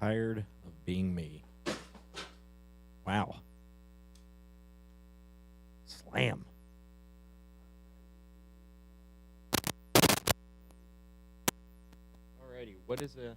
tired of being me. Wow. Slam. Alrighty, what is a...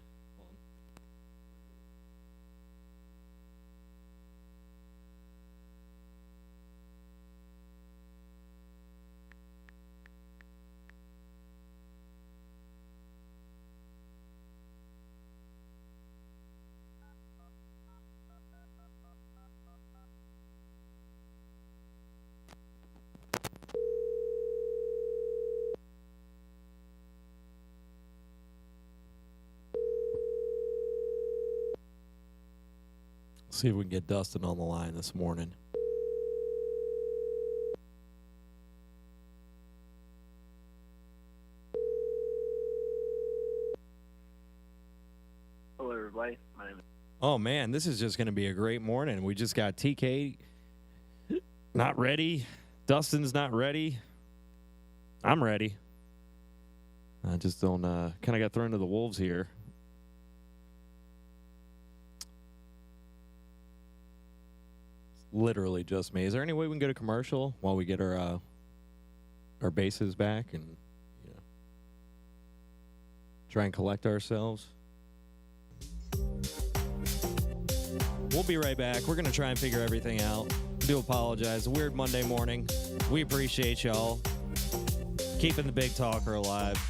See if we can get Dustin on the line this morning. Hello, everybody. My name is... Oh, man, this is just going to be a great morning. We just got TK not ready. Dustin's not ready. I'm ready. I just don't kind of got thrown to the wolves here. Literally just me. Is there any way we can go to commercial while we get our bases back and try and collect ourselves? We'll be right back. We're going to try and figure everything out. I do apologize. A weird Monday morning. We appreciate y'all keeping the big talker alive.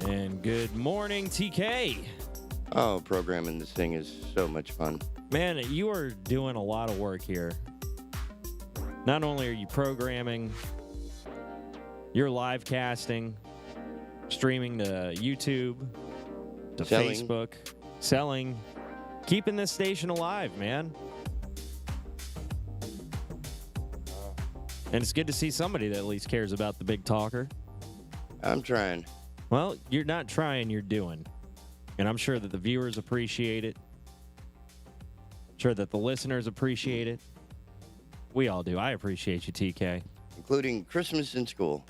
And good morning, TK. Oh, programming this thing is so much fun. Man, you are doing a lot of work here. Not only are you programming, you're live casting, streaming to YouTube, to Facebook, selling, keeping this station alive, man. And it's good to see somebody that at least cares about the big talker. I'm trying. Well, you're not trying, you're doing. And I'm sure that the viewers appreciate it. I'm sure that the listeners appreciate it. We all do. I appreciate you, TK. Including Christmas in school.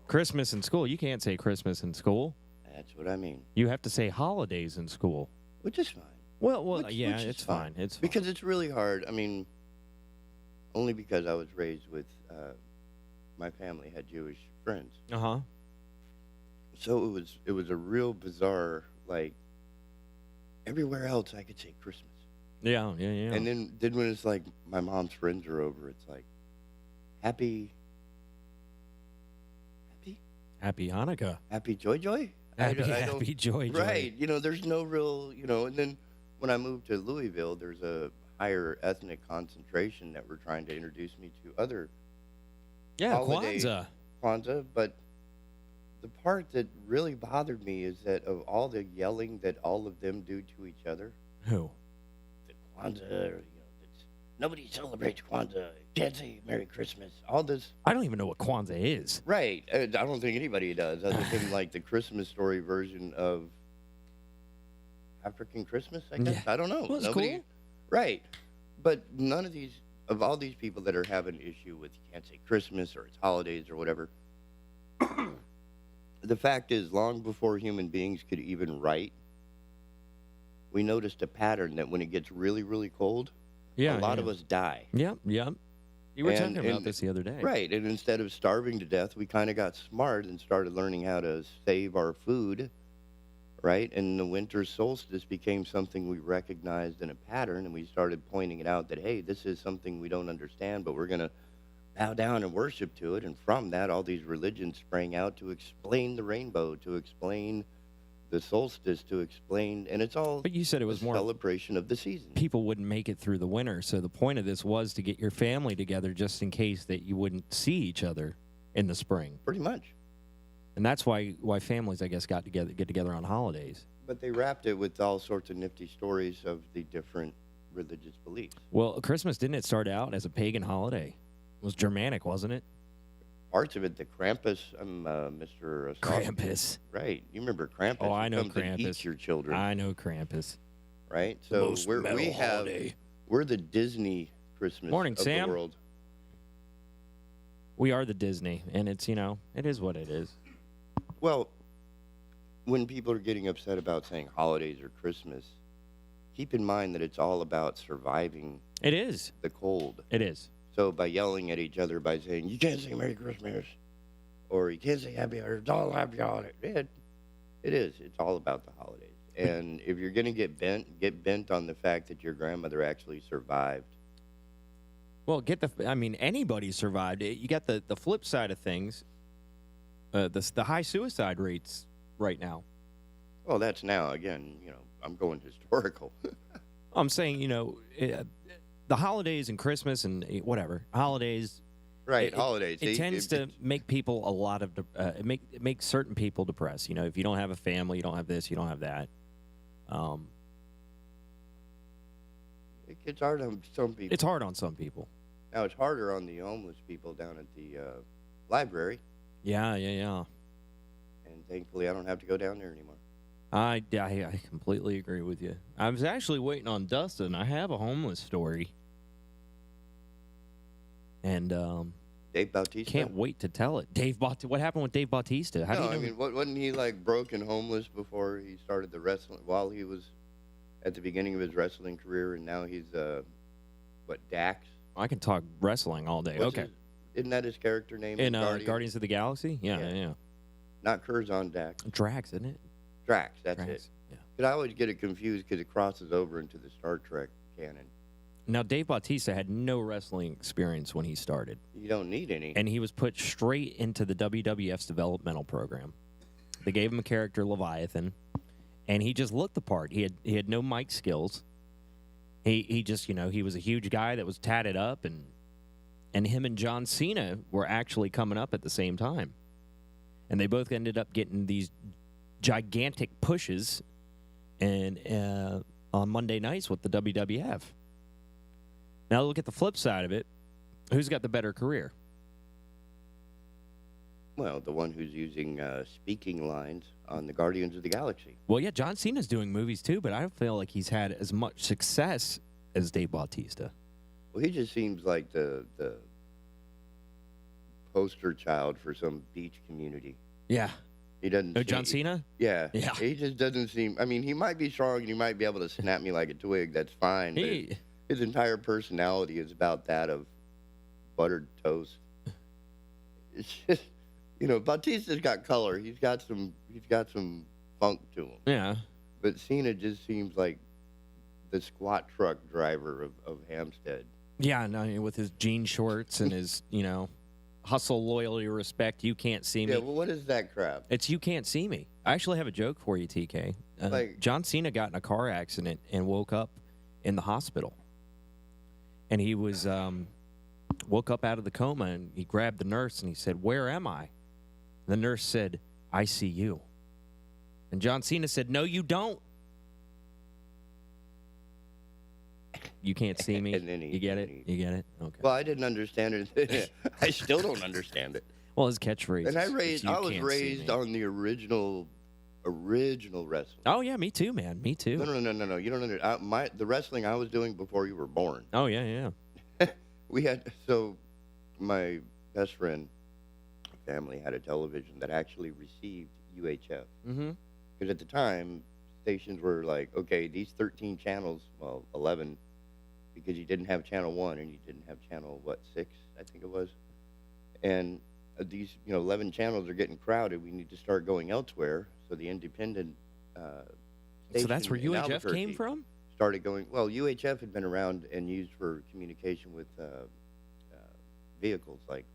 Christmas in school? You can't say Christmas in school. That's what I mean. You have to say holidays in school. Which is fine. Well, yeah, it's fine. It's fine. Because it's really hard. I mean, only because I was raised with, my family had Jewish friends. Uh-huh. So it was a real bizarre, like, everywhere else I could say Christmas. Yeah. And then when it's like my mom's friends are over, it's like, happy Hanukkah. Happy Joy? Happy Joy. Right. There's no real, and then when I moved to Louisville, there's a higher ethnic concentration that we're trying to introduce me to other holidays. Kwanzaa, but the part that really bothered me is that of all the yelling that all of them do to each other. Who? The Kwanzaa, nobody celebrates Kwanzaa. Can't say Merry Christmas. All this. I don't even know what Kwanzaa is. Right. I don't think anybody does, other than like the Christmas story version of African Christmas, I guess. Yeah. I don't know. Well, it's cool. Right. But none of all these people that are having an issue with, you can't say Christmas or it's holidays or whatever. The fact is, long before human beings could even write, we noticed a pattern that when it gets really, really cold, a lot of us die. Yep. You were talking about this the other day. Right, and instead of starving to death, we kind of got smart and started learning how to save our food, right? And the winter solstice became something we recognized in a pattern, and we started pointing it out that, hey, this is something we don't understand, but we're going to bow down and worship to it. And from that, all these religions sprang out to explain the rainbow, to explain the solstice, to explain, and it's all. But you said it was more celebration of the season. People wouldn't make it through the winter, so the point of this was to get your family together, just in case that you wouldn't see each other in the spring. Pretty much. And that's why families, I guess, get together on holidays. But they wrapped it with all sorts of nifty stories of the different religious beliefs. Well, Christmas, didn't it start out as a pagan holiday? It was Germanic, wasn't it? Parts of it, the Krampus, Mr. Krampus. Right. You remember Krampus? Oh, I know comes Krampus. And eats your children. I know Krampus. Right? So we're the Disney Christmas Morning, of Sam. the world. We are the Disney, and it's, it is what it is. Well, when people are getting upset about saying holidays or Christmas, keep in mind that it's all about surviving. It is. The cold. It is. So by yelling at each other, by saying, you can't say Merry Christmas, or you can't say Happy Holidays, it's all Happy Holidays. It is. It's all about the holidays. And if you're going to get bent on the fact that your grandmother actually survived. Well, anybody survived. You got the flip side of things, the high suicide rates right now. Well, that's now, again, I'm going historical. I'm saying, the holidays and Christmas and whatever holidays, right? Holidays. It tends to make people a lot of it makes certain people depressed. If you don't have a family, you don't have this, you don't have that. It gets hard on some people. It's hard on some people. Now it's harder on the homeless people down at the library. Yeah. And thankfully, I don't have to go down there anymore. I completely agree with you. I was actually waiting on Dustin. I have a homeless story. And Dave Bautista? Can't wait to tell it. What happened with Dave Bautista? Wasn't he like broken homeless before he started the wrestling, while he was at the beginning of his wrestling career, and now he's, Dax? I can talk wrestling all day. Okay. Isn't that his character name? In Guardians of the Galaxy? Yeah. Not Curzon, Dax. Drax, isn't it? Drax, that's it. Yeah. But I always get it confused because it crosses over into the Star Trek canon. Now, Dave Bautista had no wrestling experience when he started. You don't need any. And he was put straight into the WWF's developmental program. They gave him a character, Leviathan, and he just looked the part. He had no mic skills. He just, he was a huge guy that was tatted up, and him and John Cena were actually coming up at the same time. And they both ended up getting these gigantic pushes and on Monday nights with the WWF. Now look at the flip side of it. Who's got the better career? Well, the one who's using speaking lines on the Guardians of the Galaxy. Well, yeah, John Cena's doing movies too, but I don't feel like he's had as much success as Dave Bautista. Well, he just seems like the poster child for some beach community. Yeah. He doesn't. No, John Cena? Yeah. Yeah. He just doesn't seem. I mean, he might be strong and he might be able to snap me like a twig. That's fine. But his entire personality is about that of buttered toast. It's just, Bautista's got color. He's got some funk to him. Yeah. But Cena just seems like the squat truck driver of Hampstead. Yeah, no, with his jean shorts and his, hustle, loyalty, respect, you can't see me. Yeah, well, what is that crap? It's you can't see me. I actually have a joke for you, TK. John Cena got in a car accident and woke up in the hospital. And he was woke up out of the coma, and he grabbed the nurse and he said, "Where am I?" The nurse said, "I see you." And John Cena said, "No, you don't. You can't see me." And then you get it? You get it? Okay. Well, I didn't understand it. I still don't understand it. Well, his catchphrase. And I was raised on the original wrestling. Oh yeah, me too, man. Me too. No. You don't understand. The wrestling I was doing before you were born. Oh yeah. My best friend family had a television that actually received UHF. Mm-hmm. Because at the time, stations were like, okay, these 13 channels, well, 11, because you didn't have channel 1 and you didn't have channel, 6, I think it was. And these, 11 channels are getting crowded. We need to start going elsewhere. So the independent So that's where UHF came from? Started going, well, UHF had been around and used for communication with vehicles, like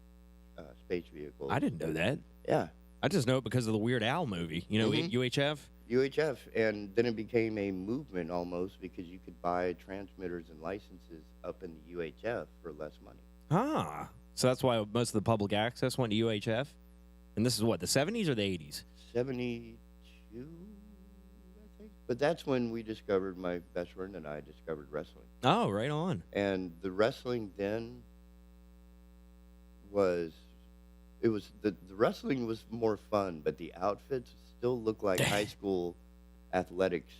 space vehicles. I didn't know that. Yeah. I just know it because of the Weird Al movie. UHF? UHF, and then it became a movement almost because you could buy transmitters and licenses up in the UHF for less money. Ah. So that's why most of the public access went to UHF? And this is what, the 70s or the 80s? 72, I think. But that's when we discovered, my best friend and I discovered wrestling. Oh, right on. And the wrestling then the wrestling was more fun, but the outfits still look like high school athletics,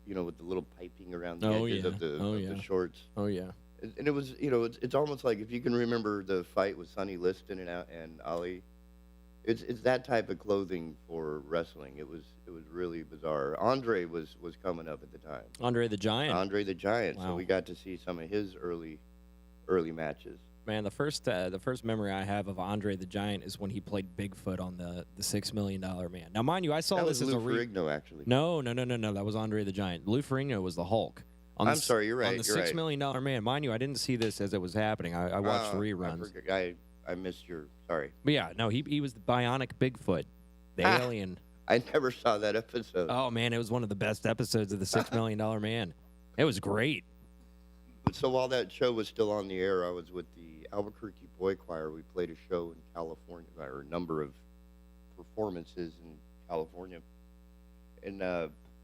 with the little piping around the edges of the shorts. Oh, yeah. And it was, it's almost like, if you can remember the fight with Sonny Liston and Ali, it's that type of clothing for wrestling. It was really bizarre. Andre was coming up at the time. Andre the Giant. Wow. So we got to see some of his early matches. Man, the first memory I have of Andre the Giant is when he played Bigfoot on the $6 Million Man. Now, mind you, I saw this as Lou Ferrigno, actually. No. That was Andre the Giant. Lou Ferrigno was the Hulk. I'm sorry, you're right. On the $6 Million Man. Mind you, I didn't see this as it was happening. I watched reruns. I missed your... Sorry. But yeah, no, he was the bionic Bigfoot, the alien. I never saw that episode. Oh, man, it was one of the best episodes of the $6 Million Man. It was great. So while that show was still on the air, I was with the Albuquerque Boy Choir. We played a show in California, or a number of performances in California. And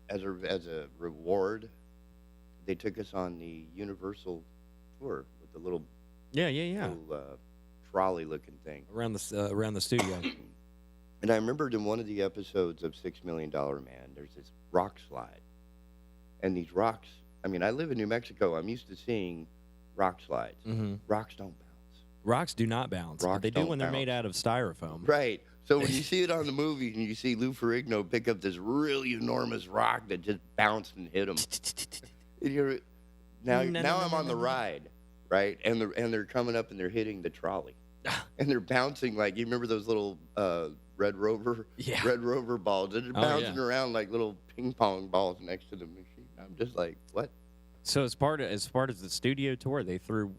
as a reward, they took us on the Universal tour with the little little trolley-looking thing around the studio. And I remembered in one of the episodes of $6 Million Man, there's this rock slide, and these rocks. I mean, I live in New Mexico. I'm used to seeing rock slides. Mm-hmm. Rocks don't bounce. Rocks do not bounce. But they do when they're made out of styrofoam. Right. So when you see it on the movie and you see Lou Ferrigno pick up this really enormous rock that just bounced and hit him, now I'm on the ride, right? And they're coming up and they're hitting the trolley, and they're bouncing like, you remember those little Red Rover balls? They're bouncing around like little ping pong balls next to the machine. I'm just like, what? So as part of the studio tour, they threw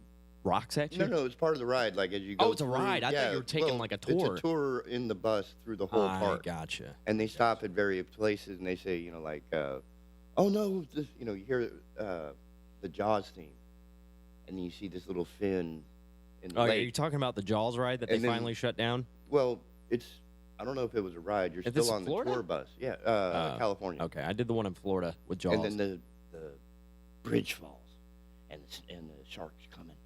rocks at you? No, it's part of the ride. Like as you go. Oh, it's a ride. I thought you were taking like a tour. It's a tour in the bus through the whole park. Gotcha. And they stop at various places and they say, like, oh no, this, you hear the Jaws theme, and then you see this little fin in the lake. Are you talking about the Jaws ride that they finally shut down? Well, I don't know if it was a ride. You're still on the tour bus. Yeah, California. Okay, I did the one in Florida with Jaws. And then the bridge falls, and the shark's coming,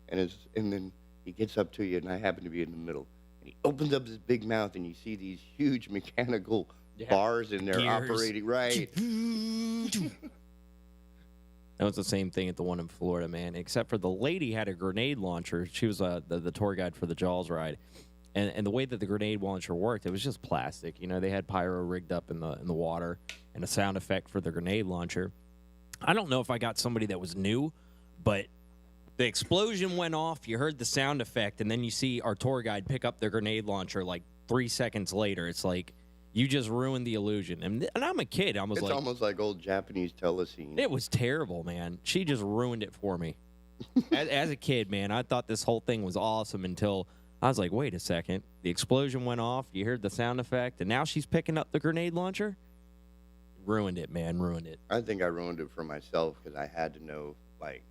and then he gets up to you, and I happen to be in the middle, and he opens up his big mouth, and you see these huge mechanical bars in there operating. Right. That was the same thing at the one in Florida, man, except for the lady had a grenade launcher. She was the tour guide for the Jaws ride. And the way that the grenade launcher worked, it was just plastic. They had pyro rigged up in the water and a sound effect for the grenade launcher. I don't know if I got somebody that was new, but the explosion went off. You heard the sound effect, and then you see our tour guide pick up the grenade launcher like 3 seconds later. It's like, you just ruined the illusion. And I'm a kid. It's almost like old Japanese telescene. It was terrible, man. She just ruined it for me. As a kid, man, I thought this whole thing was awesome until I was like, wait a second. The explosion went off. You heard the sound effect, and now she's picking up the grenade launcher? Ruined it, man. Ruined it. I think I ruined it for myself because I had to know, like,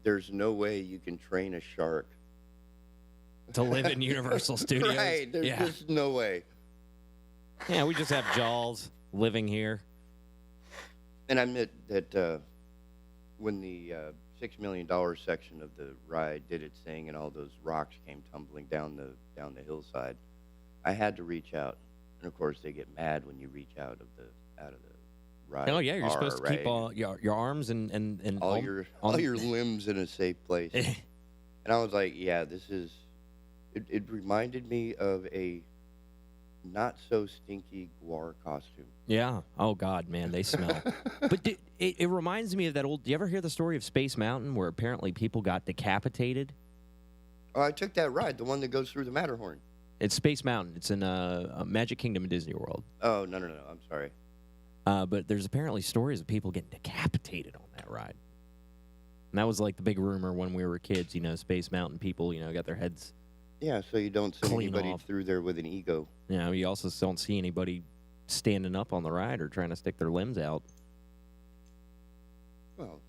there's no way you can train a shark to live in Universal Studios. Right. There's just no way. Yeah, we just have Jaws living here. And I admit that when the $6 million section of the ride did its thing and all those rocks came tumbling down the hillside, I had to reach out. And of course, they get mad when you reach out of the ride. Oh yeah, you're supposed to keep all your arms and all your limbs in a safe place. And I was like, yeah, this is. It reminded me of a not so stinky guar costume. Yeah. Oh God, man, they smell. But it reminds me of that old. Do you ever hear the story of Space Mountain, where apparently people got decapitated? Oh, I took that ride, the one that goes through the Matterhorn. It's Space Mountain. It's in Magic Kingdom in Disney World. Oh no, I'm sorry. But there's apparently stories of people getting decapitated on that ride. And that was like the big rumor when we were kids. Space Mountain people, got their heads. Yeah, so you don't send anybody off through there with an ego. You also don't see anybody standing up on the ride or trying to stick their limbs out. Well,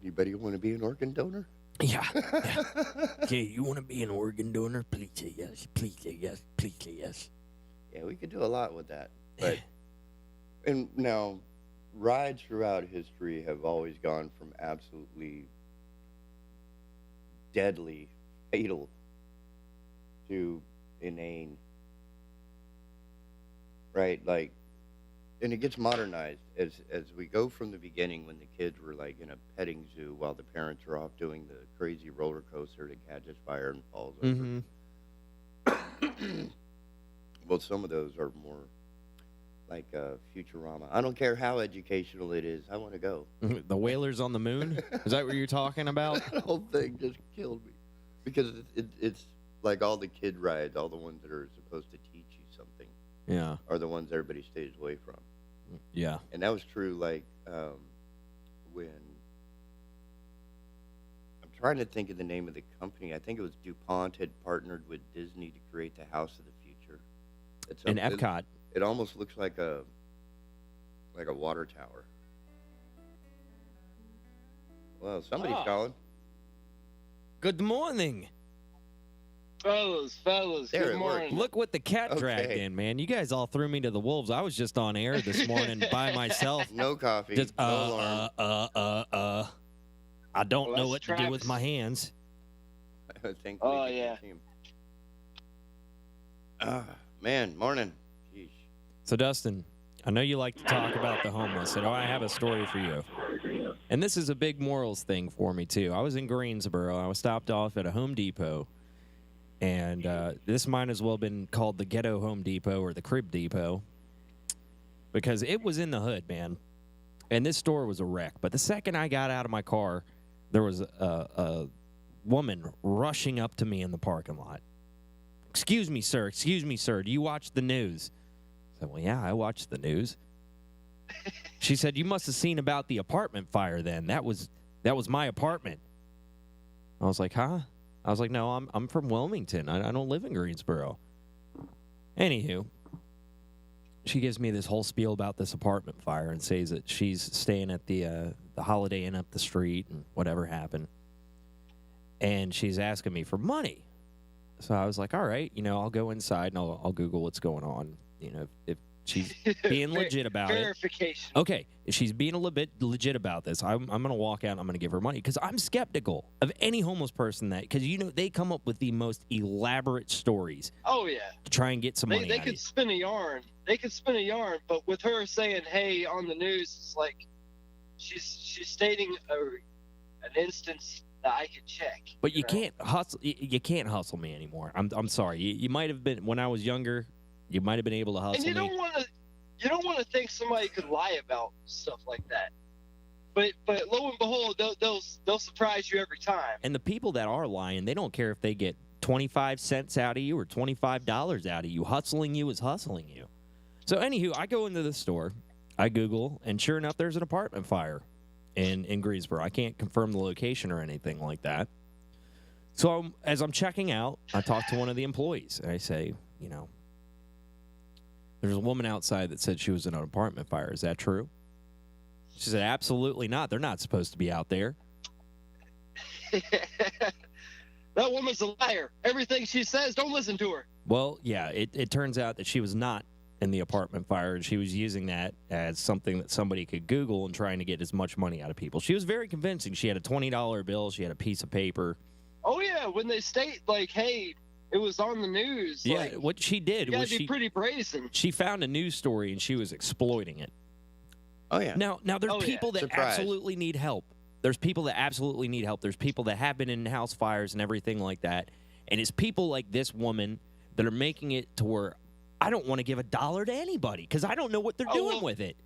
anybody want to be an organ donor? Yeah. Okay, you want to be an organ donor? Please say yes. Please say yes. Please say yes. Yeah, we could do a lot with that. But and now, rides throughout history have always gone from absolutely deadly, fatal, to inane. Right? Like, and it gets modernized as we go from the beginning when the kids were like in a petting zoo while the parents are off doing the crazy roller coaster that catches fire and falls over. Mm-hmm. Well, some of those are more like Futurama. I don't care how educational it is. I want to go. The Whalers on the Moon? Is that what you're talking about? That whole thing just killed me. Because it's like all the kid rides, all the ones that are supposed to teach you something. Yeah. Are the ones everybody stays away from. Yeah. And that was true, like, when... I'm trying to think of the name of the company. I think it was DuPont had partnered with Disney to create the House of the Future. In Epcot. It almost looks like a water tower. Well, somebody's calling. Good morning. Fellas, good morning. Look what the cat dragged in, man. You guys all threw me to the wolves. I was just on air this morning by myself. No coffee. Just, no alarm. I don't know what to do with my hands. I think yeah. Man, morning. Jeez. So, Dustin, I know you like to talk about the homeless, and I have a story for you. And this is a big morals thing for me, too. I was in Greensboro. I was stopped off at a Home Depot. And this might as well have been called the Ghetto Home Depot or the Crib Depot. Because it was in the hood, man. And this store was a wreck. But the second I got out of my car, there was a woman rushing up to me in the parking lot. Excuse me, sir. Do you watch the news? I said, well, yeah, I watch the news. She said, "You must have seen about the apartment fire then. That was my apartment." I was like, "Huh?" I was like, "No, I'm from Wilmington. I don't live in Greensboro." Anywho, she gives me this whole spiel about this apartment fire and says that she's staying at the Holiday Inn up the street and whatever happened. And she's asking me for money. So I was like, all right, I'll go inside and I'll Google what's going on. If she's being legit about Verification. Okay, if she's being a little bit legit about this, I'm going to walk out and I'm going to give her money because I'm skeptical of any homeless person because they come up with the most elaborate stories. Oh yeah. To try and get some money. They could spin a yarn. They could spin a yarn, but with her saying, "Hey," on the news, it's like she's stating an instance that I could check. But you can't hustle. You can't hustle me anymore. I'm sorry. You might have been when I was younger. You might have been able to hustle and you me. You don't want to think somebody could lie about stuff like that. But lo and behold, they'll surprise you every time. And the people that are lying, they don't care if they get 25 cents out of you or $25 out of you. Hustling you is hustling you. So anywho, I go into the store, I Google, and sure enough, there's an apartment fire in Greensboro. I can't confirm the location or anything like that. So as I'm checking out, I talk to one of the employees, and I say, there's a woman outside that said she was in an apartment fire. Is that true? She said, absolutely not. They're not supposed to be out there. That woman's a liar. Everything she says, don't listen to her. Well, yeah, it turns out that she was not in the apartment fire, and she was using that as something that somebody could Google and trying to get as much money out of people. She was very convincing. She had a $20 bill. She had a piece of paper. Oh, yeah, when they state, like, hey, it was on the news. Yeah, like, what she did was be pretty brazen. She found a news story, and she was exploiting it. Oh, yeah. Now there's people that Surprise. absolutely need help. There's people that absolutely need help. There's people that have been in house fires and everything like that. And it's people like this woman that are making it to where I don't want to give $1 to anybody because I don't know what they're doing with it.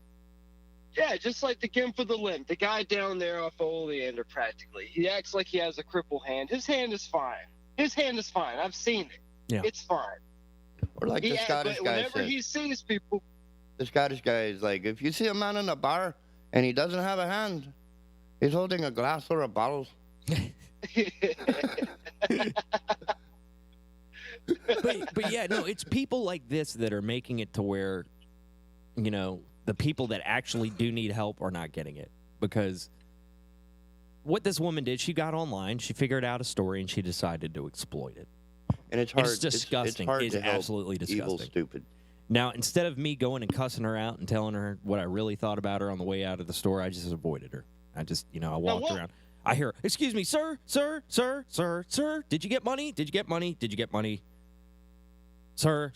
Yeah, just like the Gim for the Limb. The guy down there off Oleander, practically. He acts like he has a crippled hand. His hand is fine. I've seen it. Yeah. It's fine. Or like the Scottish guy whenever said. he sees people. The Scottish guy is like, if you see a man in a bar and he doesn't have a hand, he's holding a glass or a bottle. But yeah, no, it's people like this that are making it to where, the people that actually do need help are not getting it. Because what this woman did, she got online, she figured out a story, and she decided to exploit it. And it's hard. It's disgusting. It's hard It's to help absolutely disgusting. Evil, stupid. Now, instead of me going and cussing her out and telling her what I really thought about her on the way out of the store, I just avoided her. I just, I walked around. I hear, excuse me, sir, did you get money? Did you get money? Did you get money? Sir.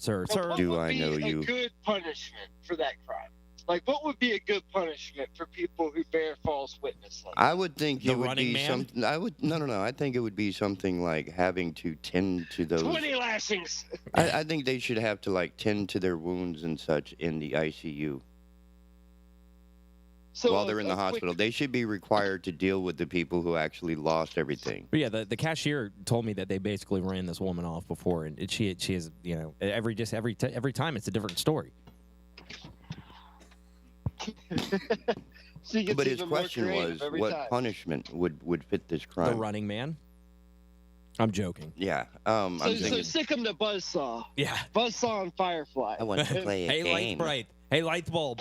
Do I know you? you? A good punishment for that crime. Like, what would be a good punishment for people who bear false witness? I would think it would be man? something. No. I think it would be something like having to tend to those. 20 lashings. I think they should have to tend to their wounds and such in the ICU. So while they're in the hospital, they should be required to deal with the people who actually lost everything. But yeah, the cashier told me that they basically ran this woman off before, and she is, every time it's a different story. But his question was, what punishment would fit this crime? The running man. I'm joking. Yeah. So stick him to Buzzsaw. Yeah. Buzzsaw and Firefly. I want to play a game. Hey, light bulb.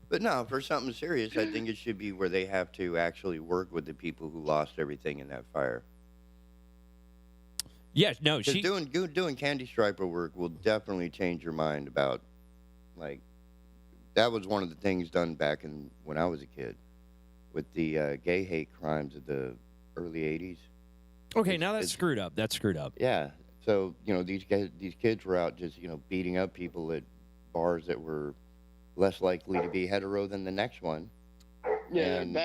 But no, for something serious, I think it should be where they have to actually work with the people who lost everything in that fire. Yes, no, doing candy striper work will definitely change your mind about, that was one of the things done back when I was a kid, with the gay hate crimes of the early '80s. Okay, now that's screwed up. That's screwed up. Yeah, so these kids were out just beating up people at bars that were less likely to be hetero than the next one. Yeah, and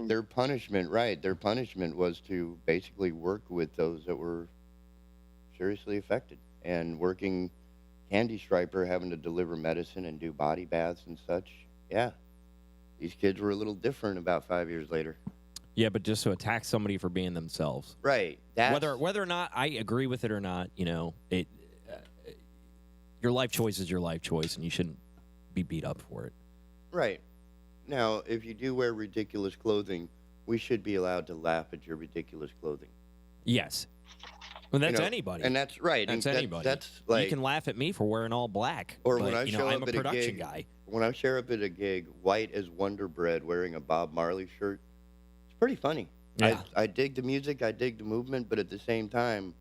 their punishment, right? Their punishment was to basically work with those that were seriously affected, and working candy striper, having to deliver medicine and do body baths and such. Yeah, these kids were a little different about 5 years later. Yeah, but just to attack somebody for being themselves, right? Whether or not I agree with it or not, your life choice is your life choice, and you shouldn't be beat up for it. Right. Now, if you do wear ridiculous clothing, we should be allowed to laugh at your ridiculous clothing. Yes. Well, that's You know, anybody. And that's right. That's and anybody. That's like, you can laugh at me for wearing all black. Or but, when I show I'm up a at a production gig, guy. when I show up at a gig, white as Wonder Bread, wearing a Bob Marley shirt, it's pretty funny. Yeah. I dig the music, I dig the movement, but at the same time,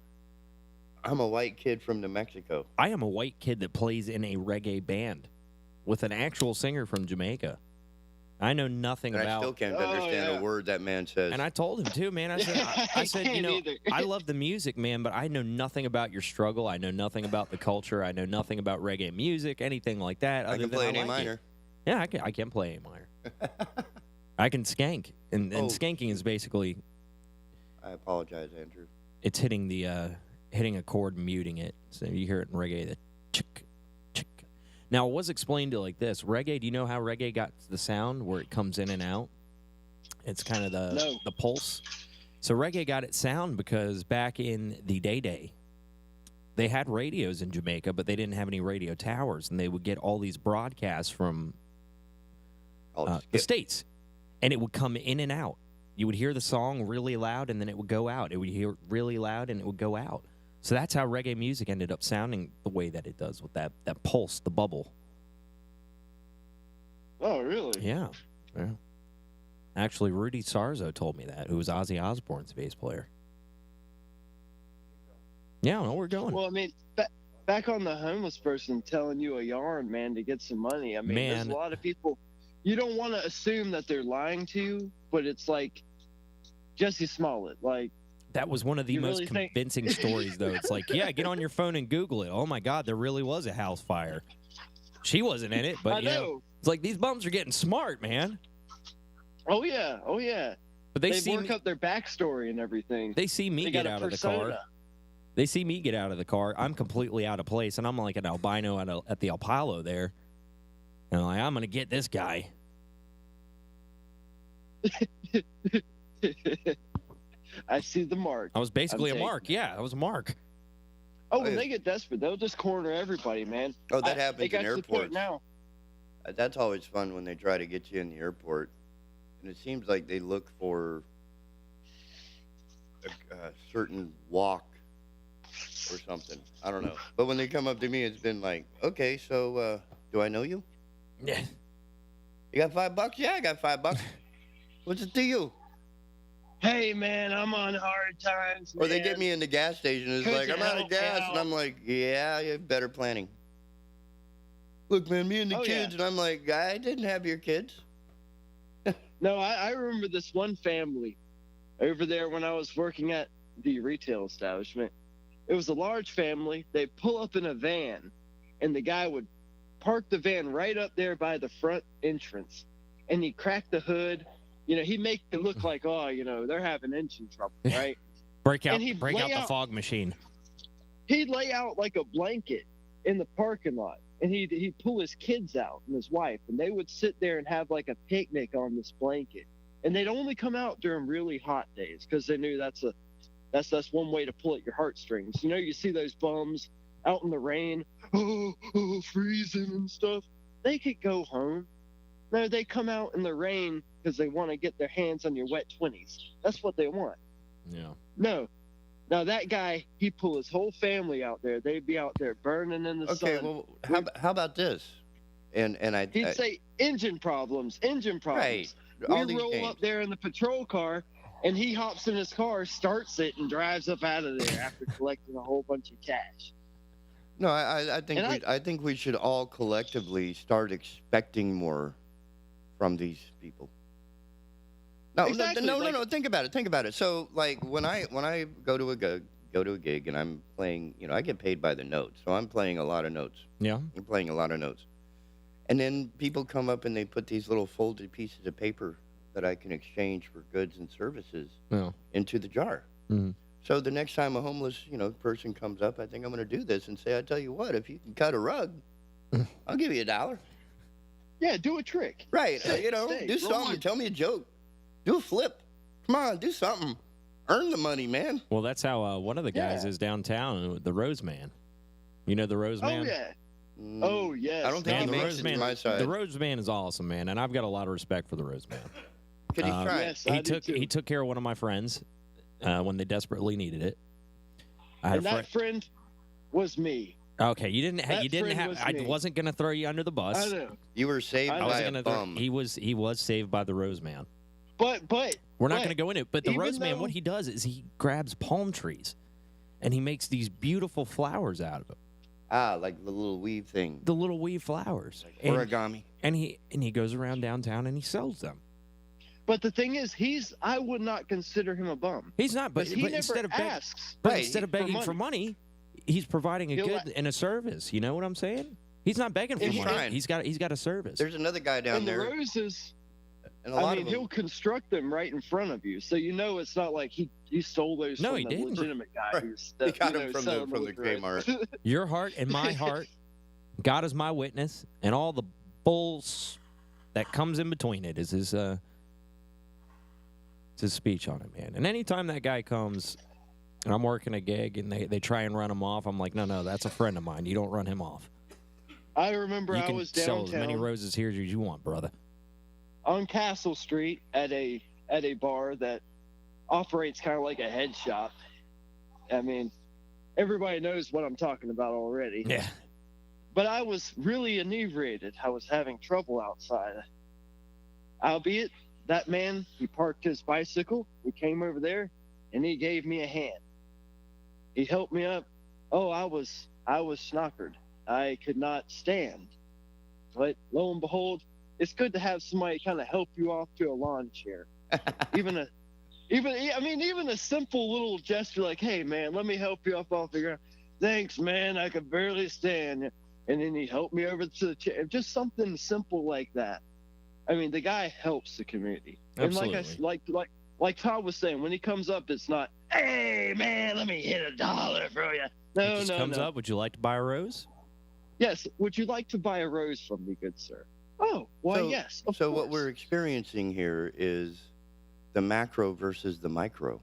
I'm a white kid from New Mexico. I am a white kid that plays in a reggae band with an actual singer from Jamaica. I know nothing And about. I still can't understand a word that man says. And I told him too, man. I said, can't either. I love the music, man, but I know nothing about your struggle. I know nothing about the culture. I know nothing about reggae music, anything like that. I can play an A minor. Yeah, I can play A minor. I can skank, and skanking is basically. I apologize, Andrew. It's hitting a chord, and muting it, so you hear it in reggae. The chick, chick. Now, it was explained to like this. Reggae, do you know how reggae got the sound where it comes in and out? It's kind of the pulse. So reggae got its sound because back in the day, they had radios in Jamaica, but they didn't have any radio towers, and they would get all these broadcasts from the States, and it would come in and out. You would hear the song really loud, and then it would go out. It would hear really loud, and it would go out. So that's how reggae music ended up sounding the way that it does with that pulse, the bubble. Oh, really? Yeah. Actually, Rudy Sarzo told me that, who was Ozzy Osbourne's bass player. Yeah, I know where we're going. Well, I mean, back on the homeless person telling you a yarn, man, to get some money. I mean, there's a lot of people. You don't want to assume that they're lying to you, but it's like Jesse Smollett, like. That was one of the most convincing stories, though. It's like, yeah, get on your phone and Google it. Oh, my God, there really was a house fire. She wasn't in it, but, I know. It's like these bums are getting smart, man. Oh, yeah. But they work up their backstory and everything. They see me get out of the car. They see me get out of the car. I'm completely out of place, and I'm like an albino at the El Palo there. And I'm like, I'm going to get this guy. I see the mark. I was basically a mark. Yeah, I was a mark. Oh, when they get desperate, they'll just corner everybody, man. Oh, that happens in airports. Now. That's always fun when they try to get you in the airport. And it seems like they look for a certain walk or something. I don't know. But when they come up to me, it's been like, okay, so do I know you? Yeah. You got $5? Yeah, I got $5. What's it to you? Hey, man, I'm on hard times, man. Or they get me in the gas station. It's like, I'm out of gas. And I'm like, yeah, you have better planning. Look, man, me and the kids. Yeah. And I'm like, I didn't have your kids. No, I remember this one family over there when I was working at the retail establishment. It was a large family. They pull up in a van, and the guy would park the van right up there by the front entrance. And he'd crack the hood. You know, he'd make it look like, oh, you know, they're having engine trouble, right? break out the fog machine. He'd lay out like a blanket in the parking lot, and he'd pull his kids out and his wife, and they would sit there and have like a picnic on this blanket. And they'd only come out during really hot days because they knew that's one way to pull at your heartstrings. You know, you see those bums out in the rain, freezing and stuff. They could go home. No, they come out in the rain because they want to get their hands on your wet 20s. That's what they want. Yeah. No. Now, that guy, he'd pull his whole family out there. They'd be out there burning in the sun. Okay, well, how about this? He'd say engine problems. Right. We roll up there in the patrol car, and he hops in his car, starts it, and drives up out of there after collecting a whole bunch of cash. No, I think we should all collectively start expecting more from these people. No, exactly. No. Think about it. So, like, when I go to a gig and I'm playing, you know, I get paid by the note, so I'm playing a lot of notes. Yeah. I'm playing a lot of notes, and then people come up and they put these little folded pieces of paper that I can exchange for goods and services into the jar. Mm-hmm. So the next time a homeless, you know, person comes up, I think I'm going to do this and say, I tell you what, if you can cut a rug, I'll give you $1. Yeah, do a trick. Right. Do something. Tell me a joke. Do a flip. Come on, do something. Earn the money, man. Well, that's how one of the guys is downtown, the Rose Man. You know the Rose Man? Oh, yeah. Oh yes. I don't think Man, he the makes it to Roseman, my side. the Roseman is awesome, man, and I've got a lot of respect for the Roseman. Could he try? Yes, I do too. He took care of one of my friends when they desperately needed it. I had And a that friend was me. Okay, you didn't friend have. was I me. wasn't gonna throw you under the bus. I know. You were saved I I by wasn't a gonna. bum. He was saved by the Roseman. But We're not gonna go into it. But the even Roseman, though- what he does is he grabs palm trees, and he makes these beautiful flowers out of them. Like the little weave thing. The little weave flowers. And, Origami. and he goes around downtown and he sells them. But the thing is, I would not consider him a bum. He's not, but, Because he but never instead of asks. but Right, instead of for begging for money, he's providing a He'll good and a service. You know what I'm saying? He's not begging for And money. he's He's got a service. There's another guy down And the there, roses, and a lot I mean, of them. he'll construct them right in front of you, so you know it's not like he stole those No, from he the didn't. legitimate guy Right. who's He got you them know, from selling the with roses. Kmart. Your heart and my heart, God is my witness, and all the bulls that comes in between it is his speech on it, man. And anytime that guy comes, and I'm working a gig, and they try and run him off, I'm like, no, that's a friend of mine. You don't run him off. I remember You I can was sell as many downtown roses here as you want, brother. on Castle Street at a bar that operates kind of like a head shop. I mean, everybody knows what I'm talking about already. Yeah. But I was really inebriated. I was having trouble outside. Albeit, that man, he parked his bicycle. We came over there, and he gave me a hand. He helped me up. Oh, I was snockered. I could not stand. But lo and behold, it's good to have somebody kind of help you off to a lawn chair. even a simple little gesture like, "Hey, man, let me help you up off the ground." Thanks, man. I could barely stand. And then he helped me over to the chair. Just something simple like that. I mean, the guy helps the community. Absolutely. And like Todd was saying, when he comes up, it's not, "Hey, man, let me hit $1 for you." No, He just comes up. Would you like to buy a rose? Yes. Would you like to buy a rose from me, good sir? Oh, why, yes. Of So course. what we're experiencing here is the macro versus the micro.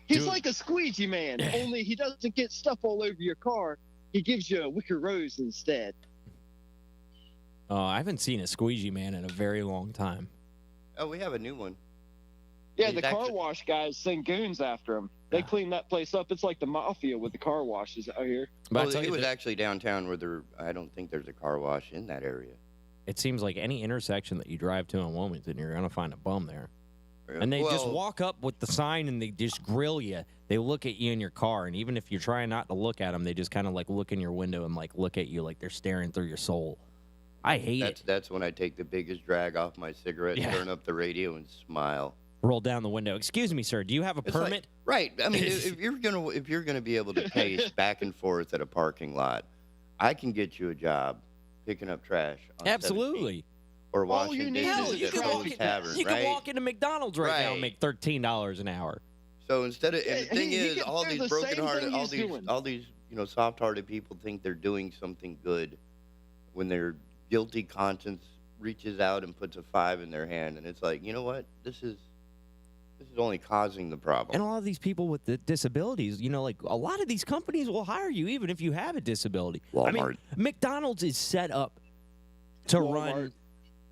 He's Dude. like a squeegee man, only he doesn't get stuff all over your car. He gives you a wicker rose instead. I haven't seen a squeegee man in a very long time. Oh, we have a new one. Yeah, He's the car actually- wash guys send goons after him. They Ah. clean that place up. It's like the mafia with the car washes out here. But I Well, tell it you, was actually downtown where I don't think there's a car wash in that area. it seems like any intersection that you drive to in Wilmington, you're going to find a bum there. And they just Well, walk up with the sign and they just grill you. They look at you in your car, and even if you're trying not to look at them, they just kind of like look in your window and like look at you like they're staring through your soul. I hate it. That's when I take the biggest drag off my cigarette, Yeah. turn up the radio, and smile. Roll down the window. Excuse me, sir. Do you have a It's like- permit? Right. I mean, if you're gonna be able to pace back and forth at a parking lot, I can get you a job picking up trash. On 17th, Absolutely. or All washing you need dishes is Hell, a you at can traffic walk Rose in, Tavern, you right? can walk into McDonald's right now and Right. make $13 an hour. So instead of, and Yeah, the thing he is, gets all through these the same broken-hearted, thing he's doing. all these soft-hearted people think they're doing something good when their guilty conscience reaches out and puts a 5 in their hand, and it's like, you know what? This is only causing the problem. And a lot of these people with the disabilities, like a lot of these companies will hire you even if you have a disability. I mean, Walmart. McDonald's is set up to Walmart.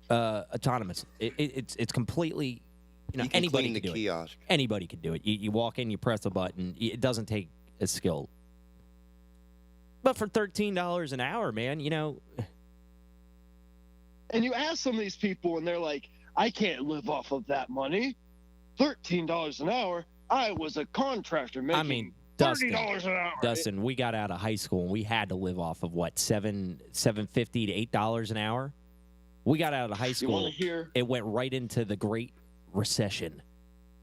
run autonomous. It's completely, you can anybody clean can the do it. kiosk. Anybody can do it. You walk in, you press a button. It doesn't take a skill. But for $13 an hour, man, And you ask some of these people, and they're like, "I can't live off of that money. $13 an hour. I was a contractor making I mean, Dustin, $30 an hour." Dustin, we got out of high school and we had to live off of what, $7.50 to $8 an hour. We got out of high You school. want to hear? It went right into the Great Recession.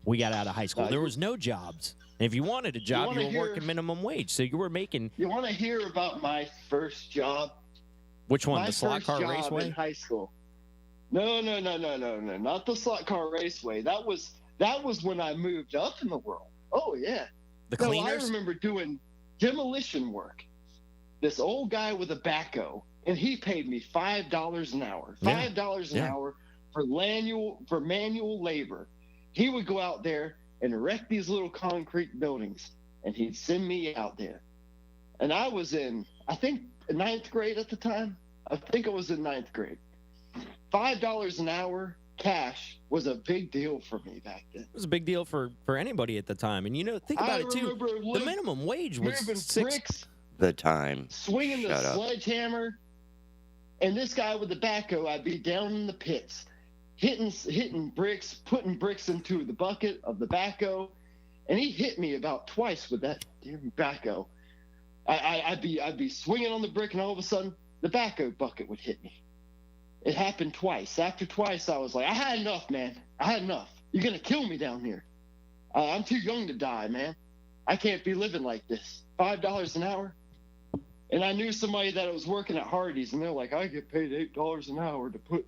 We got out of high school. There was no jobs. And if you wanted a job, you wanna were hear- working minimum wage. So you were making You want to hear about my first job? which one? My The slot first car job raceway? in high school. No, not the slot car raceway. That was when I moved up in the world. Oh yeah. The No, I cleaners? remember doing demolition work. This old guy with a backhoe, and he paid me $5 an hour. Yeah. $5 an Yeah. hour for manual labor. He would go out there and erect these little concrete buildings, and he'd send me out there. And I was in I think, ninth grade at the time. I think I was in ninth grade. $5 an hour cash was a big deal for me back then. It was a big deal for anybody at the time. And, think about it, too. The minimum wage was moving $6. bricks, The time. swinging the Shut up. sledgehammer. And this guy with the backhoe, I'd be down in the pits, hitting bricks, putting bricks into the bucket of the backhoe. And he hit me about twice with that damn backhoe. I'd be swinging on the brick, and all of a sudden, the backhoe bucket would hit me. It happened twice. After twice, I was like, I had enough, man. I had enough. You're going to kill me down here. I'm too young to die, man. I can't be living like this. $5 an hour? And I knew somebody that was working at Hardee's, and they're like, I get paid $8 an hour to put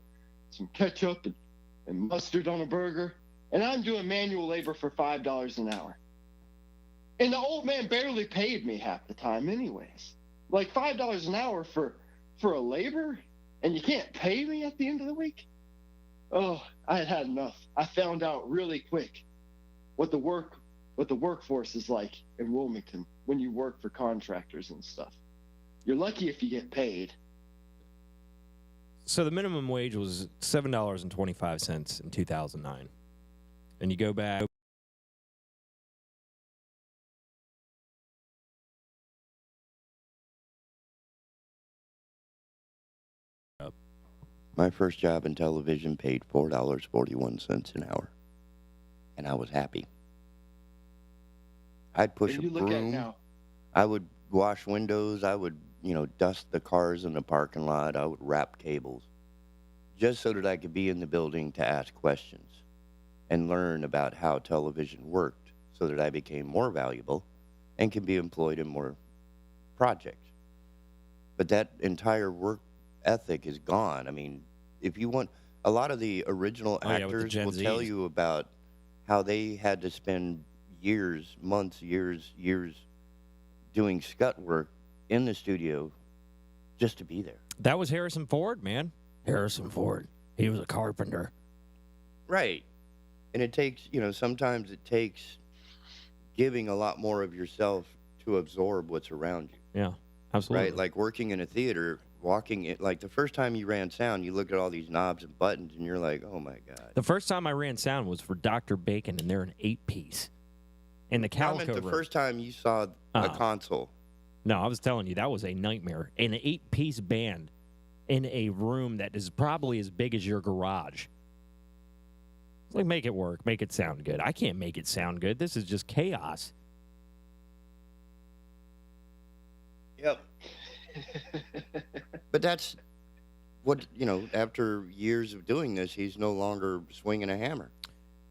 some ketchup and mustard on a burger. And I'm doing manual labor for $5 an hour. And the old man barely paid me half the time anyways. Like $5 an hour for a labor? And you can't pay me at the end of the week? Oh, I had had enough. I found out really quick what the workforce is like in Wilmington when you work for contractors and stuff. You're lucky if you get paid. So the minimum wage was $7.25 in 2009. And you go back. My first job in television paid $4.41 an hour. And I was happy. I'd push a And you look at broom. now. I would wash windows. I would, dust the cars in the parking lot. I would wrap cables just so that I could be in the building to ask questions and learn about how television worked so that I became more valuable and can be employed in more projects. But that entire work ethic is gone. I mean, if you want, a lot of the original with the actors Gen will tell Zs. you about how they had to spend years, months, years doing scut work in the studio just to be there. That was Harrison Ford, man. Harrison Ford. He was a carpenter. Right. And it takes, sometimes it takes giving a lot more of yourself to absorb what's around you. Yeah, absolutely. Right? Like working in a theater, walking it, like the first time you ran sound, you look at all these knobs and buttons and you're like, oh my God. The first time I ran sound was for Dr. Bacon, and they're an 8-piece. In the I Calico meant the room. first time you saw a console. No, I was telling you, that was a nightmare. An 8-piece band in a room that is probably as big as your garage. It's like, make it work. Make it sound good. I can't make it sound good. This is just chaos. Yep. But that's what, after years of doing this, he's no longer swinging a hammer.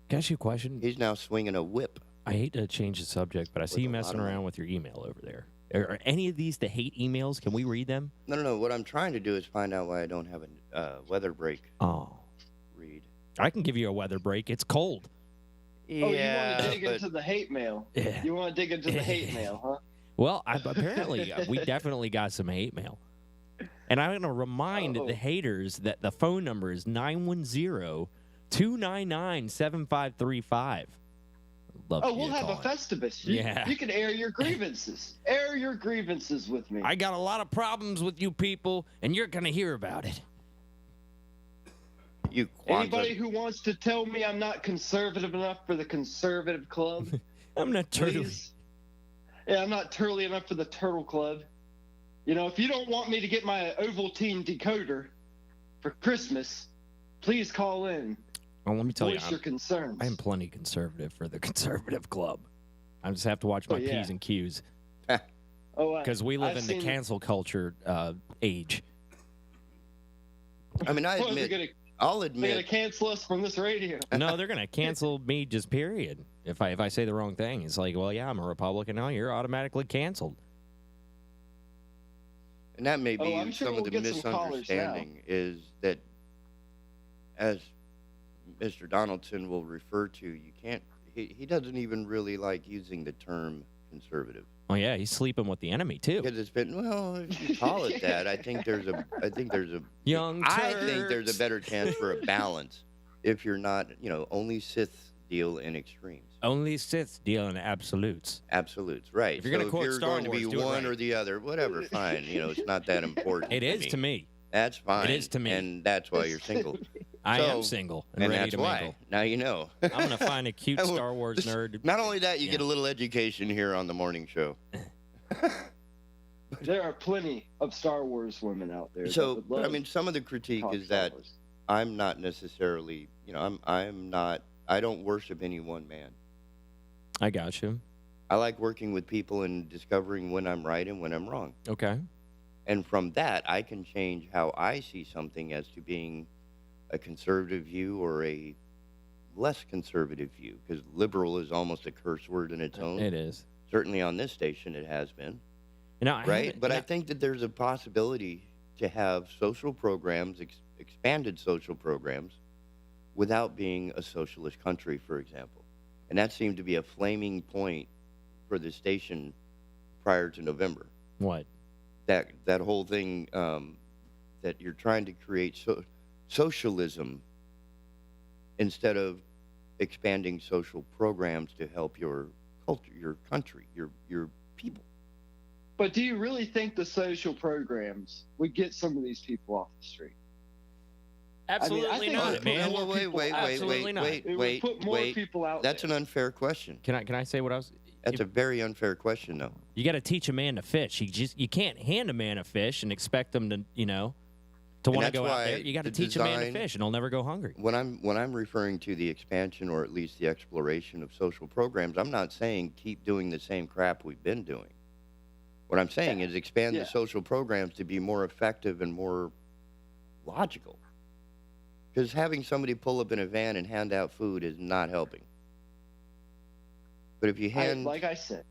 Can I ask you a question? He's now swinging a whip. I hate to change the subject, but I see you messing around with your email over there. Are any of these the hate emails? Can we read them? No. What I'm trying to do is find out why I don't have a weather break Oh. read. I can give you a weather break. It's cold. You want to dig into the hate mail? Yeah. You want to dig into the hate mail, huh? Well, apparently, we definitely got some hate mail. And I'm going to remind the haters that the phone number is 910-299-7535. Love We'll have a Festivus. You can air your grievances. Air your grievances with me. I got a lot of problems with you people, and you're going to hear about it. Anybody who wants to tell me I'm not conservative enough for the conservative club? I'm not turtle. Yeah, I'm not turtly enough for the turtle club. If you don't want me to get my Ovaltine decoder for Christmas, please call in. Well, let me tell Voice your concerns. I am plenty conservative for the conservative club. I just have to watch my P's and Q's. Because we live in the cancel culture age. I mean, I'll admit. They're going to cancel us from this radio. No, they're going to cancel me just period. If I say the wrong thing, it's like, well, yeah, I'm a Republican now. You're automatically canceled. And that may be some of the misunderstanding is that, as Mr. Donaldson will refer to, you can't. He doesn't even really like using the term conservative. Oh yeah, he's sleeping with the enemy too. Because it's been if you call it that, I think there's a young. I think there's a better chance for a balance if you're not, only Sith deal in extremes. Only Sith deal in absolutes. Absolutes, right. If you're gonna quote if you're Star going to Wars, be do it one right. or the other, whatever, fine. It's not that important. It is to me. That's fine. It is to me. And that's why you're single. I am So- single and, And ready that's to why. mingle. Now you know. I'm gonna find a cute Star Wars nerd. Not only that, you Yeah. get a little education here on the morning show. There are plenty of Star Wars women out there. that So, would but, I love mean, some of the critique talk is Star that Wars. I'm not necessarily, I don't worship any one man. I got you. I like working with people and discovering when I'm right and when I'm wrong. Okay. And from that, I can change how I see something as to being a conservative view or a less conservative view, because liberal is almost a curse word in its own. It is. Certainly on this station, it has been. I Right? haven't- But I now- think that there's a possibility to have social programs, expanded social programs, without being a socialist country, for example. And that seemed to be a flaming point for the station prior to November. what? That whole thing that you're trying to create socialism instead of expanding social programs to help your culture, your country, your people. But do you really think the social programs would get some of these people off the street? Absolutely I think not, it would man. put more people out. Absolutely not. It would put more people out That's there. an unfair question. Can I say what I was? That's a very unfair question, though. You got to teach a man to fish. You can't hand a man a fish and expect him to to want to that's go out why there. You got to the teach a man to design- fish, and he'll never go hungry. When I'm referring to the expansion or at least the exploration of social programs, I'm not saying keep doing the same crap we've been doing. What I'm saying is expand Yeah. the social programs to be more effective and more logical. Because having somebody pull up in a van and hand out food is not helping. But if you hand like I said,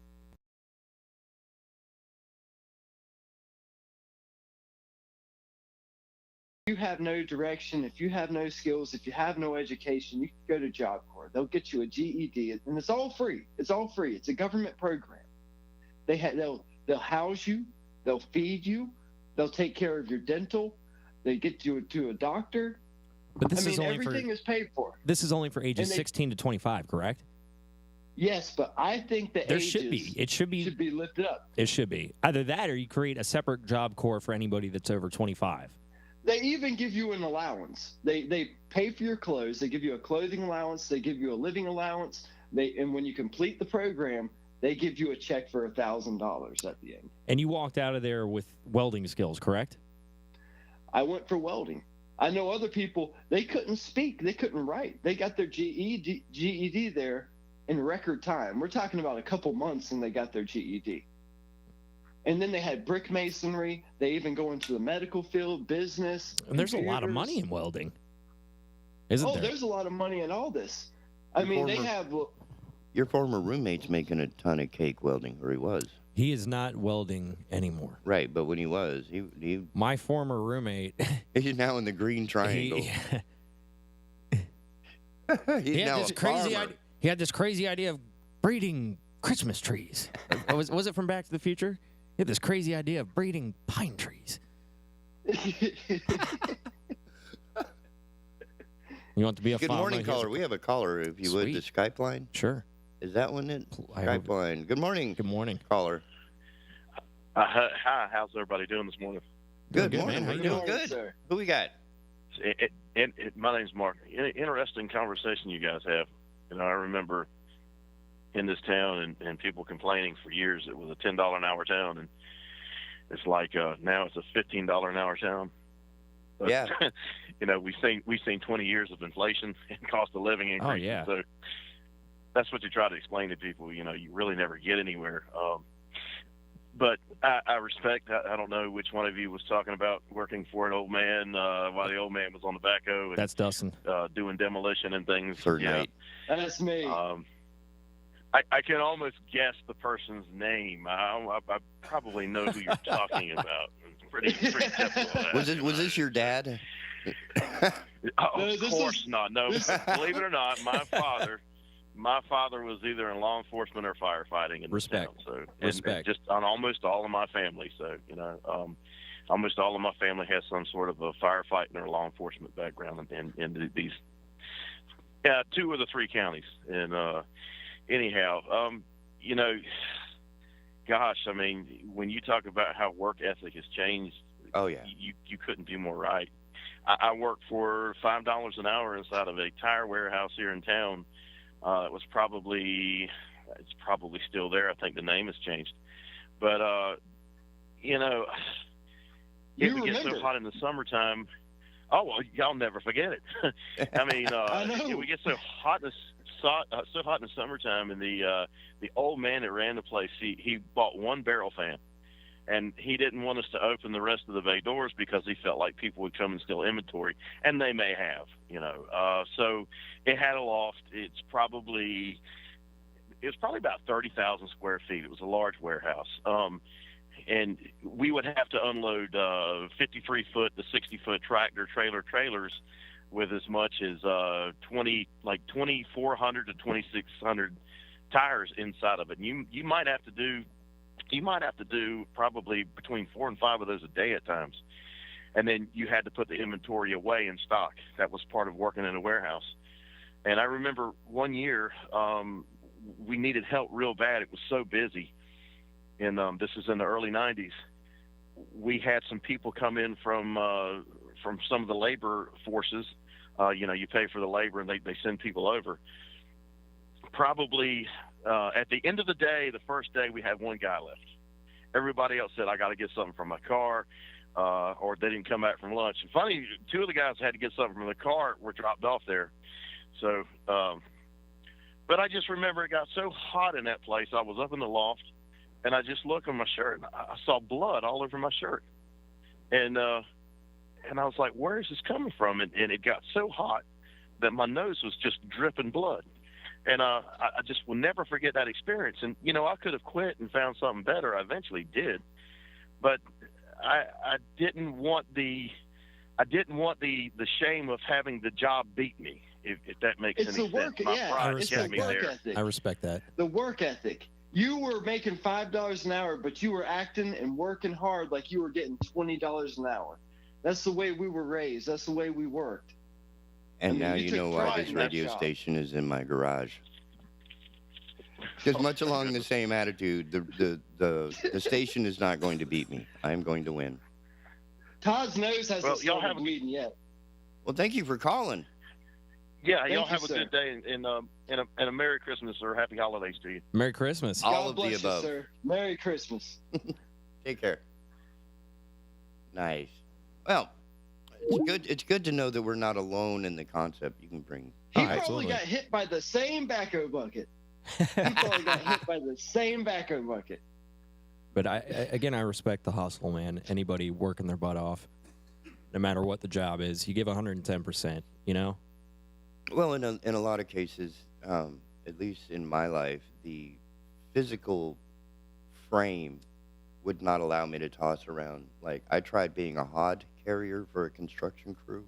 if you have no direction, if you have no skills, if you have no education, you can go to Job Corps. They'll get you a GED, and it's all free. It's all free. It's a government program. They'll house you, they'll feed you, they'll take care of your dental, they get you to a doctor. But this is only everything is paid for. This is only for ages And they- 16 to 25, correct? Yes, but I think the There ages should be. It should be. should be lifted up. It should be either that or you create a separate job corps for anybody that's over 25. They even give you an allowance. They pay for your clothes. They give you a clothing allowance. They give you a living allowance. And when you complete the program, they give you a check for $1,000 at the end. And you walked out of there with welding skills, correct? I went for welding. I know other people, they couldn't speak. They couldn't write. They got their GED there in record time. We're talking about a couple months and they got their GED. And then they had brick masonry. They even go into the medical field, business. And there's a lot of computers. money in welding, isn't there? There's a lot of money in all this. I mean, they Former- have. your former roommate's making a ton of cake welding, or he was. He is not welding anymore. Right, but when he was, he My former roommate, he's now in the green triangle. he, He's he had now this a crazy farmer. he had this crazy idea of breeding Christmas trees. was it from Back to the Future? He had this crazy idea of breeding pine trees. You want to be a Good farmer? morning, He has a- caller. We have a caller, if you would, the Sweet. Skype line. Sure. Is that one it? I Skype hope- line. Good morning, Good morning. caller. Hi, how's everybody doing this morning? Good good, morning. man. How We're you doing doing, good. sir? Who we got? My name's Mark. Interesting conversation you guys have. I remember in this town and people complaining for years it was a $10 an hour town, and it's like now it's a $15 an hour town. But, Yeah. we've seen 20 years of inflation and cost of living increase. Oh, yeah. So that's what you try to explain to people. You really never get anywhere. But I respect. I don't know which one of you was talking about working for an old man while the old man was on the backhoe and That's Dustin. doing demolition and things. Third Yeah. night. That's me. I can almost guess the person's name. I probably know who you're talking about. It's pretty typical. Was this your dad? Oh, No, of this course is- not. No, believe it or not, my father was either in law enforcement or firefighting in this Respect. town. So and Respect. just on almost all of my family. So almost all of my family has some sort of a firefighting or law enforcement background in these. Yeah, 2 of the 3 counties. And anyhow, you know, gosh, I mean, when you talk about how work ethic has changed, Oh yeah. you couldn't be more right. I worked for $5 an hour inside of a tire warehouse here in town. It's probably still there. I think the name has changed, but you know, it would get so hot in the summertime. Oh well, y'all never forget it. I mean, I know. it would get so hot in the summertime, and the old man that ran the place, he bought 1 barrel fan. And he didn't want us to open the rest of the bay doors because he felt like people would come and steal inventory, and they may have, you know. So it had a loft. It was probably about 30,000 square feet. It was a large warehouse, and we would have to unload 53-foot to 60-foot tractor trailers with as much as 2,400 to 2,600 tires inside of it. And you might have to do probably between 4 and 5 of those a day at times. And then you had to put the inventory away in stock. That was part of working in a warehouse. And I remember one year we needed help real bad. It was so busy. And this is in the early 90s. We had some people come in from some of the labor forces. You know, you pay for the labor and they send people over. Probably at the end of the day, the first day, we had 1 guy left. Everybody else said, I got to get something from my car, or they didn't come back from lunch. And funny, 2 of the guys had to get something from the car were dropped off there. So, but I just remember it got so hot in that place. I was up in the loft, and I just looked on my shirt, and I saw blood all over my shirt. And I was like, where is this coming from? And it got so hot that my nose was just dripping blood. And I just will never forget that experience. And, you know, I could have quit and found something better. I eventually did. But I didn't want the shame of having the job beat me, if that makes any sense. It's the work ethic. I respect that. The work ethic. You were making $5 an hour, but you were acting and working hard like you were getting $20 an hour. That's the way we were raised. That's the way we worked. And now you know why this radio station is in my garage. Because much along the same attitude, the station is not going to beat me. I am going to win. Todd's nose hasn't started bleeding yet. Well, thank you for calling. Yeah, y'all have a good day and a Merry Christmas or Happy Holidays to you. Merry Christmas. All of the above. You, sir. Merry Christmas. Take care. Nice. Well, it's good to know that we're not alone in the concept. You can bring. He probably got hit by the same backhoe bucket. He probably got hit by the same backhoe bucket. But I respect the hustle, man. Anybody working their butt off, no matter what the job is, you give 110%. You know. Well, in a lot of cases, at least in my life, the physical frame would not allow me to toss around. Like, I tried being a hod carrier for a construction crew.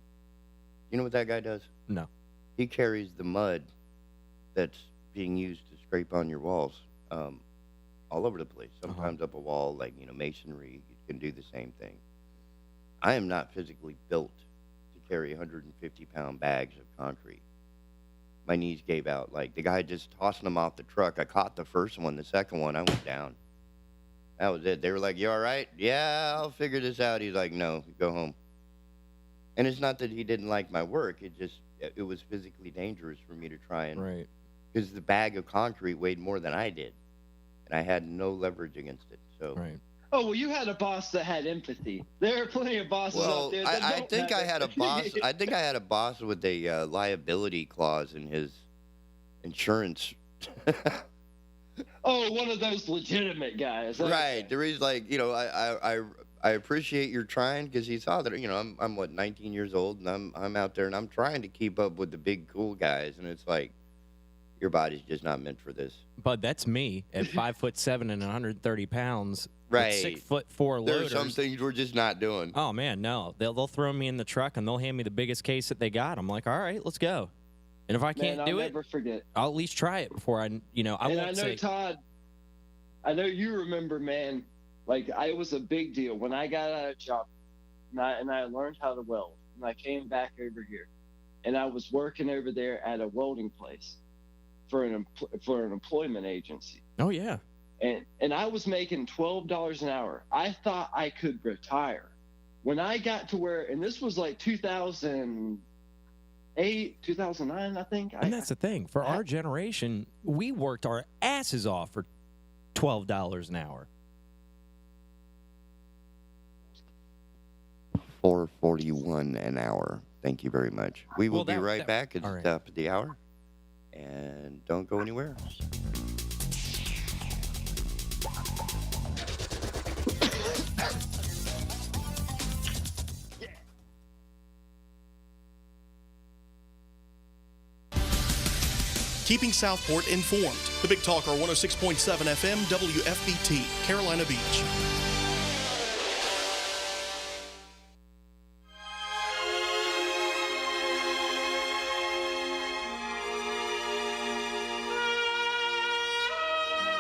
You know what that guy does? No. He carries the mud that's being used to scrape on your walls all over the place. Sometimes up a wall, like, masonry, you can do the same thing. I am not physically built to carry 150-pound bags of concrete. My knees gave out. Like, the guy just tossing them off the truck. I caught the first one. The second one, I went down. That was it. They were like, you all right? Yeah, I'll figure this out. He's like, no, go home. And it's not that he didn't like my work. It was physically dangerous for me to try and... Right. Because the bag of concrete weighed more than I did. And I had no leverage against it. So. Right. Oh, well, you had a boss that had empathy. There are plenty of bosses out there that I think I had a boss. I think I had a boss with a liability clause in his insurance. Oh, one of those legitimate guys. Right. There is I appreciate your trying, because he saw that I'm 19 years old, and I'm out there and I'm trying to keep up with the big cool guys, and it's like, your body's just not meant for this. But that's me at 5'7" and 130 pounds. Right. With 6'4" loaders. There's some things we're just not doing. Oh man, no. They'll throw me in the truck and they'll hand me the biggest case that they got. I'm like, all right, let's go. And if I can't do it, I'll never forget. I'll at least try it before I won't say. Todd, I know you remember, man. Like, it was a big deal when I got out of job, and I learned how to weld, and I came back over here. and I was working over there at a welding place for an employment agency. Oh, yeah. And I was making $12 an hour. I thought I could retire. When I got to where, and this was like 2008, 2009, I think. And that's the thing. For our generation, we worked our asses off for $12 an hour. $4.41 an hour. Thank you very much. We will be right back at the top of the hour. And don't go anywhere. Keeping Southport informed. The Big Talker 106.7 FM WFBT, Carolina Beach.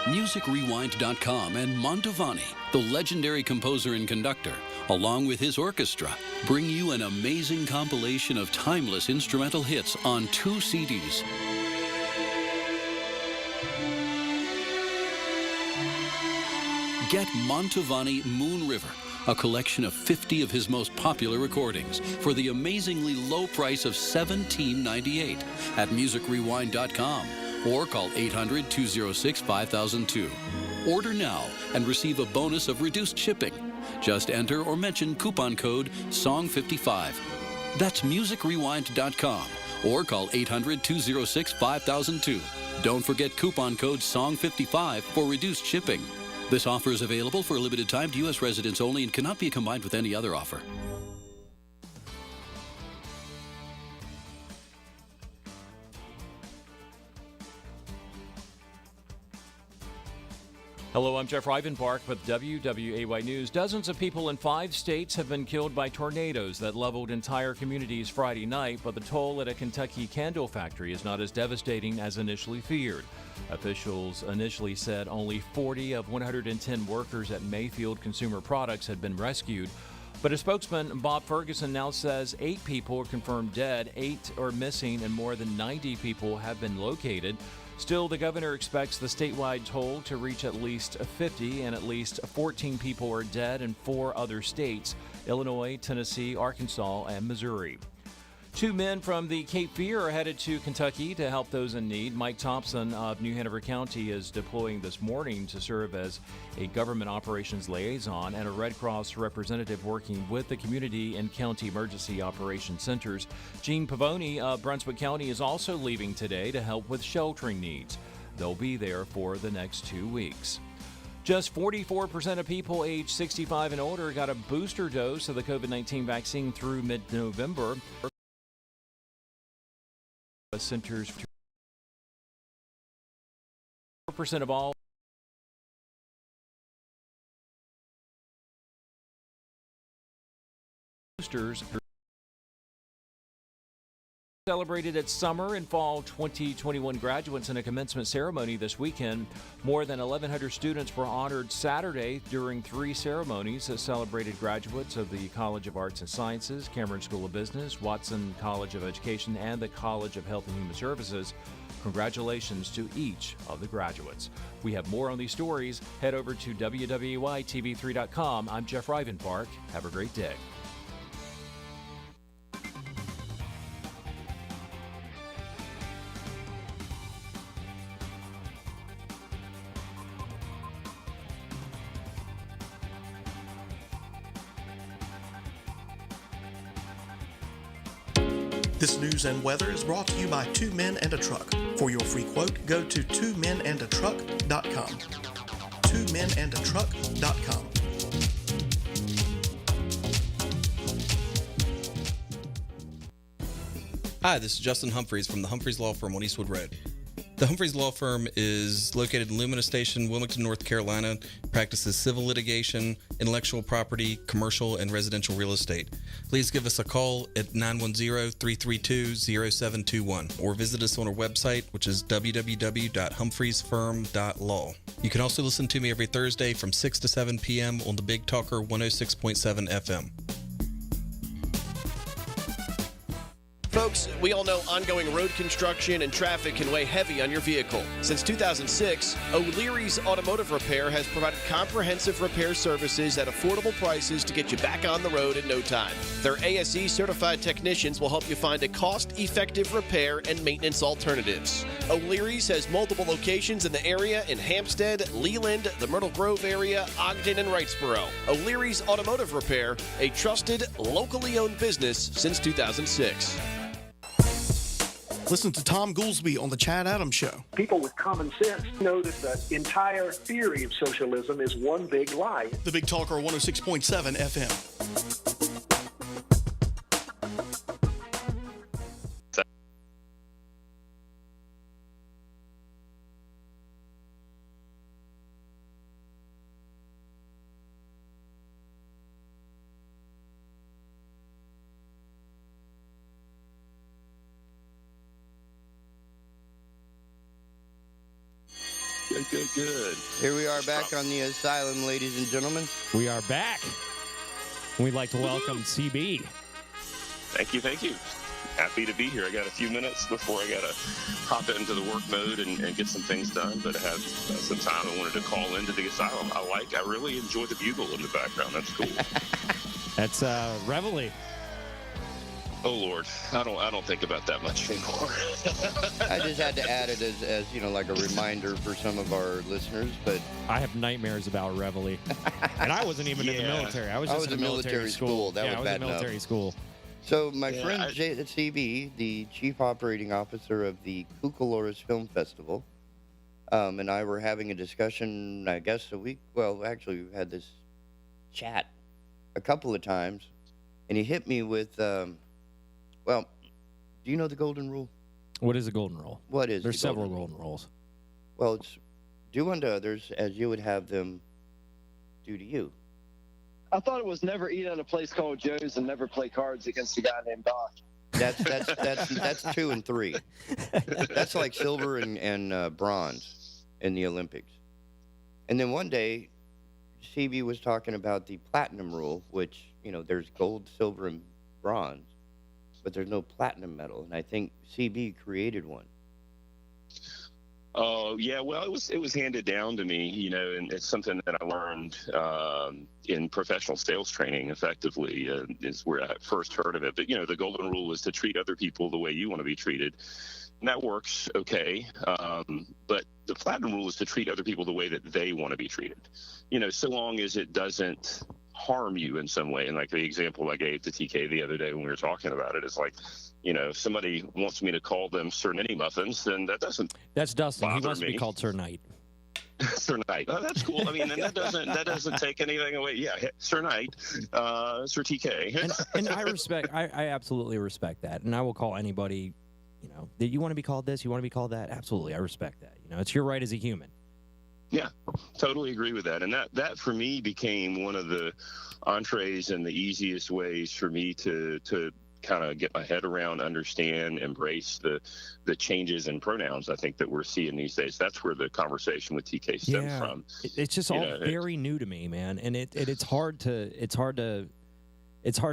MusicRewind.com and Mantovani, the legendary composer and conductor, along with his orchestra, bring you an amazing compilation of timeless instrumental hits on 2 CDs. Get Mantovani Moon River, a collection of 50 of his most popular recordings for the amazingly low price of $17.98 at MusicRewind.com. Or call 800-206-5002. Order now and receive a bonus of reduced shipping. Just enter or mention coupon code SONG55. That's MusicRewind.com or call 800-206-5002. Don't forget coupon code SONG55 for reduced shipping. This offer is available for a limited time to U.S. residents only and cannot be combined with any other offer. Hello, I'm Jeff Rivenbark with WWAY News. Dozens of people in 5 states have been killed by tornadoes that leveled entire communities Friday night, but the toll at a Kentucky candle factory is not as devastating as initially feared. Officials initially said only 40 of 110 workers at Mayfield Consumer Products had been rescued. But a spokesman, Bob Ferguson, now says 8 people are confirmed dead, 8 are missing, and more than 90 people have been located. Still, the governor expects the statewide toll to reach at least 50, and at least 14 people are dead in 4 other states: Illinois, Tennessee, Arkansas, and Missouri. 2 men from the Cape Fear are headed to Kentucky to help those in need. Mike Thompson of New Hanover County is deploying this morning to serve as a government operations liaison and a Red Cross representative working with the community and county emergency operations centers. Gene Pavoni of Brunswick County is also leaving today to help with sheltering needs. They'll be there for the next 2 weeks. Just 44% of people aged 65 and older got a booster dose of the COVID-19 vaccine through mid-November. Centers 4% of all boosters celebrated its summer and fall 2021 graduates in a commencement ceremony this weekend. More than 1,100 students were honored Saturday during 3 ceremonies that celebrated graduates of the College of Arts and Sciences, Cameron School of Business, Watson College of Education, and the College of Health and Human Services. Congratulations to each of the graduates. We have more on these stories. Head over to WWAYTV3.com. I'm Jeff Rivenbark. Have a great day. This news and weather is brought to you by 2 Men and a Truck. For your free quote, go to 2menandatruck.com. 2menandatruck.com. Hi, this is Justin Humphreys from the Humphreys Law Firm on Eastwood Road. The Humphreys Law Firm is located in Lumina Station, Wilmington, North Carolina, practices civil litigation, intellectual property, commercial, and residential real estate. Please give us a call at 910-332-0721 or visit us on our website, which is www.humphreysfirm.law. You can also listen to me every Thursday from 6 to 7 p.m. on the Big Talker 106.7 FM. Folks, Folks, we all know ongoing road construction and traffic can weigh heavy on your vehicle. Since 2006, O'Leary's Automotive Repair has provided comprehensive repair services at affordable prices to get you back on the road in no time. Their ASE certified technicians will help you find a cost-effective repair and maintenance alternatives. O'Leary's has multiple locations in the area in Hampstead, Leland, the Myrtle Grove area, Ogden, and Wrightsboro. O'Leary's Automotive Repair, a trusted, locally owned business since 2006. Listen to Tom Goolsby on The Chad Adams Show. People with common sense know that the entire theory of socialism is one big lie. The Big Talker 106.7 FM. Good. Here we are back on the asylum, ladies and gentlemen. We are back. We'd like to welcome CB. Thank you. Happy to be here. I got a few minutes before I got to hop into the work mode and get some things done, but I have some time. I wanted to call into the asylum. I really enjoy the bugle in the background. That's cool. That's Reveille. Oh Lord, I don't think about that much anymore. I just had to add it as like a reminder for some of our listeners. But I have nightmares about Reveille, and I wasn't even in the military. I was just in military school. That was I was bad in military enough. school. So my friend CB, the chief operating officer of the Cucalores Film Festival, and I were having a discussion. I guess a week. Well, actually, we had this chat a couple of times, and he hit me with. Well, do you know the golden rule? What is the golden rule? What is There's the several golden golden rules. Well, it's do unto others as you would have them do to you. I thought it was never eat at a place called Joe's and never play cards against a guy named Doc. That's 2 and 3. That's like silver and bronze in the Olympics. And then one day, CB was talking about the platinum rule, which there's gold, silver, and bronze. But there's no platinum medal, and I think CB created one. Oh yeah, well it was handed down to me, and it's something that I learned in professional sales training. Effectively, is where I first heard of it. But the golden rule is to treat other people the way you want to be treated, and that works okay. But the platinum rule is to treat other people the way that they want to be treated. So long as it doesn't harm you in some way. And like the example I gave to TK the other day when we were talking about it is like, if somebody wants me to call them Sir Nitty Muffins, then that doesn't. That's Dustin. He wants me. to be called Sir Knight. Sir Knight. Oh, that's cool. I mean, and that doesn't take anything away. Yeah, Sir Knight, Sir TK. and I absolutely respect that. And I will call anybody, that you want to be called this, you want to be called that. Absolutely, I respect that. It's your right as a human. Yeah, totally agree with that. And that for me became one of the entrees and the easiest ways for me to kind of get my head around, understand, embrace the changes in pronouns I think that we're seeing these days. That's where the conversation with TK stemmed from. It's just all very new to me, man, and it's hard to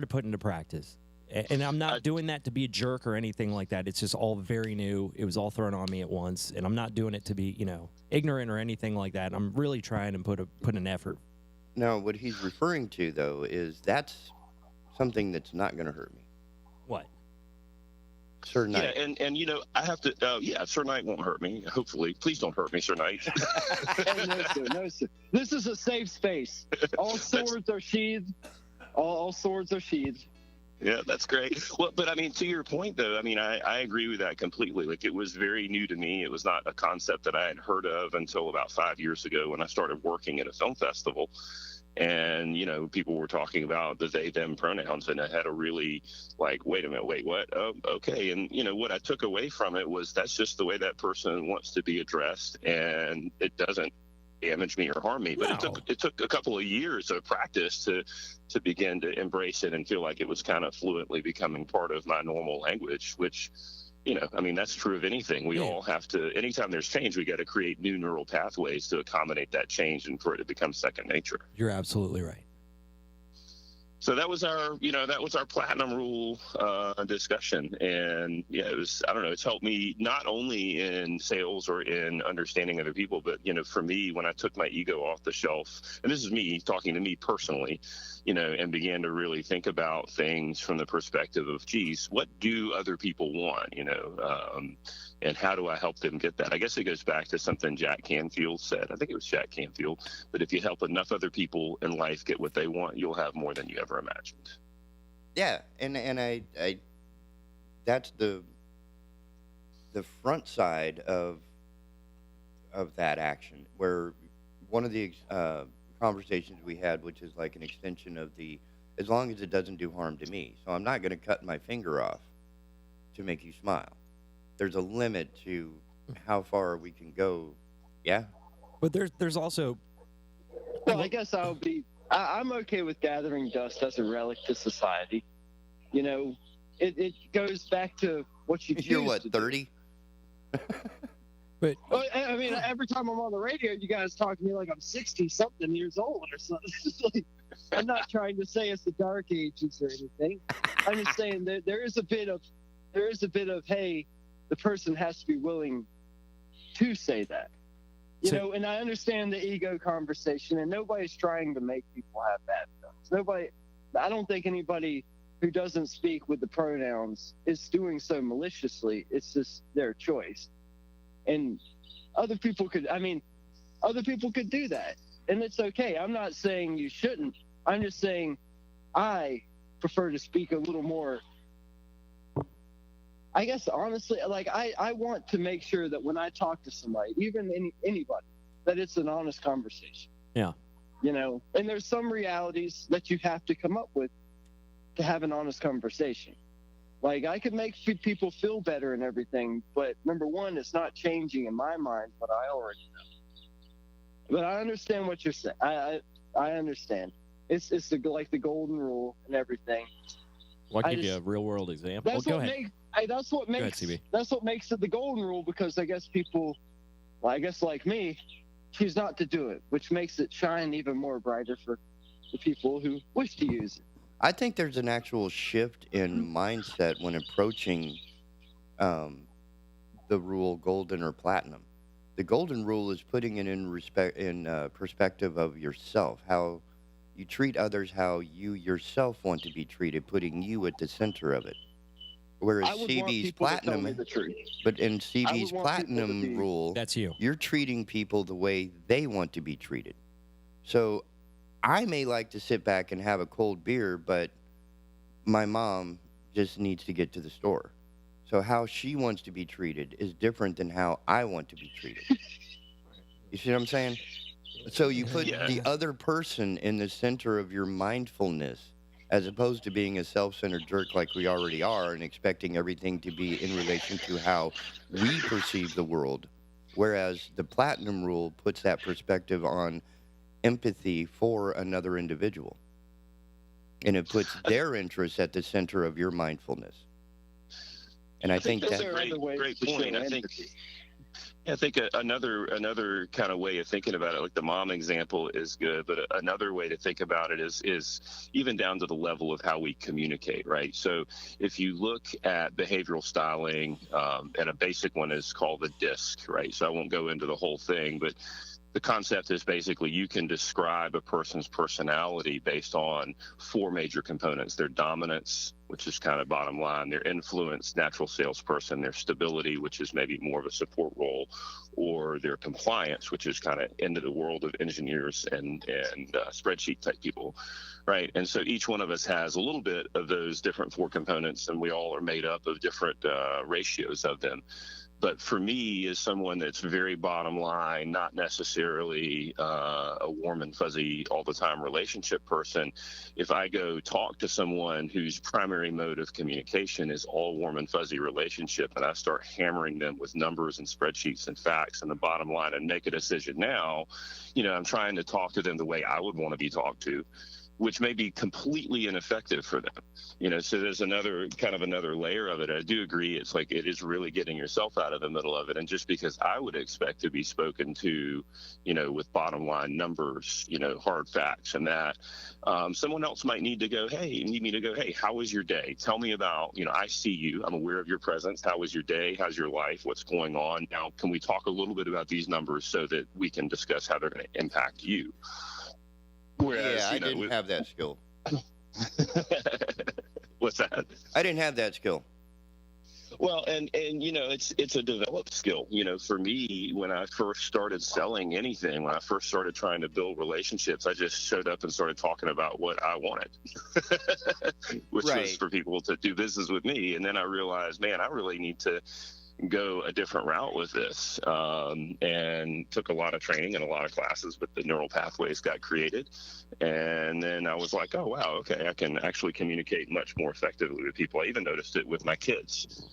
put into practice. And I'm not doing that to be a jerk or anything like that. It's just all very new. It was all thrown on me at once, and I'm not doing it to be, ignorant or anything like that. I'm really trying to put an effort. Now, what he's referring to, though, is that's something that's not going to hurt me. What? Sir Knight. Yeah, and I have to, Sir Knight won't hurt me, hopefully. Please don't hurt me, Sir Knight. No, sir. This is a safe space. All swords are sheathed. All swords are sheathed. Yeah, that's great. Well, but I mean, to your point, though, I mean, I agree with that completely. Like, it was very new to me. It was not a concept that I had heard of until about 5 years ago when I started working at a film festival. And, people were talking about the they, them pronouns, and I had to really wait a minute, wait, what? Oh, okay. And, what I took away from it was that's just the way that person wants to be addressed, and it doesn't damage me or harm me. But it took a couple of years of practice to begin to embrace it and feel like it was kind of fluently becoming part of my normal language, which, that's true of anything. We all have to, anytime there's change, we got to create new neural pathways to accommodate that change and for it to become second nature. You're absolutely right. So that was our platinum rule discussion, and yeah, it was, I don't know, it's helped me not only in sales or in understanding other people, but for me, when I took my ego off the shelf, and this is me talking to me personally, and began to really think about things from the perspective of, geez, what do other people want, and how do I help them get that? I guess it goes back to something Jack Canfield said. I think it was Jack Canfield, but if you help enough other people in life get what they want, you'll have more than you ever imagined. Yeah, and I that's the front side of that action, where one of the conversations we had, which is like an extension of as long as it doesn't do harm to me. So I'm not going to cut my finger off to make you smile. There's a limit to how far we can go. Yeah. But there's also. Well, I guess I'm okay with gathering dust as a relic to society. It goes back to what you choose. You're what, 30? But I mean, every time I'm on the radio, you guys talk to me like I'm 60-something years old or something. It's like, I'm not trying to say it's the dark ages or anything. I'm just saying that there is a bit of, hey, the person has to be willing to say that. And I understand the ego conversation, and nobody's trying to make people have bad feelings. I don't think anybody who doesn't speak with the pronouns is doing so maliciously. It's just their choice. And other people could do that, and it's okay. I'm not saying you shouldn't. I'm just saying I prefer to speak a little more, I guess, honestly. Like, I want to make sure that when I talk to somebody, even anybody, that it's an honest conversation. Yeah. And there's some realities that you have to come up with to have an honest conversation. Like, I could make people feel better and everything, but number one, it's not changing in my mind what I already know. But I understand what you're saying. I understand. It's like the golden rule and everything. Well, I'll give you a real world example. That's go what ahead. That's what makes it the golden rule, because I guess people, like me, choose not to do it, which makes it shine even more brighter for the people who wish to use it. I think there's an actual shift in mindset when approaching the rule, golden or platinum. The golden rule is putting it in perspective of yourself, how you treat others, how you yourself want to be treated, putting you at the center of it. Whereas CB's platinum, but in CB's platinum rule, that's you. You're treating people the way they want to be treated. So I may like to sit back and have a cold beer, but my mom just needs to get to the store. So how she wants to be treated is different than how I want to be treated. You see what I'm saying? So you put the other person in the center of your mindfulness, as opposed to being a self-centered jerk like we already are and expecting everything to be in relation to how we perceive the world. Whereas the platinum rule puts that perspective on empathy for another individual, and it puts their interests at the center of your mindfulness. And I think that's a great point. I think another kind of way of thinking about it, like the mom example, is good, but another way to think about it is even down to the level of how we communicate, right? So if you look at behavioral styling, and a basic one is called the DISC, right? So I won't go into the whole thing, but the concept is basically you can describe a person's personality based on 4 major components: their dominance, which is kind of bottom line, their influence, natural salesperson, their stability, which is maybe more of a support role, or their compliance, which is kind of into the world of engineers and spreadsheet type people, right? And so each one of us has a little bit of those different 4 components, and we all are made up of different ratios of them. But for me, as someone that's very bottom line, not necessarily a warm and fuzzy all the time relationship person, if I go talk to someone whose primary mode of communication is all warm and fuzzy relationship, and I start hammering them with numbers and spreadsheets and facts and the bottom line and make a decision now, I'm trying to talk to them the way I would want to be talked to. which may be completely ineffective for them. You know, so there's another layer of it. I do agree. It's like, it is really getting yourself out of the middle of it. And just because I would expect to be spoken to, you know, with bottom line numbers, you know, hard facts and that, someone else might need me to go, hey, how was your day? Tell me about, you know, I see you, I'm aware of your presence. How was your day? How's your life? What's going on? Now, can we talk a little bit about these numbers so that we can discuss how they're going to impact you? Whereas, I didn't have that skill. What's that? I didn't have that skill. Well, and you know, it's a developed skill. You know, for me, when I first started selling anything, when I first started trying to build relationships, I just showed up and started talking about what I wanted, which was for people to do business with me. And then I realized, man, I really need to go a different route with this, and took a lot of training and a lot of classes, but the neural pathways got created. And then I was like, oh, wow, okay, I can actually communicate much more effectively with people. I even noticed it with my kids.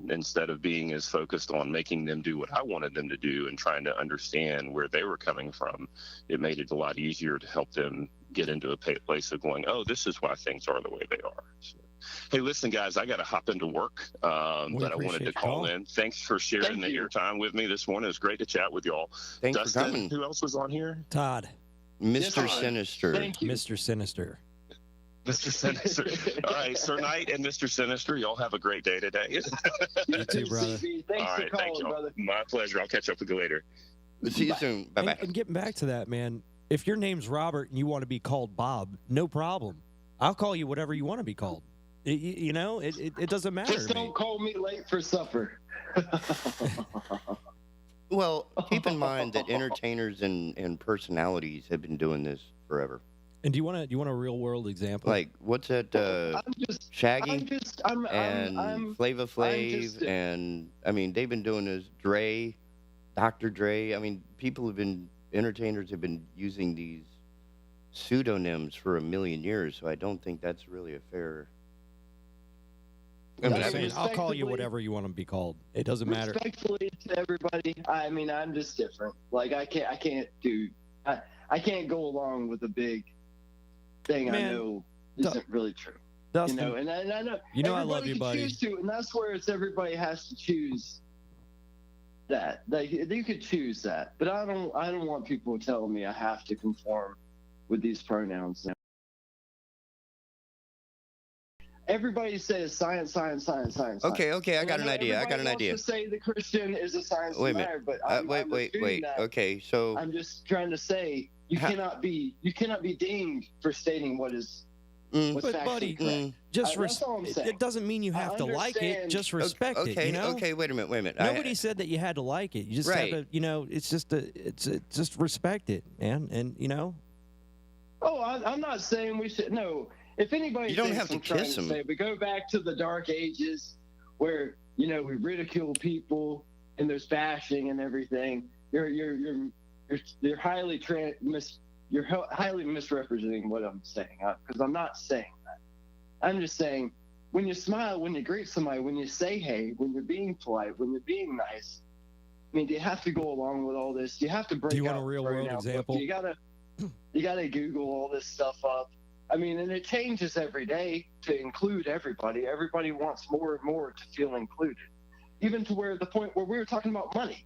Instead of being as focused on making them do what I wanted them to do and trying to understand where they were coming from, it made it a lot easier to help them get into a place of going, oh, this is why things are the way they are. So, hey, listen, guys, I got to hop into work, but I wanted to call in. Thanks for sharing the airtime with me this morning. It was great to chat with y'all. Thanks Dustin, for coming. Who else was on here? Todd. Mr. Sinister. Thank you. Mr. Sinister. Mr. Sinister. All right, Sir Knight and Mr. Sinister, y'all have a great day today. You too, brother. Thanks All right, for thank calling, y'all. brother. My pleasure. I'll catch up with you later. See you soon. Bye-bye. And getting back to that, man, if your name's Robert and you want to be called Bob, no problem. I'll call you whatever you want to be called. You know, it doesn't matter. Just don't call me late for supper. Well, keep in mind that entertainers and personalities have been doing this forever. And do you want a real world example? Like, what's that? Shaggy and Flava Flav, and I mean, they've been doing this. Dr. Dre. I mean, entertainers have been using these pseudonyms for a million years. So I don't think that's really a fair. I'll call you whatever you want to be called. It doesn't matter. Respectfully to everybody, I mean, I'm just different. Like, I can't go along with a big thing I know isn't really true. Dustin, you know, and I know. You know I love you, buddy. Choose to, and that's where everybody has to choose that. Like, you could choose that, but I don't want people telling me I have to conform with these pronouns now. Everybody says science. Okay, I got an idea. Everybody wants to say the Christian is a science matter, but wait. Okay, so I'm just trying to say you cannot be deemed for stating what is. What's but buddy, that's all I'm saying. It doesn't mean you have to like it. Just respect it. You know? Okay, wait a minute. Nobody said that you had to like it. You just have to. You know, it's just respect it, man. And you know. Oh, I'm not saying we should. No. If anybody you don't have to kiss them. We go back to the dark ages where, you know, we ridicule people and there's bashing and everything. You're highly highly misrepresenting what I'm saying, because I'm not saying that. I'm just saying when you smile, when you greet somebody, when you say hey, when you're being polite, when you're being nice. I mean, do you have to go along with all this? You have to break. Do you want a real world example? You gotta Google all this stuff up. I mean, and it changes every day to include everybody. Everybody wants more and more to feel included, even to where the point where we were talking about money.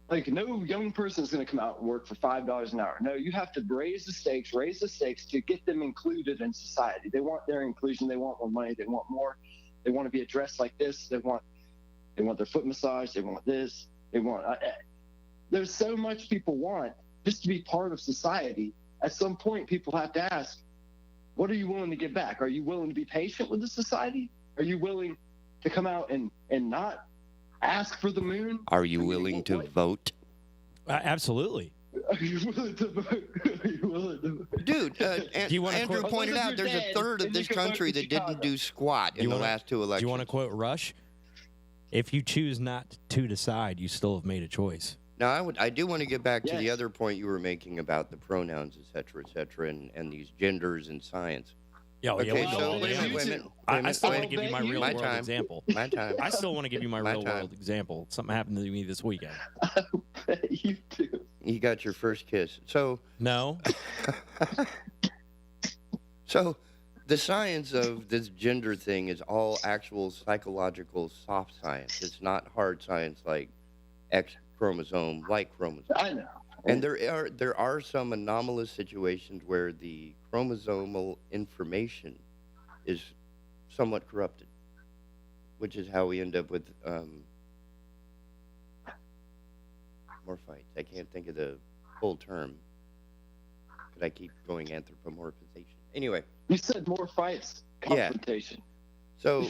Like, no young person is going to come out and work for $5 an hour. No, you have to raise the stakes to get them included in society. They want their inclusion. They want more money. They want more. They want to be addressed like this. They want their foot massage. They want this. They want. There's so much people want just to be part of society. At some point, people have to ask, what are you willing to give back? Are you willing to be patient with the society? Are you willing to come out and not ask for the moon? Are you willing to vote? Absolutely. Are you willing to vote? Dude, Andrew pointed out there's a third of this country that didn't do squat in the last two elections. Do you want to quote Rush? If you choose not to decide, you still have made a choice. Now, I do want to get back to the other point you were making about the pronouns, et cetera, and these genders in science. I still want to give you my real world example. My time. I still want to give you my real world example. Something happened to me this weekend. You do. You got your first kiss. So no. So the science of this gender thing is all actual psychological soft science. It's not hard science like X chromosome, Y chromosome. I know. And there are some anomalous situations where the chromosomal information is somewhat corrupted, which is how we end up with more fights. I can't think of the full term, but I keep going anthropomorphization. Anyway. You said more fights, confrontation. Yeah. So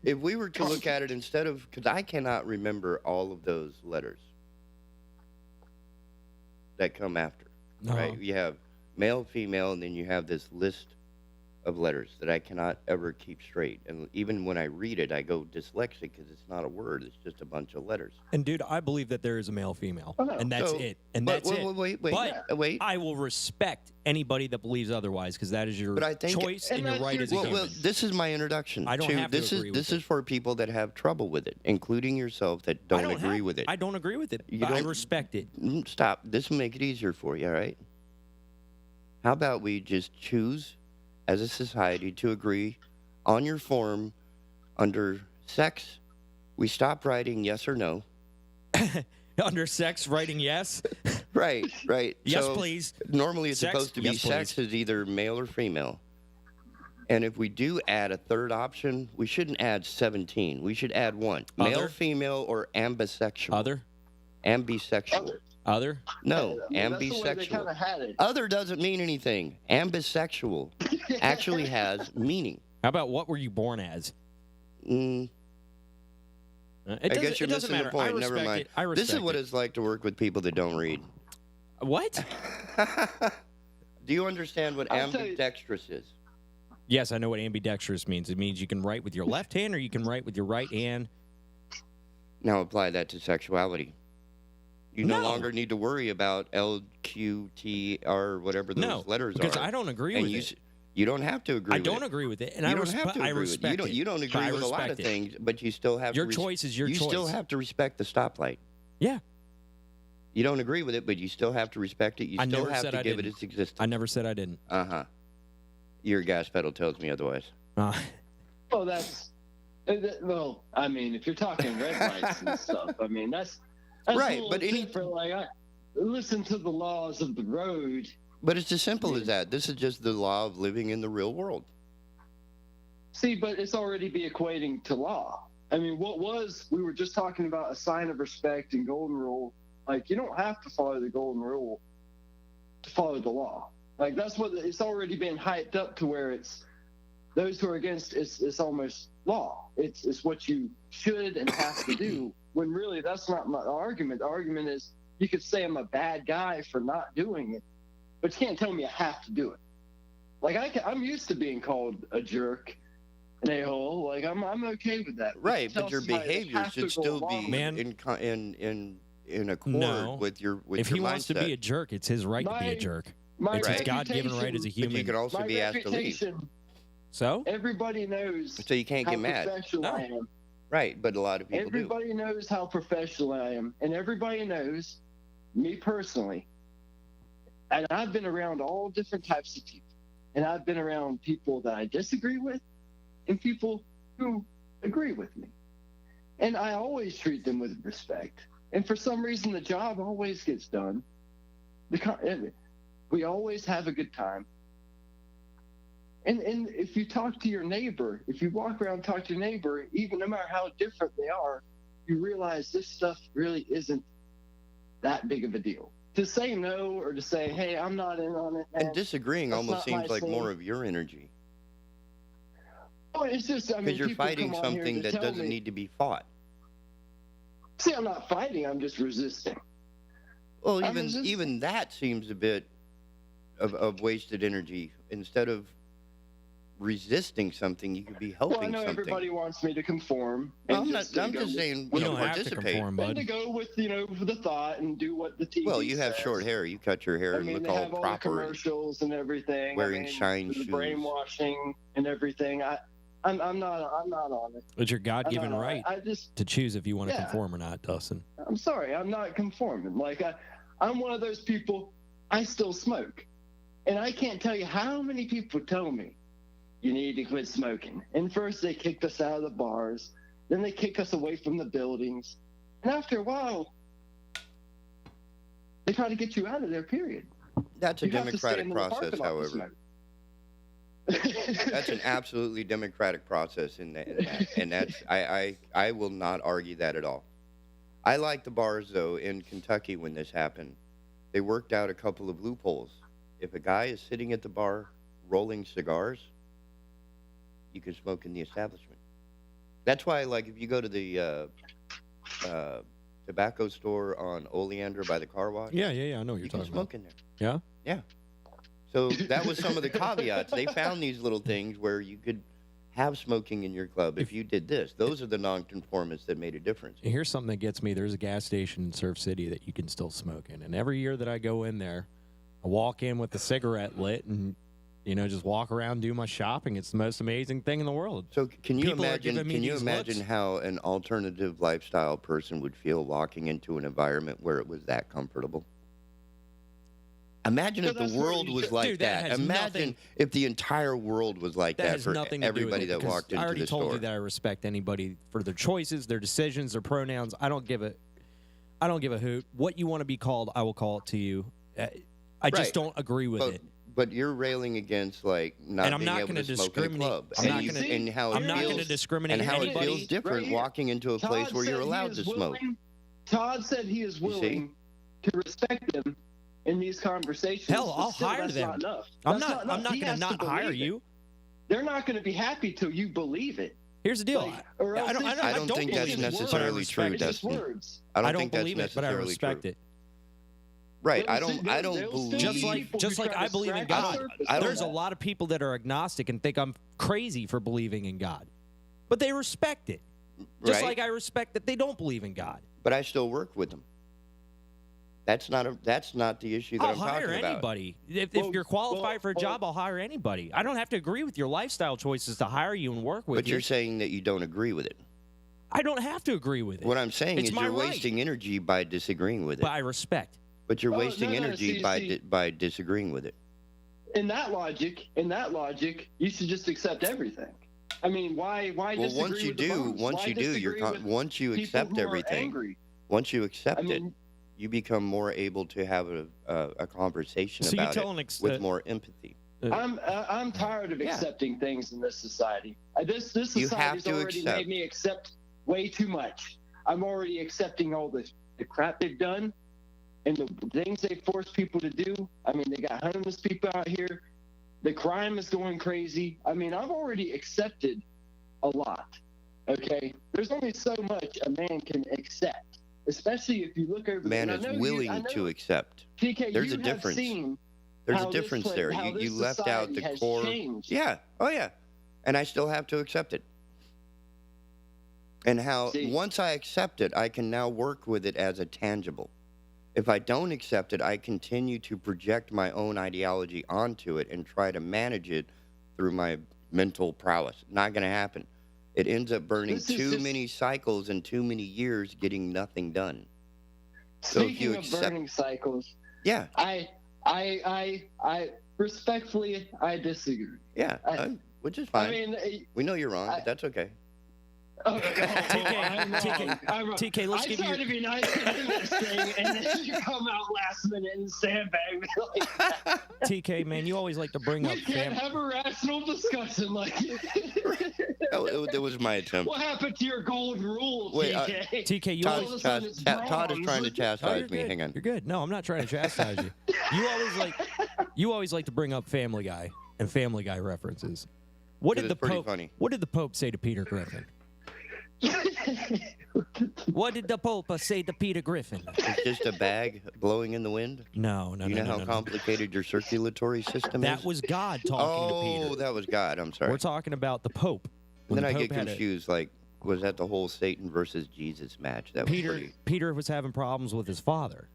if we were to look at it instead of, because I cannot remember all of those letters that come after, right? You have male, female, and then you have this list of letters that I cannot ever keep straight. And even when I read it, I go dyslexic because it's not a word. It's just a bunch of letters. And, dude, I believe that there is a male, female, and that's it. And that's it. Wait. I will respect anybody that believes otherwise because that is your choice and your right as a human. Well, this is my introduction. I don't have to agree with This is for people that have trouble with it, including yourself that don't agree with it. I don't agree with it. I respect it. Stop. This will make it easier for you, all right? How about we just choose as a society to agree on your form under sex? We stop writing yes or no. Under sex, writing yes? Right. Yes, so please. Normally it's sex? supposed to be yes, sex is either male or female. And if we do add a third option, we shouldn't add 17. We should add one. Male, female, or ambisexual. Other? Ambisexual. Other? No, That's the way they ambisexual. kind of had it. Other doesn't mean anything. Ambisexual actually has meaning. How about what were you born as? I guess you're missing the point. Never mind. This is what it's like to work with people that don't read. What? Do you understand what ambidextrous is? Yes, I know what ambidextrous means. It means you can write with your left hand or you can write with your right hand. Now apply that to sexuality. You no longer need to worry about L, Q, T, R, whatever those letters because are. I don't agree with it. You don't have to agree with it. I don't agree with it. And I respect it. You don't agree with a lot of things, but you still have your choice is your choice. You still have to respect the stoplight. Yeah. You don't agree with it, but you still have to respect it. You still have to give it its existence. I never said I didn't. Uh-huh. Your gas pedal tells me otherwise. Well, well, I mean, if you're talking red lights and stuff, I mean, that's right, but I listen to the laws of the road. But it's as simple as that. This is just the law of living in the real world. See, but it's already be equating to law. I mean, we were just talking about a sign of respect and golden rule. Like, you don't have to follow the golden rule to follow the law. Like, that's what it's already been hyped up to where it's those who are against it's almost law. It's what you should and have to do. When really that's not my argument. The argument is you could say I'm a bad guy for not doing it, but you can't tell me I have to do it. Like I'm used to being called a jerk, an a-hole. Like I'm okay with that. Right, but your behavior should still be in accord with your if he wants to be a jerk, it's his right to be a jerk. It's his God-given right as a human. But you can also be asked to leave. So everybody knows. So you can't get mad. I am. Right, but a lot of people Everybody knows how professional I am, and everybody knows me personally. And I've been around all different types of people, and I've been around people that I disagree with, and people who agree with me. And I always treat them with respect. And for some reason, the job always gets done. We always have a good time. And if you talk to your neighbor, if you walk around and talk to your neighbor, even no matter how different they are, you realize this stuff really isn't that big of a deal. To say no or to say, hey, I'm not in on it. And disagreeing almost seems like more of your energy. Oh, it's just, I mean, because you're fighting something that doesn't need to be fought. See, I'm not fighting, I'm just resisting. Well, even that seems a bit of wasted energy. Instead of resisting something, you could be helping something. Well, I know everybody wants me to conform. I'm just saying you don't have to conform, bud. And to go with, the thought and do what the TV Well, you have short hair. You cut your hair and look all proper. All the commercials and everything. Wearing shine shoes. Brainwashing and everything. I'm not on it. It's your God-given right to choose if you want to conform or not, Dustin. I'm sorry, I'm not conforming. Like I'm one of those people. I still smoke. And I can't tell you how many people told me, you need to quit smoking. And first they kicked us out of the bars. Then they kick us away from the buildings. And after a while, they try to get you out of there, period. That's a democratic process, however. That's an absolutely democratic process in that. And that's I will not argue that at all. I like the bars, though, in Kentucky when this happened. They worked out a couple of loopholes. If a guy is sitting at the bar rolling cigars, you can smoke in the establishment. That's why, like, if you go to the tobacco store on Oleander by the car wash. Yeah, I know what you're you talking can smoke about. in there. Yeah? Yeah. So that was some of the caveats. They found these little things where you could have smoking in your club if you did this. Those are the nonconformists that made a difference. And here's something that gets me. There's a gas station in Surf City that you can still smoke in. And every year that I go in there, I walk in with the cigarette lit and, you know, just walk around, do my shopping. It's the most amazing thing in the world. So can you People are imagine? giving me Can you these imagine looks. how an alternative lifestyle person would feel walking into an environment where it was that comfortable? Imagine if the world was like Dude, that that. has Imagine nothing- if the entire world was like That that has for nothing to everybody do with it, that because walked into I already the told store. you that I respect anybody for their choices, their decisions, their pronouns. I don't give a hoot. What you want to be called, I will call it to you. I just Right. don't agree with it. But you're railing against like not And I'm being not able gonna to smoke in a discriminate. club, I'm not and, gonna- and how it I'm not feels, gonna discriminate and how anybody. it feels different Right here. walking into a place Todd where you're said he allowed is to smoke. willing- Todd said he is You see? willing to respect them in these conversations. Hell, but I'll still, hire that's them. Not enough. I'm That's not enough. going He to has not hire believe it. you. They're not going to be happy till you believe it. Here's the deal. Like, or else I don't think that's believe his necessarily words. true, It's just Dustin. words. I I don't don't think that's believe it, but I necessarily respect true. it. Right. I They'll don't. still- I don't they'll still believe. be Just like I believe in God. There's a lot. lot of people that are agnostic and think I'm crazy for believing in God, but they respect it. Just Right. like I respect that they don't believe in God. But I still work with them. That's not the issue that I'll I'm talking hire about. anybody. If you're qualified for a job, I'll hire anybody. I don't have to agree with your lifestyle choices to hire you and work with But you. you're saying that you don't agree with it. I don't have to agree with it. What I'm saying It's is my you're right. wasting energy by disagreeing with it. But I respect. But you're Oh, wasting no, energy see. by disagreeing with it. In that logic, you should just accept everything. I mean, why Well, disagree once you with the do, bums? once Why you do, disagree with once you people accept who are everything, angry? once you accept I mean, it, you become more able to have a conversation So you about tell it an with more empathy. I'm tired of Yeah. accepting things in this society. This You have society's to already accept. made me accept way too much. I'm already accepting all the crap they've done and the things they force people to do. I mean, they got homeless people out here. The crime is going crazy. I mean, I've already accepted a lot. Okay, there's only so much a man can accept, especially if you look over. Man and is I know willing I know, to accept. TK, There's you a have difference. seen There's how a this difference pla- there. how You this left out society the has core. changed. Yeah. Oh yeah. And I still have to accept it. And how once I accept it, I can now work with it as a tangible. If I don't accept it, I continue to project my own ideology onto it and try to manage it through my mental prowess. Not going to happen. It ends up burning This is too just- many cycles and too many years getting nothing done. So if Speaking you of accept, burning cycles, yeah, I respectfully I disagree. yeah, which is fine. I mean, we know you're wrong, but that's okay. TK, let's I give try you. to be nice in this thing, and then you come out last minute and sandbag me like that. TK, man, you always like to bring up We can't family. have a rational discussion like That was my attempt. What happened to your golden rule, Wait, TK? TK, you Todd, always. Todd is trying to Oh, chastise you're me. good. Hang on. You're good. No, I'm not trying to chastise you. You always like to bring up Family Guy and Family Guy references. What did It the is pretty Pope? funny. What did the Pope say to Peter Griffin? What did the Pope say to Peter Griffin? It's just a bag blowing in the wind. No. You know how no. complicated your circulatory system That is? was God talking to Peter. Oh, that was God. I'm sorry. We're talking about the Pope. And When then the I get Pope had a- confused. Like, was that the whole Satan versus Jesus match? That was pretty. Peter was having problems with his father.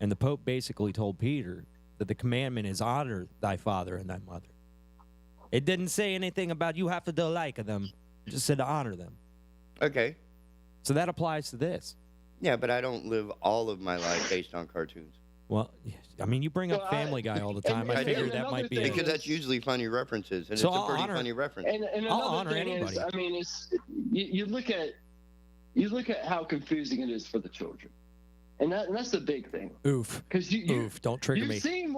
And the Pope basically told Peter that the commandment is honor thy father and thy mother. It didn't say anything about you have to do like them. It just said to honor them. Okay. So that applies to this. Yeah, but I don't live all of my life based on cartoons. Well, I mean, you bring up Family Guy all the time. I figured that might be because that's usually funny references, and So it's a I'll pretty honor- funny reference. And I'll another honor thing anybody. is, I mean, it's you look at how confusing it is for the children, and that's the big thing. Oof. Because Oof. Don't trigger you've me. seen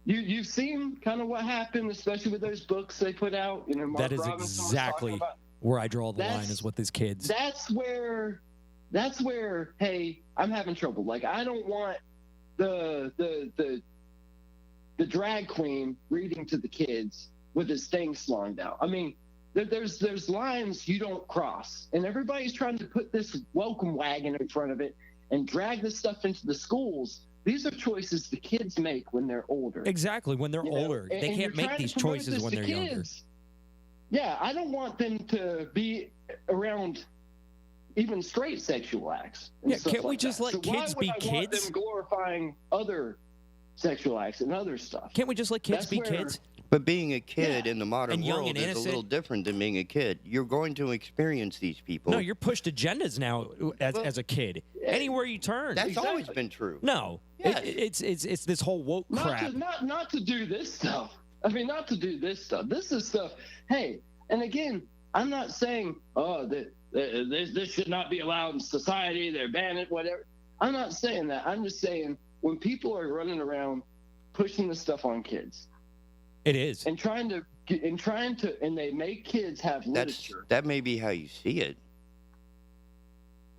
you've seen kind of what happened, especially with those books they put out. You know, Mark That is Robinson was talking exactly about. where I draw the line That's- is with these kids. That's where, hey, I'm having trouble. Like, I don't want the drag queen reading to the kids with his thing slung out. I mean, there's lines you don't cross, and everybody's trying to put this welcome wagon in front of it and drag this stuff into the schools. These are choices the kids make when they're older. Exactly. When they're You know, older, and- they and can't you're make trying to these promote choices this when to they're younger. kids. Yeah, I don't want them to be around even straight sexual acts. And Yeah, stuff can't we like just that. let So kids why be would I want kids? them glorifying other sexual acts and other stuff. Can't we just let kids That's be where- kids? But being a kid Yeah. in the modern And young world and is a little innocent. different than being a kid. You're going to experience these people. No, you're pushed agendas now as a kid. Anywhere you turn. That's always been true. No, Yes. it's this whole woke crap. Not to do this stuff. I mean, not to do this stuff. This is stuff. Hey, and again, I'm not saying this should not be allowed in society. They're banned, whatever. I'm not saying that. I'm just saying when people are running around pushing this stuff on kids, it is, and trying to, and they make kids have literature. That may be how you see it.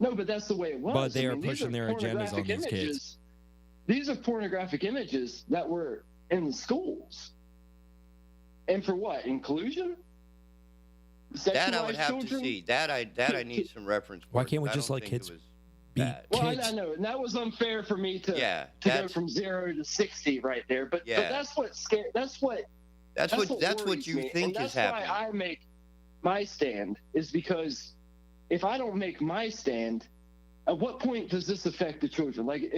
No, but that's the way it was. But they are these pushing their agendas on pornographic these kids. images. These are pornographic images that were in the schools. And for what? Inclusion? That I would Sexualized have children? to see. That I need some reference. Why for, can't we 'cause I just don't let think it kids was be bad. Well, kids? I know, and that was unfair for me to Yeah, go that's- from 0 to 60 right there. But Yeah. that's what scared. That's what what you worries me. think and is that's happening. why I make my stand, is because if I don't make my stand, at what point does this affect the children? Like,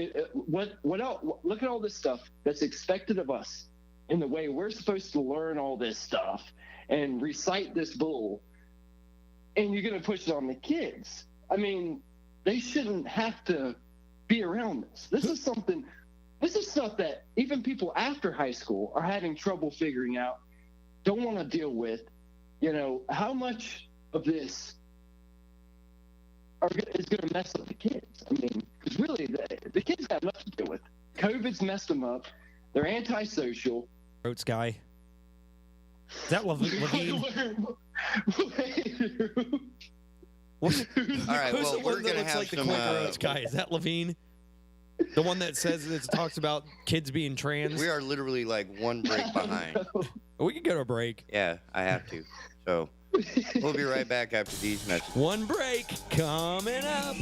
what else? Look at all this stuff that's expected of us in the way we're supposed to learn all this stuff and recite this bull, and you're going to push it on the kids. I mean, they shouldn't have to be around this. This is stuff that even people after high school are having trouble figuring out, don't want to deal with. You know, how much of this is going to mess up the kids? I mean, because really, the kids have nothing to deal with. COVID's messed them up. They're antisocial. Roach guy. Is that Levine? All right, Who's well, the we're one that gonna looks have like the some. Quaker Oats guy? Is that Levine? The one that says it talks about kids being trans. We are literally like one break behind. We can go to a break. Yeah, I have to. So we'll be right back after these messages. One break coming up.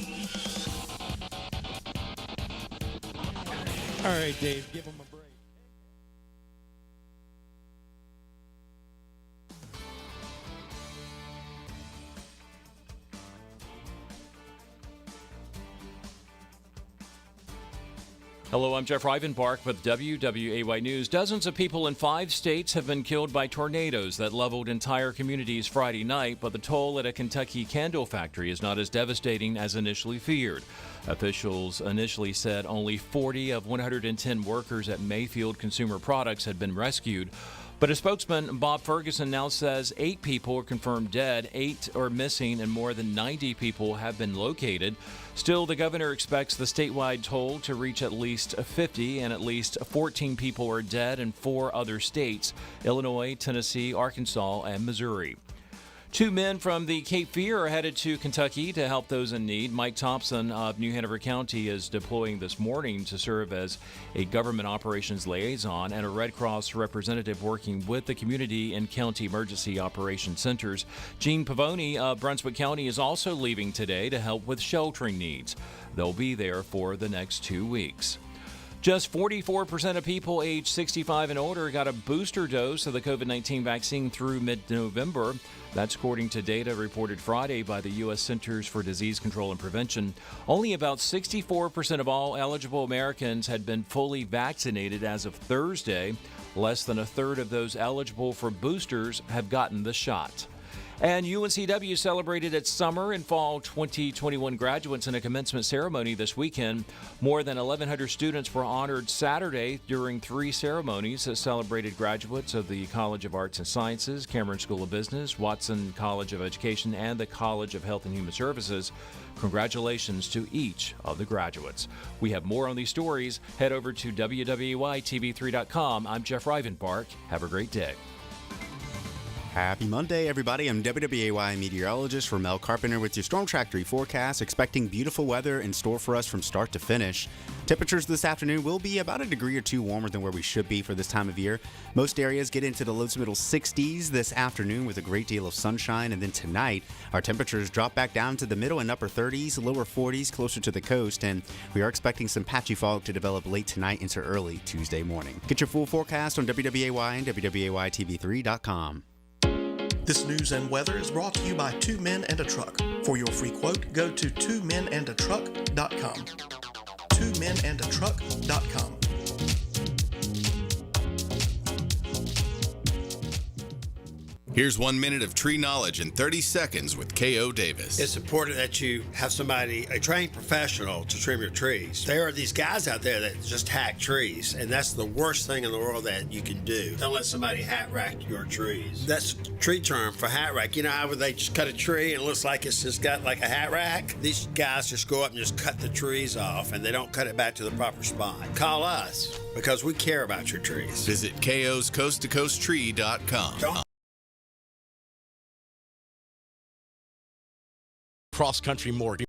All right, Dave, give him a break. Hello, I'm Jeff Rivenbark with WWAY News. Dozens of people in 5 states have been killed by tornadoes that leveled entire communities Friday night, but the toll at a Kentucky candle factory is not as devastating as initially feared. Officials initially said only 40 of 110 workers at Mayfield Consumer Products had been rescued. But a spokesman, Bob Ferguson, now says 8 people are confirmed dead, 8 are missing, and more than 90 people have been located. Still, the governor expects the statewide toll to reach at least 50, and at least 14 people are dead in 4 other states: Illinois, Tennessee, Arkansas, and Missouri. 2 men from the Cape Fear are headed to Kentucky to help those in need. Mike Thompson of New Hanover County is deploying this morning to serve as a government operations liaison and a Red Cross representative working with the community and county emergency operations centers. Gene Pavoni of Brunswick County is also leaving today to help with sheltering needs. They'll be there for the next 2 weeks. Just 44% of people aged 65 and older got a booster dose of the COVID-19 vaccine through mid-November. That's according to data reported Friday by the U.S. Centers for Disease Control and Prevention. Only about 64% of all eligible Americans had been fully vaccinated as of Thursday. Less than a third of those eligible for boosters have gotten the shot. And UNCW celebrated its summer and fall 2021 graduates in a commencement ceremony this weekend. More than 1,100 students were honored Saturday during 3 ceremonies that celebrated graduates of the College of Arts and Sciences, Cameron School of Business, Watson College of Education, and the College of Health and Human Services. Congratulations to each of the graduates. We have more on these stories. Head over to WWAYTV3.com. I'm Jeff Rivenbark. Have a great day. Happy Monday, everybody. I'm WWAY meteorologist Ramel Carpenter with your Storm Track 3 forecast, expecting beautiful weather in store for us from start to finish. Temperatures this afternoon will be about a degree or two warmer than where we should be for this time of year. Most areas get into the low to middle 60s this afternoon with a great deal of sunshine, and then tonight our temperatures drop back down to the middle and upper 30s, lower 40s closer to the coast, and we are expecting some patchy fog to develop late tonight into early Tuesday morning. Get your full forecast on WWAY and WWAYTV3.com. This news and weather is brought to you by Two Men and a Truck. For your free quote, go to twomenandatruck.com. twomenandatruck.com. Here's 1 minute of tree knowledge in 30 seconds with K.O. Davis. It's important that you have somebody, a trained professional, to trim your trees. There are these guys out there that just hack trees, and that's the worst thing in the world that you can do. Don't let somebody hat rack your trees. That's a tree term for hat rack. You know how they just cut a tree and it looks like it's just got like a hat rack? These guys just go up and just cut the trees off, and they don't cut it back to the proper spot. Call us, because we care about your trees. Visit KO's coasttocoasttree.com. Cross-country mortgage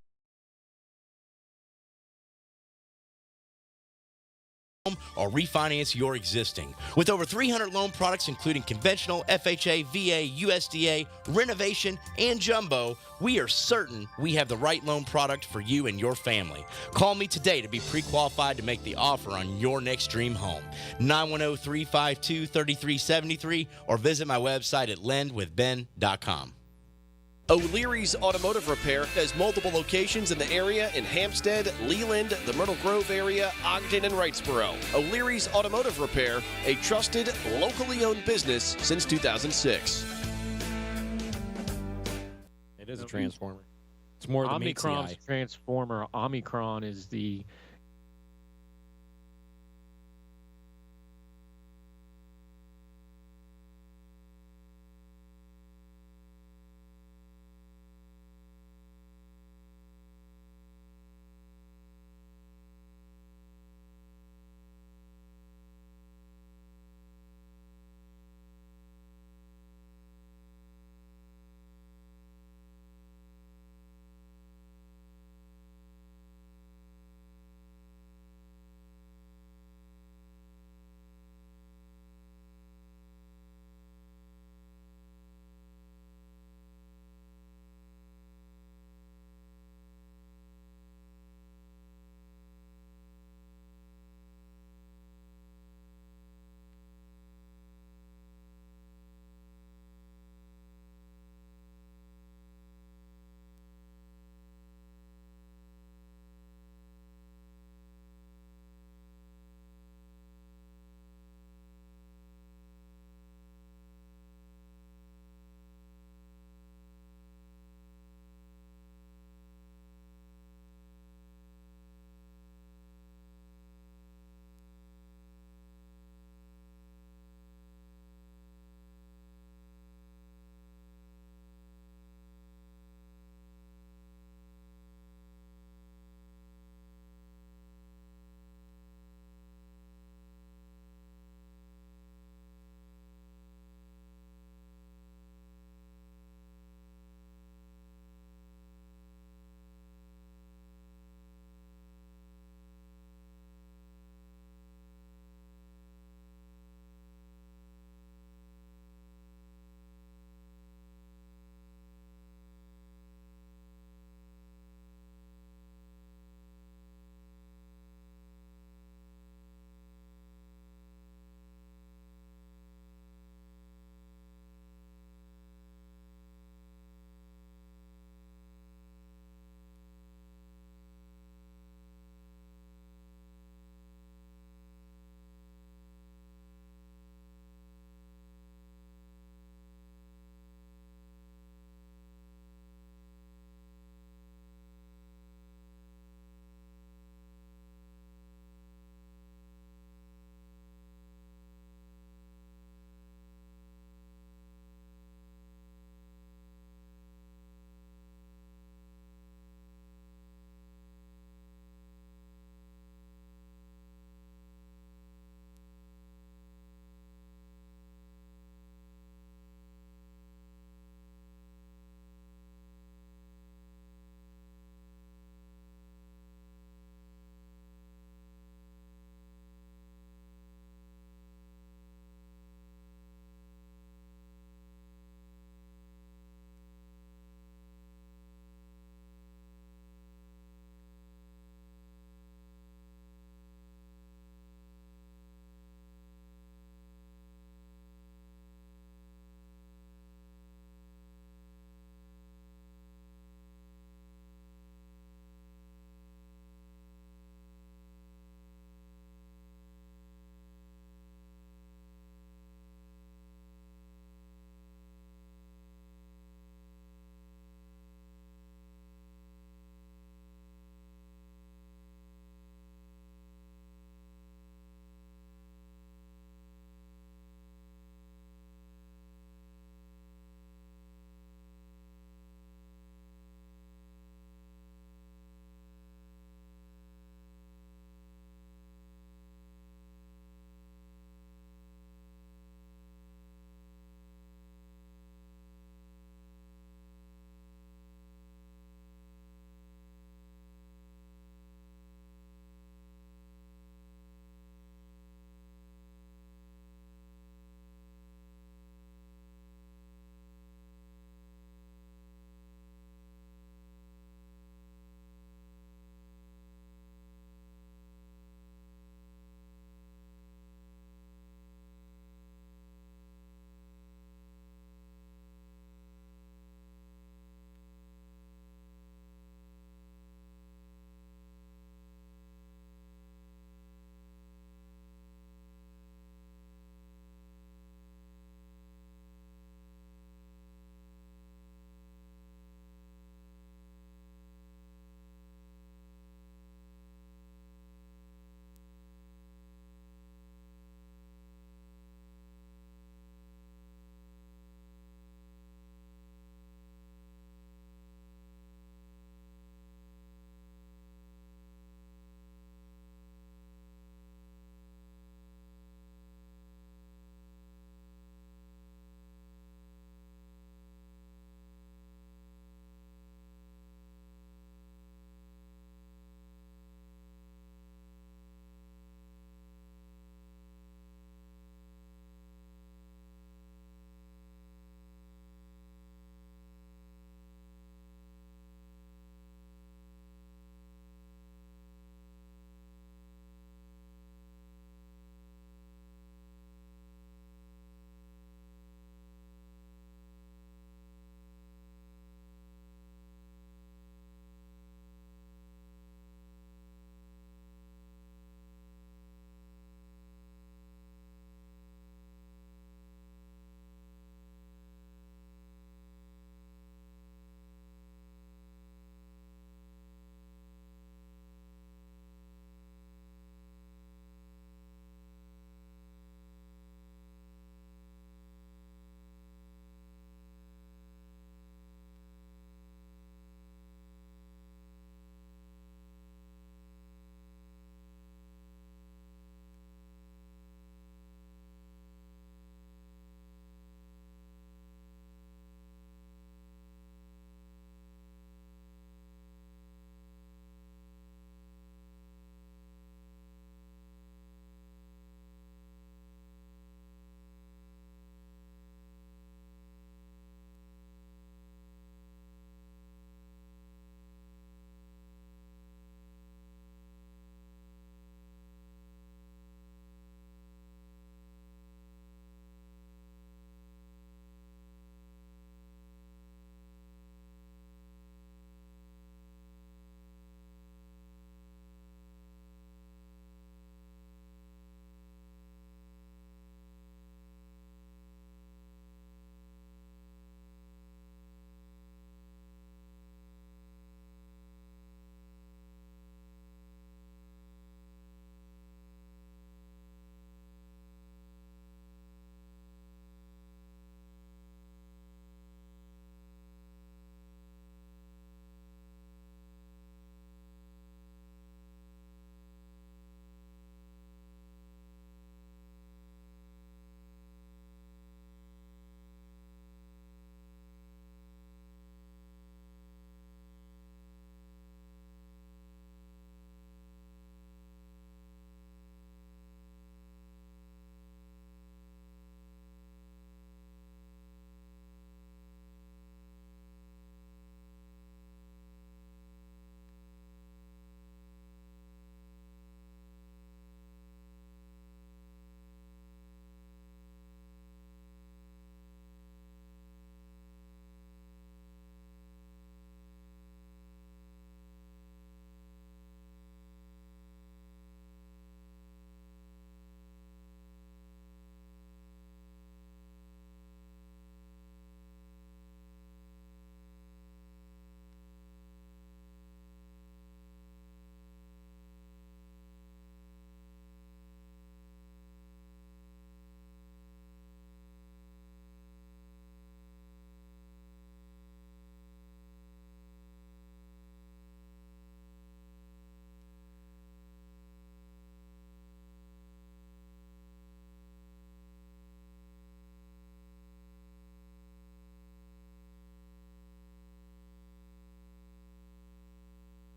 or refinance your existing. With over 300 loan products including conventional, FHA, VA, USDA, renovation, and jumbo, we are certain we have the right loan product for you and your family. Call me today to be pre-qualified to make the offer on your next dream home. 910-352-3373 or visit my website at lendwithben.com. O'Leary's Automotive Repair has multiple locations in the area in Hampstead, Leland, the Myrtle Grove area, Ogden, and Wrightsboro. O'Leary's Automotive Repair, a trusted, locally owned business since 2006. It is a transformer. It's more than meets the eye. Omicron's transformer. Omicron is the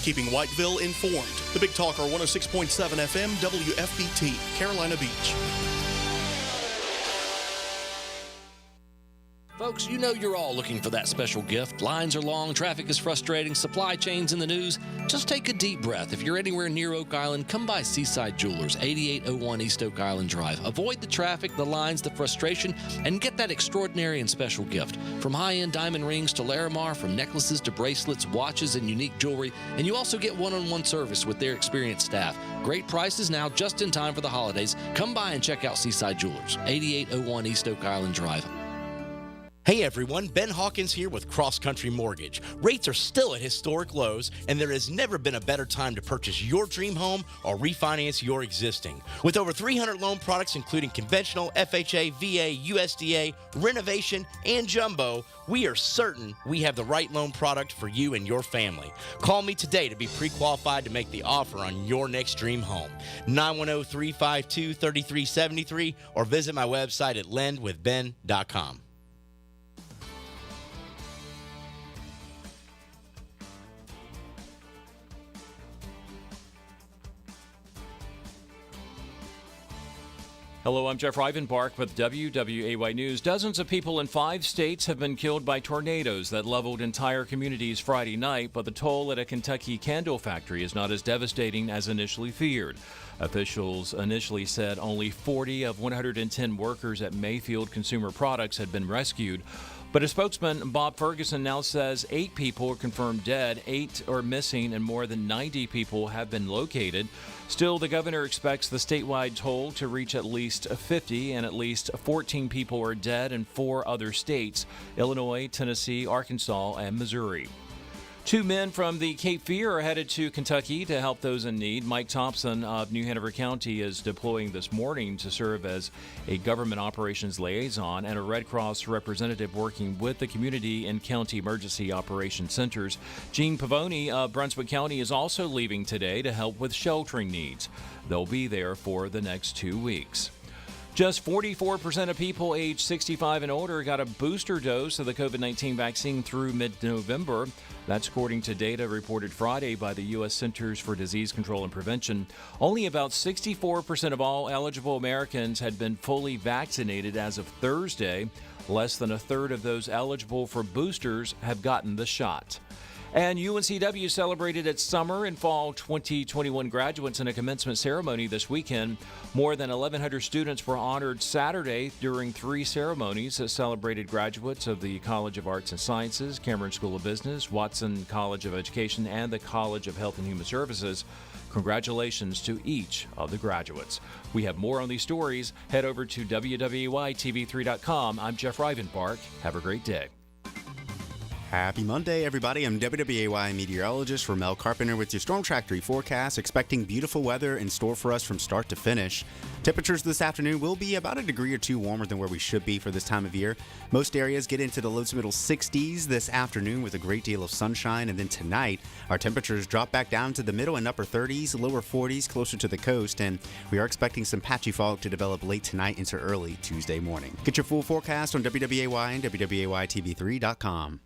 keeping Whiteville informed. The Big Talker 106.7 FM WFBT, Carolina Beach. Folks, you know you're all looking for that special gift. Lines are long, traffic is frustrating, supply chains in the news. Just take a deep breath. If you're anywhere near Oak Island, come by Seaside Jewelers, 8801 East Oak Island Drive. Avoid the traffic, the lines, the frustration, and get that extraordinary and special gift. From high-end diamond rings to Larimar, from necklaces to bracelets, watches, and unique jewelry. And you also get one-on-one service with their experienced staff. Great prices now, just in time for the holidays. Come by and check out Seaside Jewelers, 8801 East Oak Island Drive. Hey everyone, Ben Hawkins here with Cross Country Mortgage. Rates are still at historic lows, and there has never been a better time to purchase your dream home or refinance your existing. With over 300 loan products including conventional, FHA, VA, USDA, renovation, and jumbo, we are certain we have the right loan product for you and your family. Call me today to be pre-qualified to make the offer on your next dream home. 910-352-3373 or visit my website at lendwithben.com. Hello, I'm Jeff Rivenbark with WWAY News. Dozens of people in 5 states have been killed by tornadoes that leveled entire communities Friday night, but the toll at a Kentucky candle factory is not as devastating as initially feared. Officials initially said only 40 of 110 workers at Mayfield Consumer Products had been rescued. But a spokesman, Bob Ferguson, now says 8 people are confirmed dead, 8 are missing, and more than 90 people have been located. Still, the governor expects the statewide toll to reach at least 50, and at least 14 people are dead in 4 other states: Illinois, Tennessee, Arkansas, and Missouri. 2 men from the Cape Fear are headed to Kentucky to help those in need. Mike Thompson of New Hanover County is deploying this morning to serve as a government operations liaison and a Red Cross representative working with the community and county emergency operations centers. Gene Pavoni of Brunswick County is also leaving today to help with sheltering needs. They'll be there for the next 2 weeks. Just 44% of people aged 65 and older got a booster dose of the COVID-19 vaccine through mid-November. That's according to data reported Friday by the U.S. Centers for Disease Control and Prevention. Only about 64% of all eligible Americans had been fully vaccinated as of Thursday. Less than a third of those eligible for boosters have gotten the shot. And UNCW celebrated its summer and fall 2021 graduates in a commencement ceremony this weekend. More than 1,100 students were honored Saturday during 3 ceremonies that celebrated graduates of the College of Arts and Sciences, Cameron School of Business, Watson College of Education, and the College of Health and Human Services. Congratulations to each of the graduates. We have more on these stories. Head over to WWAYTV3.com. I'm Jeff Rivenbark. Have a great day. Happy Monday, everybody. I'm WWAY meteorologist Ramel Carpenter with your Storm Track 3 forecast, expecting beautiful weather in store for us from start to finish. Temperatures this afternoon will be about a degree or 2 warmer than where we should be for this time of year. Most areas get into the low to middle 60s this afternoon with a great deal of sunshine, and then tonight our temperatures drop back down to the middle and upper 30s, lower 40s closer to the coast, and we are expecting some patchy fog to develop late tonight into early Tuesday morning. Get your full forecast on WWAY and WWAYTV3.com.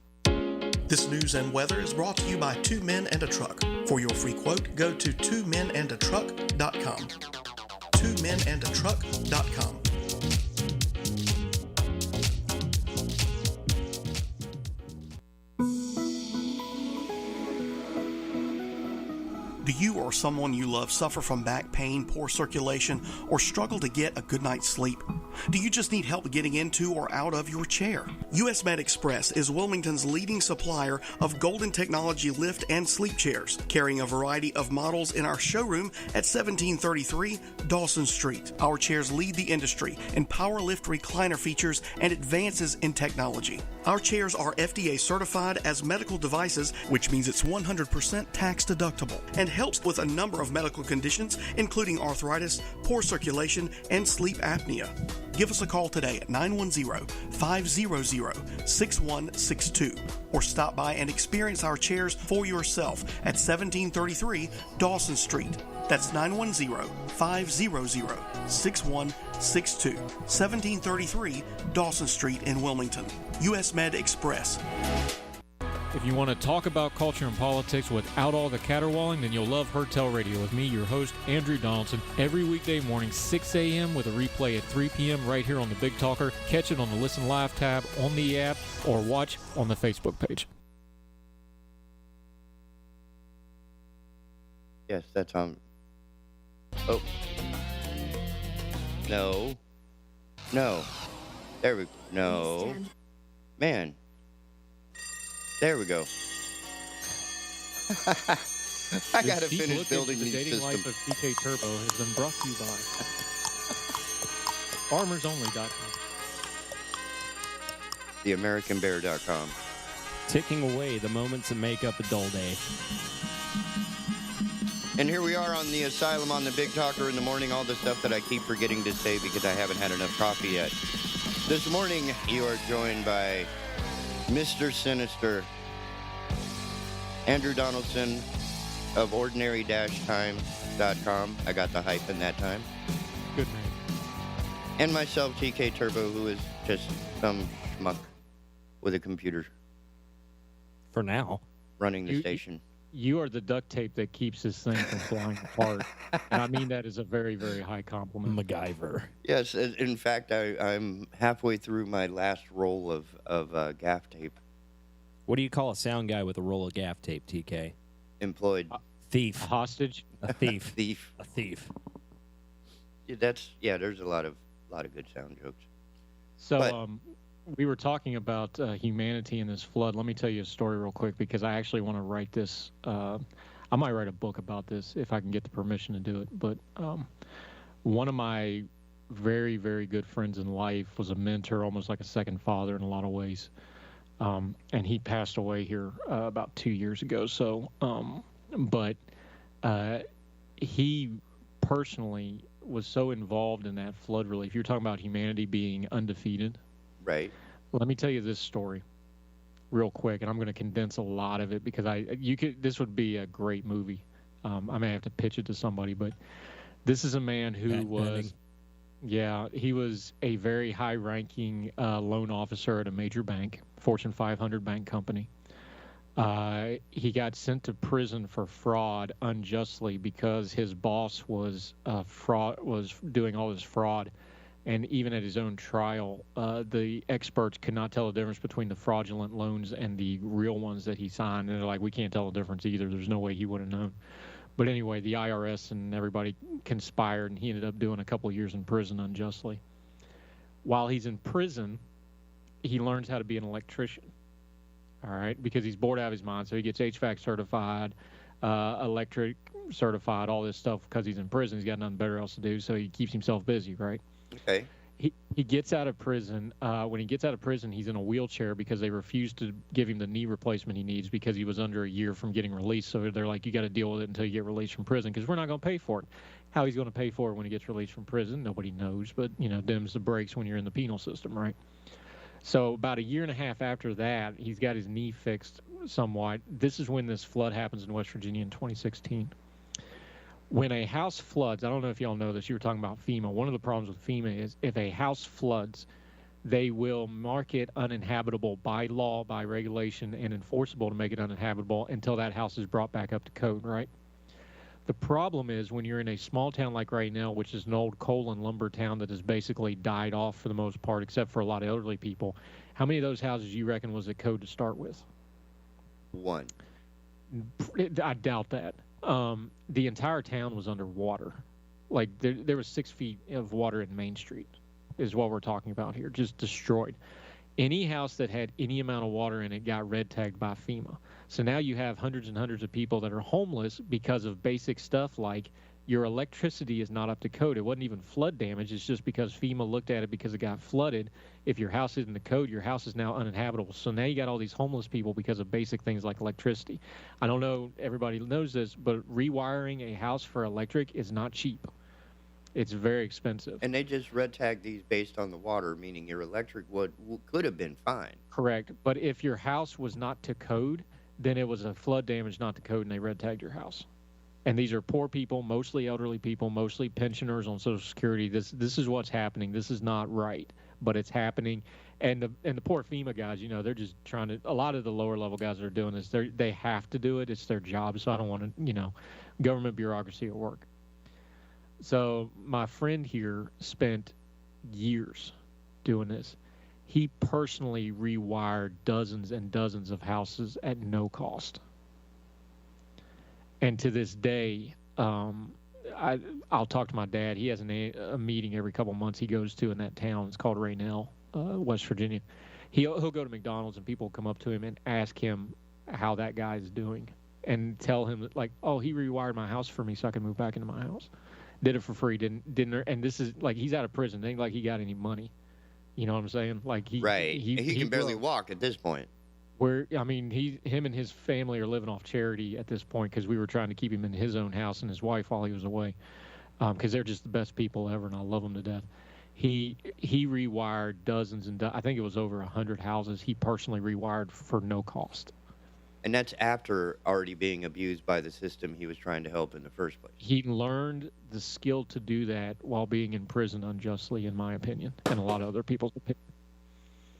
This news and weather is brought to you by 2 Men and a Truck. For your free quote, go to 2menandatruck.com. 2menandatruck.com. Do you or someone you love suffer from back pain, poor circulation, or struggle to get a good night's sleep? Do you just need help getting into or out of your chair? US Med Express is Wilmington's leading supplier of Golden Technology lift and sleep chairs, carrying a variety of models in our showroom at 1733 Dawson Street. Our chairs lead the industry in power lift recliner features and advances in technology. Our chairs are FDA certified as medical devices, which means it's 100% tax deductible and helps with a number of medical conditions, including arthritis, poor circulation, and sleep apnea. Give us a call today at 910-500-6162 or stop by and experience our chairs for yourself at 1733 Dawson Street. That's 910-500-6162. 1733 Dawson Street in Wilmington. US Med Express. If you want to talk about culture and politics without all the caterwauling, then you'll love Hertel Radio with me, your host, Andrew Donaldson, every weekday morning, 6 a.m. with a replay at 3 p.m. right here on the Big Talker. Catch it on the Listen Live tab on the app or watch on the Facebook page. Yes, that's on. Oh. No. No. There we go. No. Man. There we go. I gotta finish building the these dating systems. life of TK Turbo has been brought to you by FarmersOnly.com. TheAmericanBear.com. Ticking away the moments that make up a dull day. And here we are on the Asylum on the Big Talker in the morning, all the stuff that I keep forgetting to say because I haven't had enough coffee yet. This morning, you are joined by Mr. Sinister, Andrew Donaldson of ordinary-time.com. I got the hype in that time. Good man. And myself, TK Turbo, who is just some schmuck with a computer. For now. Running the station. You are the duct tape that keeps this thing from flying apart. And I mean that as a very, very high compliment. MacGyver. Yes, in fact, I'm halfway through my last roll of gaff tape. What do you call a sound guy with a roll of gaff tape, TK? Employed. Thief. A hostage? A thief. Thief. A thief. Yeah, there's a lot of good sound jokes. So we were talking about humanity in this flood. Let me tell you a story real quick because I actually want to write this. I might write a book about this if I can get the permission to do it. But one of my very, very good friends in life was a mentor, almost like a second father in a lot of ways. And he passed away here about 2 years ago. So, but he personally was so involved in that flood relief. You're talking about humanity being undefeated. Right. Let me tell you this story real quick, and I'm going to condense a lot of it because this would be a great movie. I may have to pitch it to somebody, but this is a man who he was a very high-ranking loan officer at a major bank, Fortune 500 bank company. He got sent to prison for fraud unjustly because his boss was doing all this fraud. And even at his own trial, the experts could not tell the difference between the fraudulent loans and the real ones that he signed. And they're like, we can't tell the difference either. There's no way he would have known. But anyway, the IRS and everybody conspired, and he ended up doing a couple of years in prison unjustly. While he's in prison, he learns how to be an electrician. All right, because he's bored out of his mind. So he gets HVAC certified, electric certified, all this stuff because he's in prison. He's got nothing better else to do, so he keeps himself busy, right? Okay. He gets out of prison. When he gets out of prison, he's in a wheelchair because they refuse to give him the knee replacement he needs because he was under a year from getting released. So they're like, you got to deal with it until you get released from prison because we're not going to pay for it. How he's going to pay for it when he gets released from prison, nobody knows. But, dims the brakes when you're in the penal system, right? So about a year and a half after that, he's got his knee fixed somewhat. This is when this flood happens in West Virginia in 2016. When a house floods, I don't know if y'all know this, you were talking about FEMA. One of the problems with FEMA is if a house floods, they will mark it uninhabitable by law, by regulation, and enforceable to make it uninhabitable until that house is brought back up to code, right? The problem is when you're in a small town like right now, which is an old coal and lumber town that has basically died off for the most part, except for a lot of elderly people, how many of those houses you reckon was at code to start with? One. I doubt that. The entire town was underwater. Like there was 6 feet of water in Main Street is what we're talking about here, just destroyed. Any house that had any amount of water in it got red tagged by FEMA. So now you have hundreds and hundreds of people that are homeless because of basic stuff like your electricity is not up to code. It wasn't even flood damage. It's just because FEMA looked at it because it got flooded. If your house isn't the code, your house is now uninhabitable. So now you got all these homeless people because of basic things like electricity. I don't know everybody knows this, but rewiring a house for electric is not cheap. It's very expensive. And they just red tag these based on the water, meaning your electric could have been fine. Correct. But if your house was not to code, then it was a flood damage not to code, and they red tagged your house. And these are poor people, mostly elderly people, mostly pensioners on Social Security. This is what's happening. This is not right. but it's happening. And the poor FEMA guys, they're just trying to. A lot of the lower level guys that are doing this, they have to do it. It's their job. So I don't want to, government bureaucracy at work. So my friend here spent years doing this. He personally rewired dozens and dozens of houses at no cost. And to this day, I'll talk to my dad. He has a meeting every couple months he goes to in that town. It's called Raynell, West Virginia. He'll go to McDonald's and people will come up to him and ask him how that guy is doing and tell him that, like, oh, he rewired my house for me so I can move back into my house. Did it for free. Didn't. And this is like he's out of prison. It ain't like he got any money. You know what I'm saying? Like he can barely walk at this point. Him and his family are living off charity at this point because we were trying to keep him in his own house and his wife while he was away, because they're just the best people ever, and I love them to death. He rewired dozens and I think it was over 100 houses. He personally rewired for no cost. And that's after already being abused by the system he was trying to help in the first place. He learned the skill to do that while being in prison unjustly, in my opinion, and a lot of other people's opinion.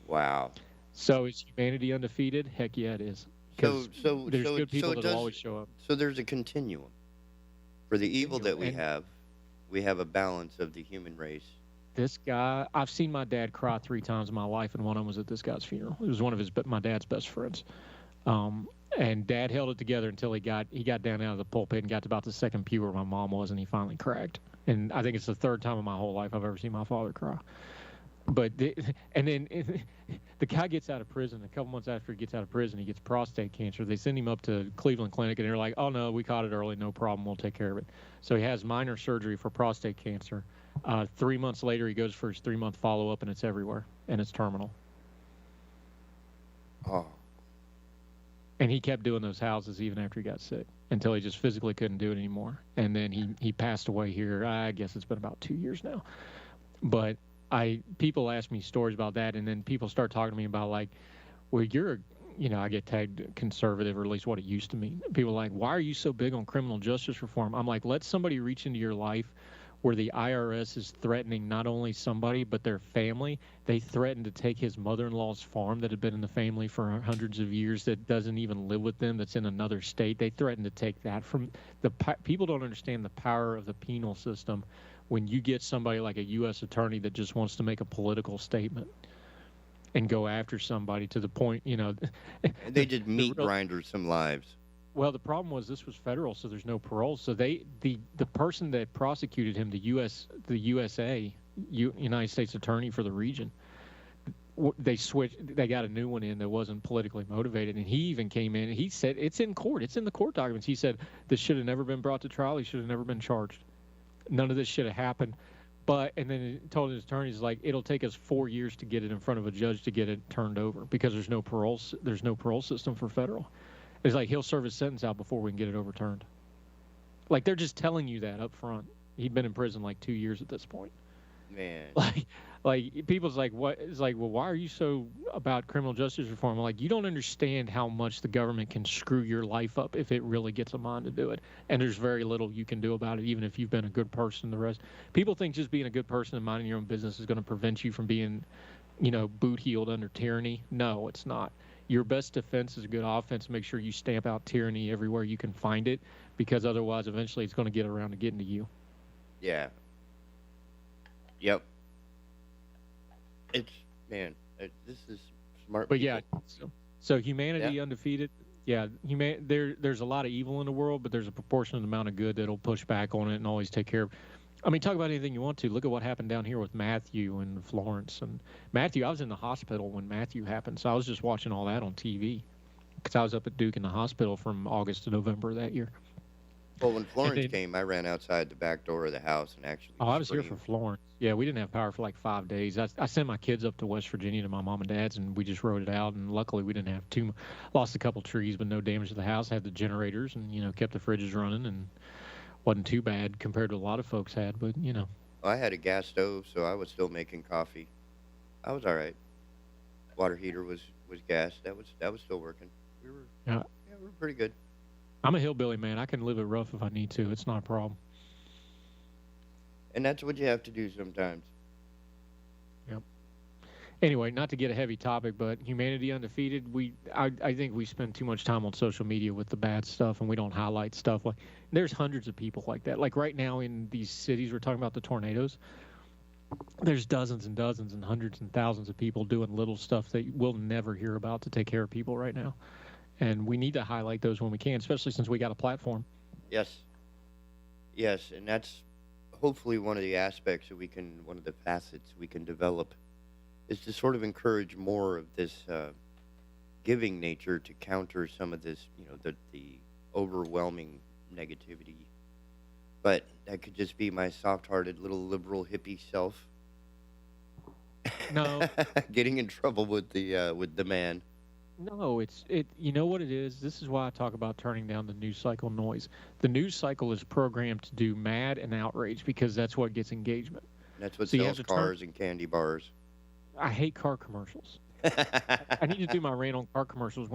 Wow. So is humanity undefeated? Heck yeah, it is. There's good people that always show up. So there's a continuum. For the evil that we have a balance of the human race. This guy, I've seen my dad cry 3 times in my life, and one of them was at this guy's funeral. It was one of my dad's best friends. And Dad held it together until he got down out of the pulpit and got to about the second pew where my mom was, and he finally cracked. And I think it's the 3rd time in my whole life I've ever seen my father cry. But then the guy gets out of prison. A couple months after he gets out of prison, he gets prostate cancer. They send him up to Cleveland Clinic, and they're like, "Oh no, we caught it early, no problem, we'll take care of it." So he has minor surgery for prostate cancer. 3 months later, he goes for his 3-month follow-up, and it's everywhere, and it's terminal. Oh. And he kept doing those houses even after he got sick until he just physically couldn't do it anymore. And then he passed away here. I guess it's been about 2 years now. But people ask me stories about that, and then people start talking to me about, like, well, I get tagged conservative, or at least what it used to mean. People are like, why are you so big on criminal justice reform? I'm like, let somebody reach into your life where the IRS is threatening not only somebody but their family. They threatened to take his mother-in-law's farm that had been in the family for hundreds of years, that doesn't even live with them, that's in another state. They threatened to take that from people. Don't understand the power of the penal system when you get somebody like a U.S. attorney that just wants to make a political statement and go after somebody to the point, And they did meat grinders some lives. Well, the problem was this was federal, so there's no parole. So the person that prosecuted him, the United States Attorney for the region, they switched. They got a new one in that wasn't politically motivated, and he even came in and he said it's in court. It's in the court documents. He said this should have never been brought to trial. He should have never been charged. None of this should have happened. And then he told his attorneys, like, it'll take us 4 years to get it in front of a judge to get it turned over because there's no parole system for federal. It's like he'll serve his sentence out before we can get it overturned. Like, they're just telling you that up front. He'd been in prison like 2 years at this point. Man. Like people's like, what? It's like, well, why are you so about criminal justice reform? I'm like, you don't understand how much the government can screw your life up if it really gets a mind to do it. And there's very little you can do about it, even if you've been a good person. The rest, people think just being a good person and minding your own business is going to prevent you from being, boot-heeled under tyranny. No, it's not. Your best defense is a good offense. Make sure you stamp out tyranny everywhere you can find it, because otherwise, eventually, it's going to get around to getting to you. Yeah. Yep. This is smart. But people. yeah, so humanity undefeated. Yeah, there's a lot of evil in the world, but there's a proportionate amount of good that'll push back on it and always take care of. I mean, talk about anything you want to. Look at what happened down here with Matthew and Florence. And Matthew, I was in the hospital when Matthew happened, so I was just watching all that on TV because I was up at Duke in the hospital from August to November that year. Well, when Florence came, I ran outside the back door of the house and actually I was here for Florence. Yeah, we didn't have power for like 5 days. I sent my kids up to West Virginia to my mom and dad's, and we just rode it out. And luckily, we didn't have lost a couple trees, but no damage to the house. Had the generators and, kept the fridges running, and wasn't too bad compared to a lot of folks had, but, I had a gas stove, so I was still making coffee. I was all right. Water heater was gas. That was still working. We were pretty good. I'm a hillbilly, man. I can live it rough if I need to. It's not a problem. And that's what you have to do sometimes. Yep. Anyway, not to get a heavy topic, but humanity undefeated. I think we spend too much time on social media with the bad stuff, and we don't highlight stuff. Like, there's hundreds of people like that. Like right now in these cities, we're talking about the tornadoes. There's dozens and dozens and hundreds and thousands of people doing little stuff that we'll never hear about to take care of people right now. And we need to highlight those when we can, especially since we got a platform. Yes. Yes, and that's hopefully one of the aspects that one of the facets we can develop is to sort of encourage more of this giving nature to counter some of this, the overwhelming negativity. But that could just be my soft-hearted little liberal hippie self. No. Getting in trouble with the man. No, you know what it is? This is why I talk about turning down the news cycle noise. The news cycle is programmed to do mad and outrage because that's what gets engagement. That's what sells cars and candy bars. I hate car commercials. I need to do my rant on car commercials.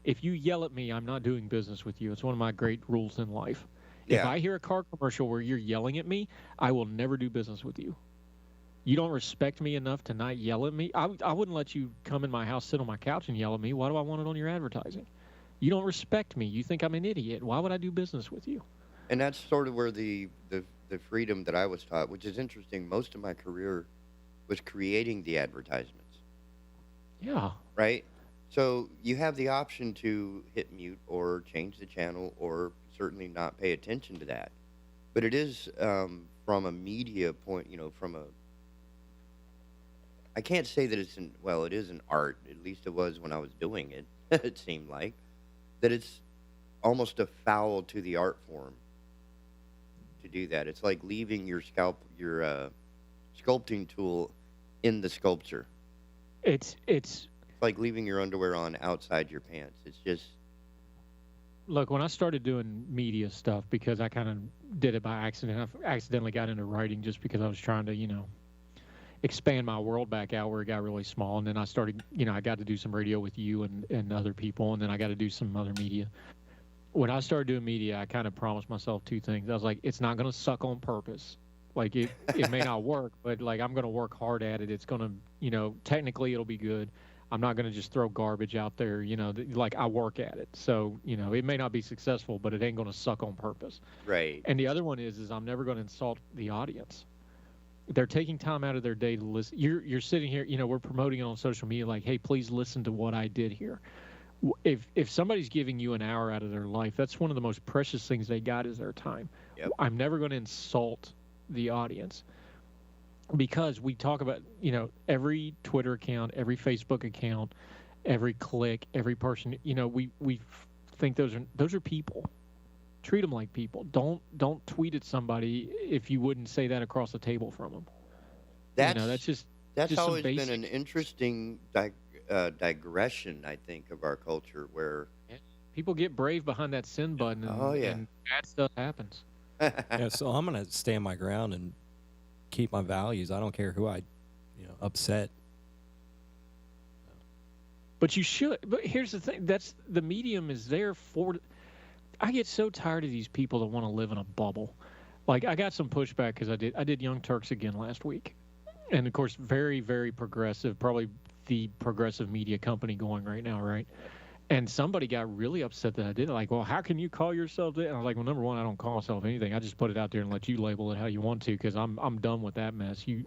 If you yell at me, I'm not doing business with you. It's one of my great rules in life. Yeah. If I hear a car commercial where you're yelling at me, I will never do business with you. You don't respect me enough to not yell at me. I wouldn't let you come in my house, sit on my couch, and yell at me. Why do I want it on your advertising? You don't respect me. You think I'm an idiot. Why would I do business with you? And that's sort of where the freedom that I was taught, which is interesting. Most of my career was creating the advertisements. Yeah. Right? So you have the option to hit mute or change the channel or certainly not pay attention to that. But it is from a media point, I can't say that it is an art, at least it was when I was doing it, it seemed like, that it's almost a foul to the art form to do that. It's like leaving your sculpting tool in the sculpture. It's like leaving your underwear on outside your pants. It's just... Look, when I started doing media stuff, because I kind of did it by accident, I accidentally got into writing just because I was trying to, expand my world back out where it got really small. And then I started, I got to do some radio with you and other people, and then I got to do some other media. When I started doing media, I kind of promised myself two things. I was like, it's not going to suck on purpose. Like, it may not work, but, like, I'm going to work hard at it. It's going to, technically it'll be good. I'm not going to just throw garbage out there, like I work at it. So, it may not be successful, but it ain't going to suck on purpose. Right. And the other one is I'm never going to insult the audience. They're taking time out of their day to listen. You're sitting here, we're promoting it on social media like, hey, please listen to what I did here. If somebody's giving you an hour out of their life, that's one of the most precious things they got is their time. Yep. I'm never going to insult the audience because we talk about, every Twitter account, every Facebook account, every click, every person, we think those are people. Treat them like people. Don't tweet at somebody if you wouldn't say that across the table from them. That's just always been an interesting digression, I think, of our culture where people get brave behind that send button and bad stuff happens. Yeah, so I'm going to stand my ground and keep my values. I don't care who I upset. But you should. But here's the thing. The medium is there for... I get so tired of these people that want to live in a bubble. Like, I got some pushback because I did Young Turks again last week. And, of course, very, very progressive, probably the progressive media company going right now, right? And somebody got really upset that I did it. Like, well, how can you call yourself that? And I was like, well, number one, I don't call myself anything. I just put it out there and let you label it how you want to because I'm done with that mess. You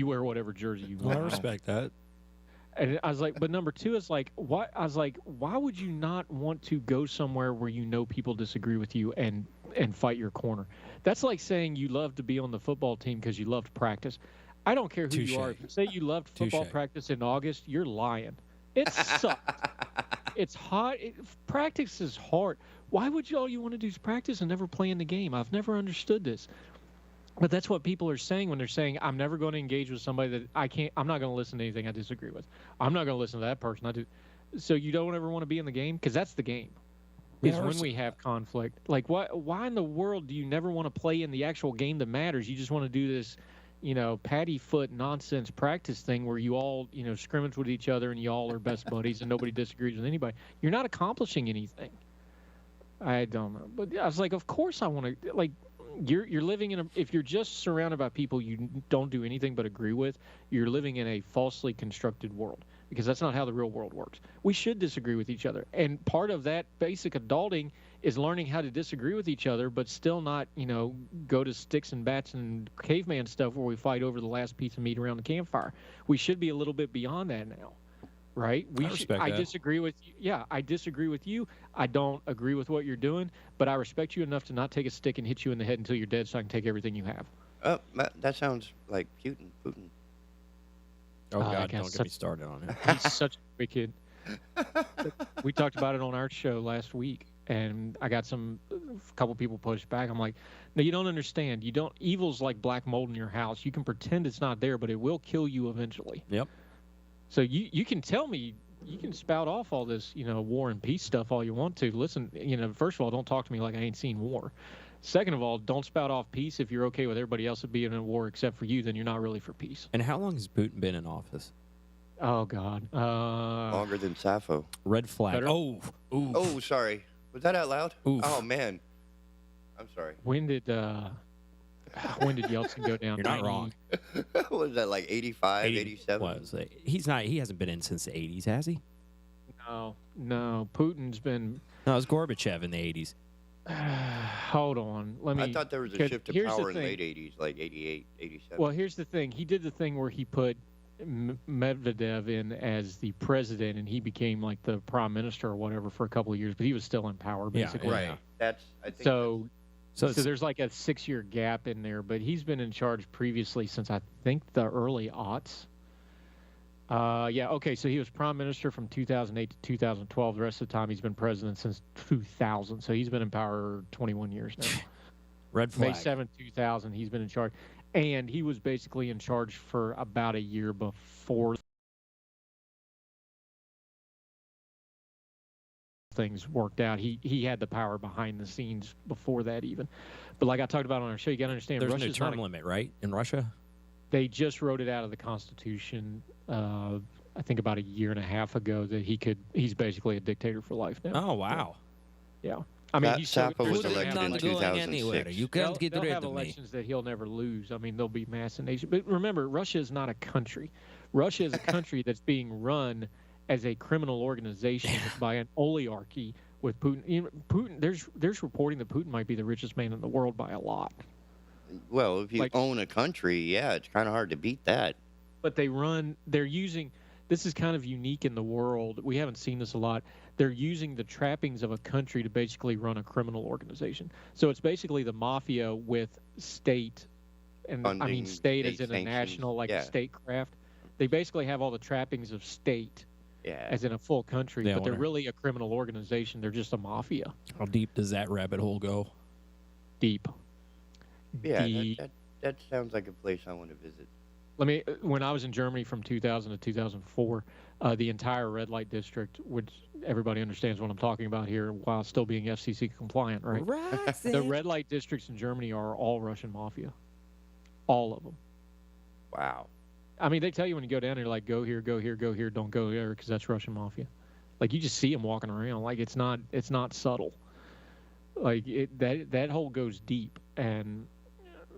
wear whatever jersey you want. Well, I respect that. And I was like, but number two is like, why? I was like, why would you not want to go somewhere where people disagree with you and fight your corner? That's like saying you love to be on the football team because you loved practice. I don't care who you are. If you say you loved football practice in August, you're lying. It sucked. It's hot. Practice is hard. Why would all you want to do is practice and never play in the game? I've never understood this. But that's what people are saying when they're saying, I'm never going to engage with somebody that I'm not going to listen to anything I disagree with. I'm not going to listen to that person. So you don't ever want to be in the game? Because that's the game. Is when we have conflict. Like, why in the world do you never want to play in the actual game that matters? You just want to do this, patty foot nonsense practice thing where you all, scrimmage with each other and you all are best buddies and nobody disagrees with anybody. You're not accomplishing anything. I don't know. But I was like, of course I want to, like, you're living in a, if you're just surrounded by people you don't do anything but agree with, you're living in a falsely constructed world, because that's not how the real world works. We should disagree with each other, and part of that basic adulting is learning how to disagree with each other, but still not, go to sticks and bats and caveman stuff where we fight over the last piece of meat around the campfire. We should be a little bit beyond that now. Right? I disagree with you. Yeah, I disagree with you. I don't agree with what you're doing, but I respect you enough to not take a stick and hit you in the head until you're dead, so I can take everything you have. That sounds like Putin. Oh God, don't get me started on it. He's such a wicked. We talked about it on our show last week, and I got a couple people pushed back. I'm like, no, you don't understand. Evil's like black mold in your house. You can pretend it's not there, but it will kill you eventually. Yep. So you can tell me, you can spout off all this, war and peace stuff all you want to. Listen, first of all, don't talk to me like I ain't seen war. Second of all, don't spout off peace if you're okay with everybody else being in a war except for you, then you're not really for peace. And how long has Putin been in office? Oh, God. Longer than Sappho. Red flag. Better? Oh, oof. Oh, sorry. Was that out loud? Oof. Oh, man. I'm sorry. When did Yeltsin go down? You're not wrong. What was that, like 85, 87? Was it? He hasn't been in since the 80s, has he? No. Putin's been... No, it was Gorbachev in the 80s. Hold on. I thought there was a shift of power in the late 80s, like 88, 87. Well, here's the thing. He did the thing where he put Medvedev in as the president, and he became like the prime minister or whatever for a couple of years, but he was still in power, basically. Yeah, right. I think so there's like a 6-year gap in there, but he's been in charge previously since I think the early aughts. So he was prime minister from 2008 to 2012. The rest of the time he's been president since 2000. So he's been in power 21 years now. Red flag. May 7th, 2000, he's been in charge. And he was basically in charge for about a year before things worked out. He had the power behind the scenes before that even. But like I talked about on our show, you got to understand, there's Russia's no term limit, right, in Russia? They just wrote it out of the Constitution, I think about a year and a half ago, that he's basically a dictator for life now. Oh, wow. Yeah. I mean, Sappho was elected in 2006. You can't get they'll rid have of me. elections that he'll never lose. I mean, there'll be mass nation. But remember, Russia is not a country. Russia is a country that's being run as a criminal organization by an oligarchy with Putin. Putin, there's reporting that Putin might be the richest man in the world by a lot. Well, if you own a country, yeah, it's kind of hard to beat that. But they're using, this is kind of unique in the world. We haven't seen this a lot. They're using the trappings of a country to basically run a criminal organization. So it's basically the mafia with state, and Funding, I mean state as in sanctions, a national, like yeah. statecraft. They basically have all the trappings of state, as in a full country, but they're really a criminal organization. They're just a mafia. How deep does that rabbit hole go? Deep. Yeah, that sounds like a place I want to visit. When I was in Germany from 2000 to 2004, the entire red light district, which everybody understands what I'm talking about here, while still being FCC compliant, right? The red light districts in Germany are all Russian mafia. All of them. Wow. I mean, they tell you when you go down there, like, go here, go here, go here, don't go there, because that's Russian mafia. Like, you just see them walking around. Like, it's not subtle. Like, that hole goes deep. And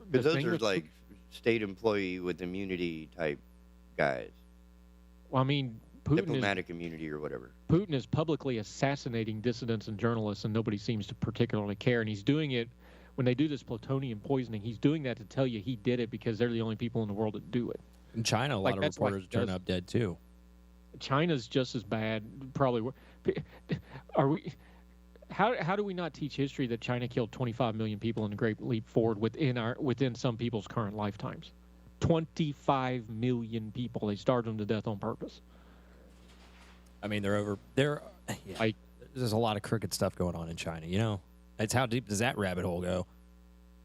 because those are like state employee with immunity type guys. Well, I mean, diplomatic immunity or whatever. Putin is publicly assassinating dissidents and journalists, and nobody seems to particularly care. And he's doing it when they do this plutonium poisoning. He's doing that to tell you he did it because they're the only people in the world that do it. In China, a lot of reporters turn up dead too. China's just as bad, probably. Are we? How do we not teach history that China killed 25 million people in the Great Leap Forward within some people's current lifetimes? 25 million people. They starved them to death on purpose. I mean, there's a lot of crooked stuff going on in China. It's how deep does that rabbit hole go?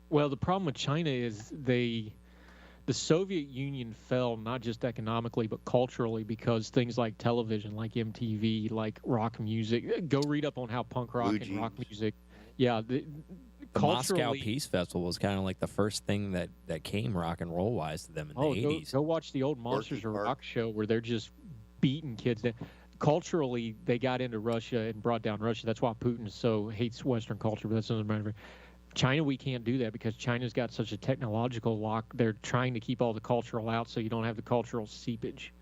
Well, the problem with China is the Soviet Union fell not just economically but culturally because things like television, like MTV, like rock music. Go read up on how punk rock and rock music. Yeah, the Moscow Peace Festival was kind of like the first thing that came rock and roll wise to them in the 80s. Go watch the old Monsters of Rock show where they're just beating kids down. Culturally, they got into Russia and brought down Russia. That's why Putin hates Western culture, but that's another matter. China, we can't do that because China's got such a technological lock. They're trying to keep all the cultural out so you don't have the cultural seepage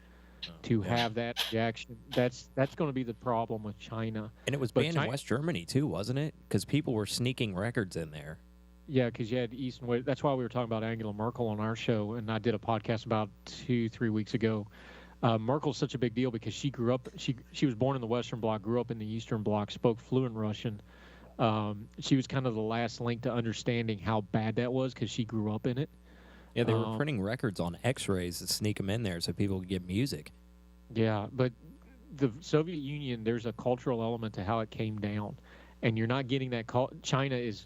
to have that reaction. That's going to be the problem with China. And it was banned in West Germany, too, wasn't it? Because people were sneaking records in there. Yeah, because you had East and West. That's why we were talking about Angela Merkel on our show, and I did a podcast about 2-3 weeks ago. Merkel's such a big deal because she grew up. She was born in the Western Bloc, grew up in the Eastern Bloc, spoke fluent Russian. She was kind of the last link to understanding how bad that was because she grew up in it. Yeah, they were printing records on X-rays to sneak them in there so people could get music. Yeah, but the Soviet Union, there's a cultural element to how it came down, and you're not getting that.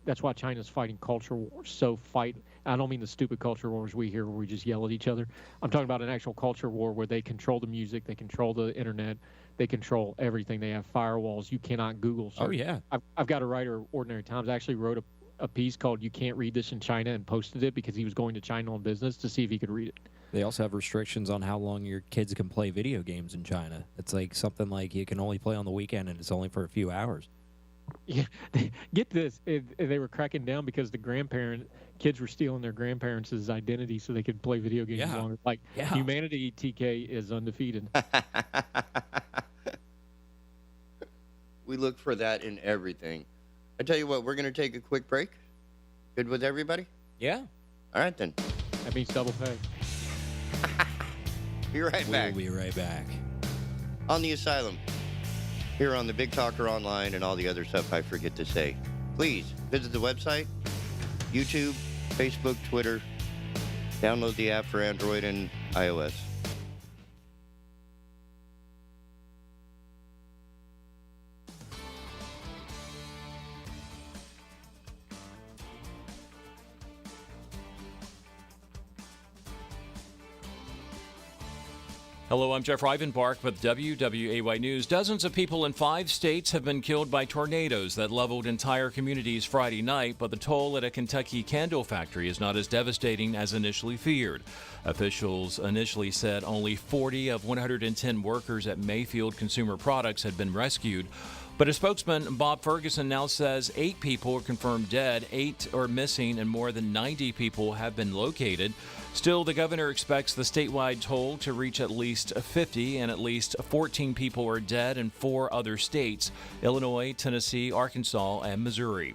That's why China's fighting culture wars. So I don't mean the stupid culture wars we hear where we just yell at each other. I'm talking about an actual culture war where they control the music, they control the internet, they control everything. They have firewalls. You cannot Google search. Oh, yeah. I've got a writer, Ordinary Times, actually wrote a piece called "You Can't Read This in China" and posted it because he was going to China on business to see if he could read it. They also have restrictions on how long your kids can play video games in China. It's like something like you can only play on the weekend and it's only for a few hours. Yeah, get this. They were cracking down because kids were stealing their grandparents' identity so they could play video games longer. Like, humanity, TK, is undefeated. We look for that in everything. I tell you what, we're going to take a quick break. Good with everybody? Yeah. All right, then. That means double pay. Be right back. We'll be right back. On the Asylum. Here on the Big Talker Online and all the other stuff I forget to say. Please visit the website, YouTube, Facebook, Twitter. Download the app for Android and iOS. Hello, I'm Jeff Rivenbark with WWAY News. Dozens of people in 5 states have been killed by tornadoes that leveled entire communities Friday night, but the toll at a Kentucky candle factory is not as devastating as initially feared. Officials initially said only 40 of 110 workers at Mayfield Consumer Products had been rescued. But a spokesman, Bob Ferguson, now says 8 people are confirmed dead, 8 are missing, and more than 90 people have been located. Still, the governor expects the statewide toll to reach at least 50, and at least 14 people are dead in 4 other states: Illinois, Tennessee, Arkansas, and Missouri.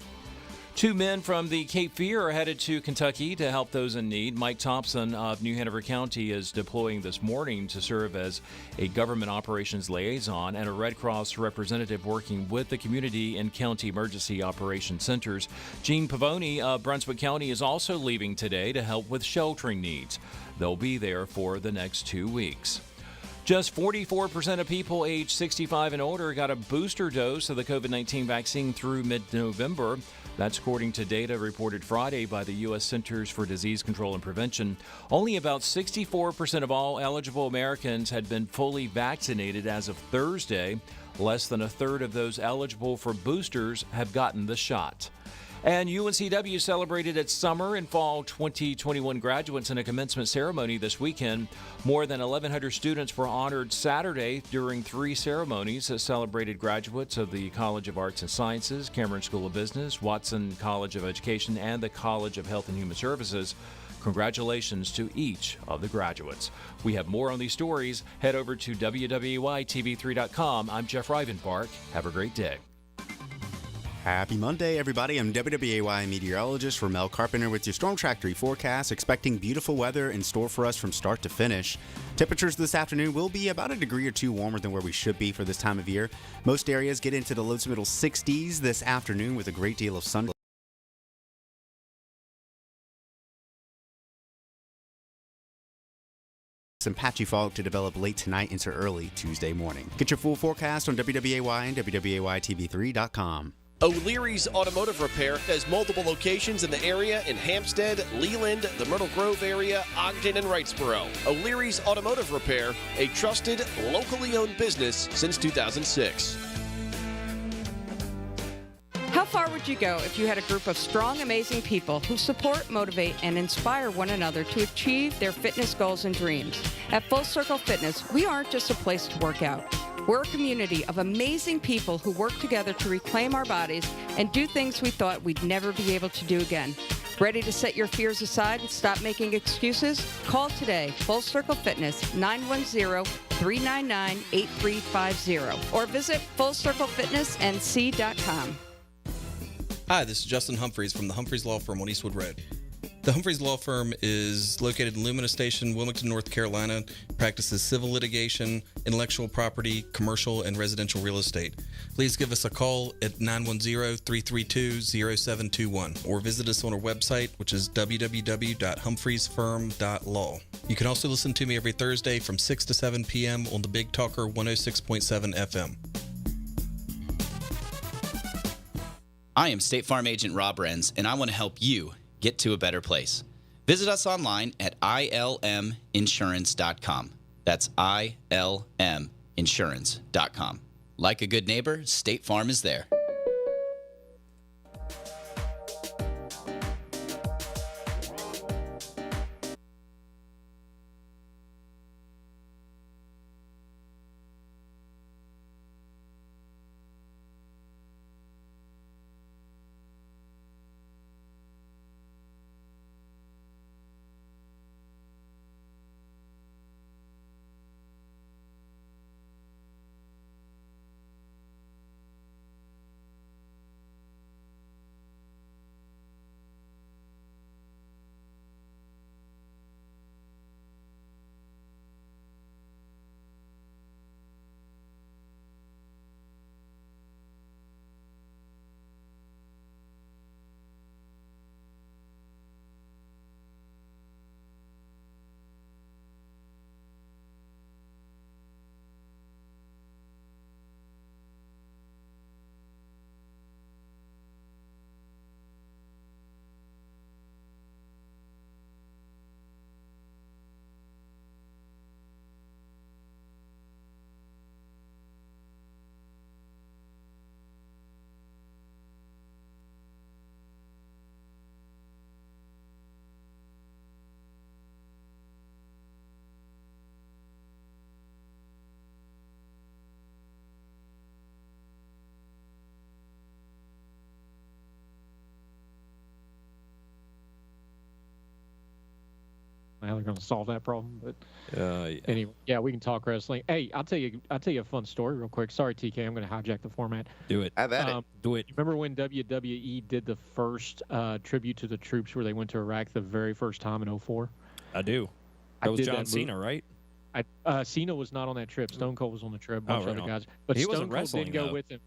2 men from the Cape Fear are headed to Kentucky to help those in need. Mike Thompson of New Hanover County is deploying this morning to serve as a government operations liaison and a Red Cross representative working with the community and county emergency operations centers. Gene Pavoni of Brunswick County is also leaving today to help with sheltering needs. They'll be there for the next 2 weeks. Just 44% of people aged 65 and older got a booster dose of the COVID-19 vaccine through mid-November. That's according to data reported Friday by the U.S. Centers for Disease Control and Prevention. Only about 64% of all eligible Americans had been fully vaccinated as of Thursday. Less than a third of those eligible for boosters have gotten the shot. And UNCW celebrated its summer and fall 2021 graduates in a commencement ceremony this weekend. More than 1,100 students were honored Saturday during 3 ceremonies that celebrated graduates of the College of Arts and Sciences, Cameron School of Business, Watson College of Education, and the College of Health and Human Services. Congratulations to each of the graduates. We have more on these stories. Head over to WWAYTV3.com. I'm Jeff Rivenbark. Have a great day. Happy Monday, everybody. I'm WWAY meteorologist Ramel Carpenter with your Storm Track 3 forecast, expecting beautiful weather in store for us from start to finish. Temperatures this afternoon will be about a degree or 2 warmer than where we should be for this time of year. Most areas get into the low to middle 60s this afternoon with a great deal of sun. Some patchy fog to develop late tonight into early Tuesday morning. Get your full forecast on WWAY and WWAYTV3.com. O'Leary's Automotive Repair has multiple locations in the area in Hampstead, Leland, the Myrtle Grove area, Ogden, and Wrightsboro. O'Leary's Automotive Repair, a trusted, locally owned business since 2006. How far would you go if you had a group of strong, amazing people who support, motivate, and inspire one another to achieve their fitness goals and dreams? At Full Circle Fitness, we aren't just a place to work out. We're a community of amazing people who work together to reclaim our bodies and do things we thought we'd never be able to do again. Ready to set your fears aside and stop making excuses? Call today, Full Circle Fitness, 910-399-8350, or visit FullCircleFitnessNC.com. Hi, this is Justin Humphreys from the Humphreys Law Firm on Eastwood Road. The Humphreys Law Firm is located in Lumina Station, Wilmington, North Carolina, practices civil litigation, intellectual property, commercial, and residential real estate. Please give us a call at 910-332-0721 or visit us on our website, which is www.humphreysfirm.law. You can also listen to me every Thursday from 6 to 7 p.m. on the Big Talker 106.7 FM. I am State Farm Agent Rob Renz, and I want to help you get to a better place. Visit us online at ilminsurance.com. That's ilminsurance.com. Like a good neighbor, State Farm is there. How they're going to solve that problem, but anyway, yeah, we can talk wrestling. Hey, I'll tell you a fun story real quick. Sorry, TK, I'm going to hijack the format. Do it. Have at it. Do it. Remember when WWE did the first tribute to the troops where they went to Iraq the very first time in 2004? I do. That was John Cena, right? Cena was not on that trip. Stone Cold was on the trip. A bunch of other guys, but he Stone wasn't Cold wrestling, didn't go though. with him.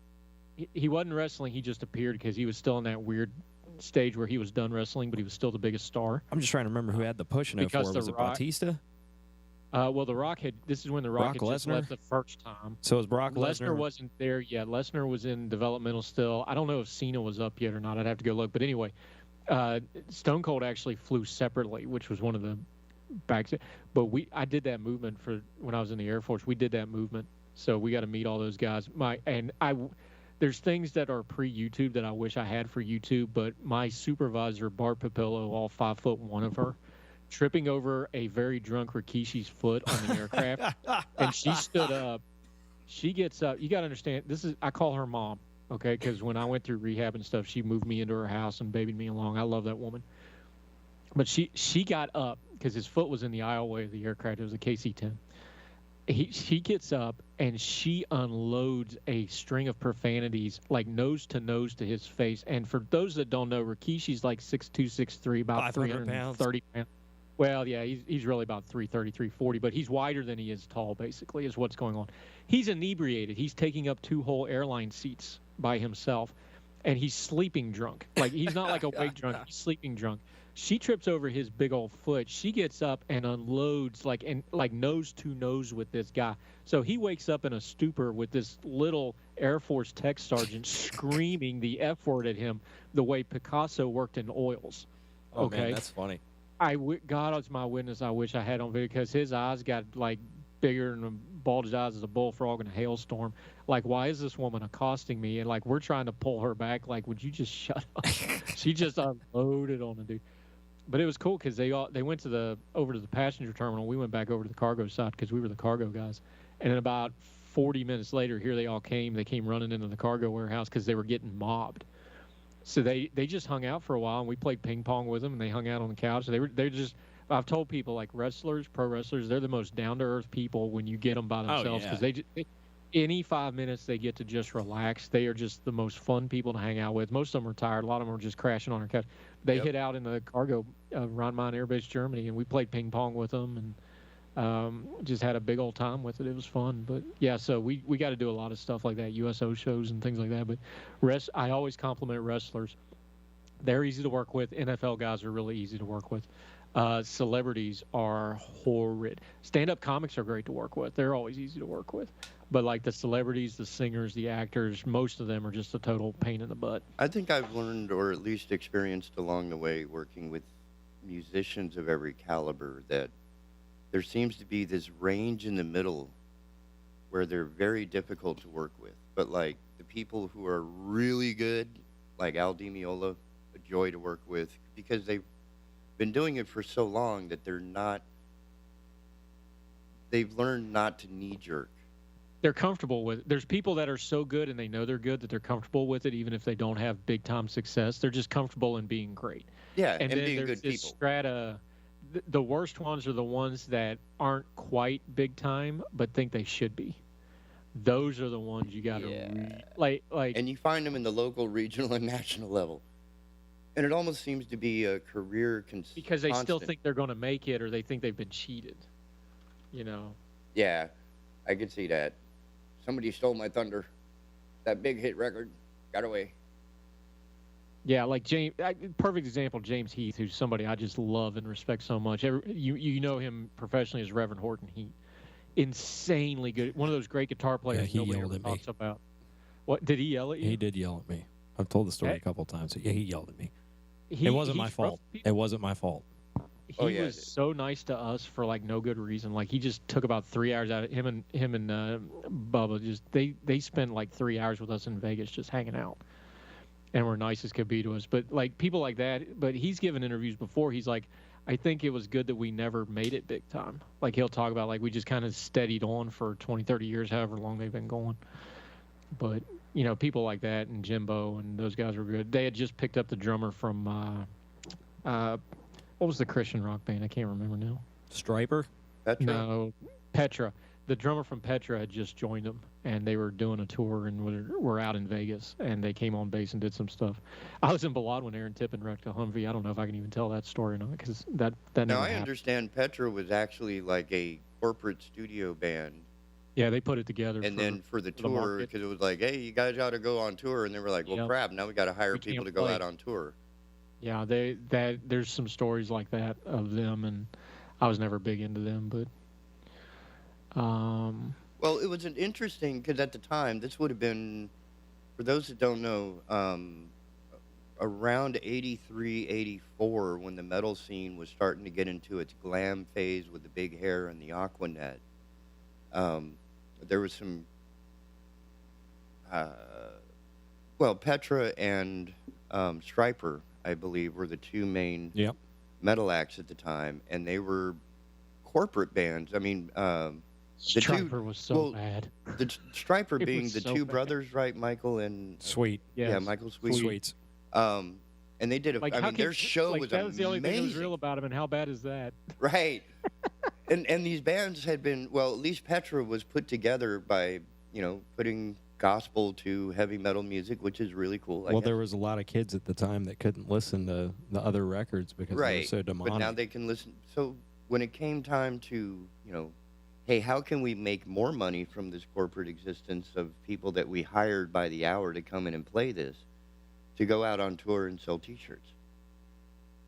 He wasn't wrestling. He just appeared because he was still in that weird stage where he was done wrestling, but he was still the biggest star. I'm just trying to remember who had the push in 04. Was it Bautista? Well, The Rock had. This is when The Rock had just left the first time. So was Brock Lesnar? Lesnar wasn't there yet. Lesnar was in developmental still. I don't know if Cena was up yet or not. I'd have to go look. But anyway, Stone Cold actually flew separately, which was one of the backs. But I did that movement for when I was in the Air Force. We did that movement, so we got to meet all those guys. There's things that are pre-YouTube that I wish I had for YouTube, but my supervisor, Bart Papillo, all 5'1" of her, tripping over a very drunk Rikishi's foot on the aircraft, and she stood up. She gets up. You got to understand, I call her mom, okay, because when I went through rehab and stuff, she moved me into her house and babied me along. I love that woman. But she got up because his foot was in the aisleway of the aircraft. It was a KC-10. She gets up and she unloads a string of profanities like nose to his face. And for those that don't know, Rikishi's like 6'2", 6'3", about 330 pounds. Well, yeah, he's really about 330, 340, but he's wider than he is tall, basically, is what's going on. He's inebriated. He's taking up 2 whole airline seats by himself, and he's sleeping drunk. Like, he's not like awake drunk. He's sleeping drunk. She trips over his big old foot. She gets up and unloads like nose to nose with this guy. So he wakes up in a stupor with this little Air Force tech sergeant screaming the F word at him the way Picasso worked in oils. Oh, okay, man, that's funny. God is my witness. I wish I had on video because his eyes got like bigger and balled his eyes as a bullfrog in a hailstorm. Like, why is this woman accosting me? And like, we're trying to pull her back. Like, would you just shut up? She just unloaded on the dude. But it was cool because they went over to the passenger terminal. We went back over to the cargo side because we were the cargo guys. And in about 40 minutes later, here they all came. They came running into the cargo warehouse because they were getting mobbed. So they just hung out for a while, and we played ping pong with them, and they hung out on the couch. They're just. I've told people, like wrestlers, pro wrestlers, they're the most down to earth people when you get them by themselves, because any 5 minutes they get to just relax. They are just the most fun people to hang out with. Most of them are tired. A lot of them are just crashing on our couch. They hit out in the cargo Rhein-Main Air Base, Germany, and we played ping pong with them, and just had a big old time with it. It was fun. But yeah, so we got to do a lot of stuff like that, USO shows and things like that. But I always compliment wrestlers. They're easy to work with. NFL guys are really easy to work with. Celebrities are horrid. Stand-up comics are great to work with. They're always easy to work with. But like the celebrities, the singers, the actors, most of them are just a total pain in the butt. I think I've learned, or at least experienced along the way, working with musicians of every caliber, that there seems to be this range in the middle where they're very difficult to work with. But like the people who are really good, like Al Di Meola, a joy to work with, because they've been doing it for so long that they've learned not to knee-jerk. They're comfortable with it. There's people that are so good and they know they're good that they're comfortable with it, even if they don't have big-time success. They're just comfortable in being great. Yeah, and then being good this people. Strata, the worst ones are the ones that aren't quite big-time but think they should be. Those are the ones you got to like. And you find them in the local, regional, and national level. And it almost seems to be a career because they still constant. think they're going to make it, or they think they've been cheated. You know. Yeah, I could see that. Somebody stole my thunder. That big hit record got away. Yeah, like perfect example, James Heath, who's somebody I just love and respect so much. You know him professionally as Reverend Horton Heat. Insanely good. One of those great guitar players he nobody yelled ever at me. talks about. What, did he yell at you? He did yell at me. I've told the story a couple of times. Yeah, he yelled at me. It wasn't my fault. It wasn't my fault. He was so nice to us for like no good reason. Like he just took about 3 hours out of him and Bubba. Just they spent like 3 hours with us in Vegas just hanging out, and were nice as could be to us. But like people like that. But he's given interviews before. He's like, I think it was good that we never made it big time. Like he'll talk about like we just kind of steadied on for 20, 30 years, however long they've been going. But you know, people like that and Jimbo and those guys were good. They had just picked up the drummer from what was the Christian rock band? I can't remember now. Striper? Petra? No, Petra. The drummer from Petra had just joined them, and they were doing a tour and were out in Vegas, and they came on bass and did some stuff. I was in Balad when Aaron Tippin wrecked a Humvee. I don't know if I can even tell that story or not, because that Now, never I happened. understand Petra was actually like a corporate studio band. Yeah, they put it together. And then for the tour, because it was like, hey, you guys ought to go on tour. And they were like, well, crap, now we got to hire people to go out on tour. Yeah, there's some stories like that of them, and I was never big into them, but well, it was an interesting, because at the time, this would have been, for those that don't know, around 83, 84, when the metal scene was starting to get into its glam phase with the big hair and the Aquanet. There was some, Petra and Striper, I believe, were the two main metal acts at the time, and they were corporate bands. I mean, Striper was so bad. The Striper It being was the so two bad. brothers, right? Michael and Sweet. Yeah, Yes. Michael Sweet. Sweets. And they did Like, I how mean, their could- show like, was that was the only thing that was amazing. real about him, and how bad is that? Right. and these bands had been, well, at least Petra was put together by, putting gospel to heavy metal music, which is really cool. Well, there was a lot of kids at the time that couldn't listen to the other records because they were so demonic. But now they can listen. So when it came time to, hey, how can we make more money from this corporate existence of people that we hired by the hour to come in and play this, to go out on tour and sell T-shirts?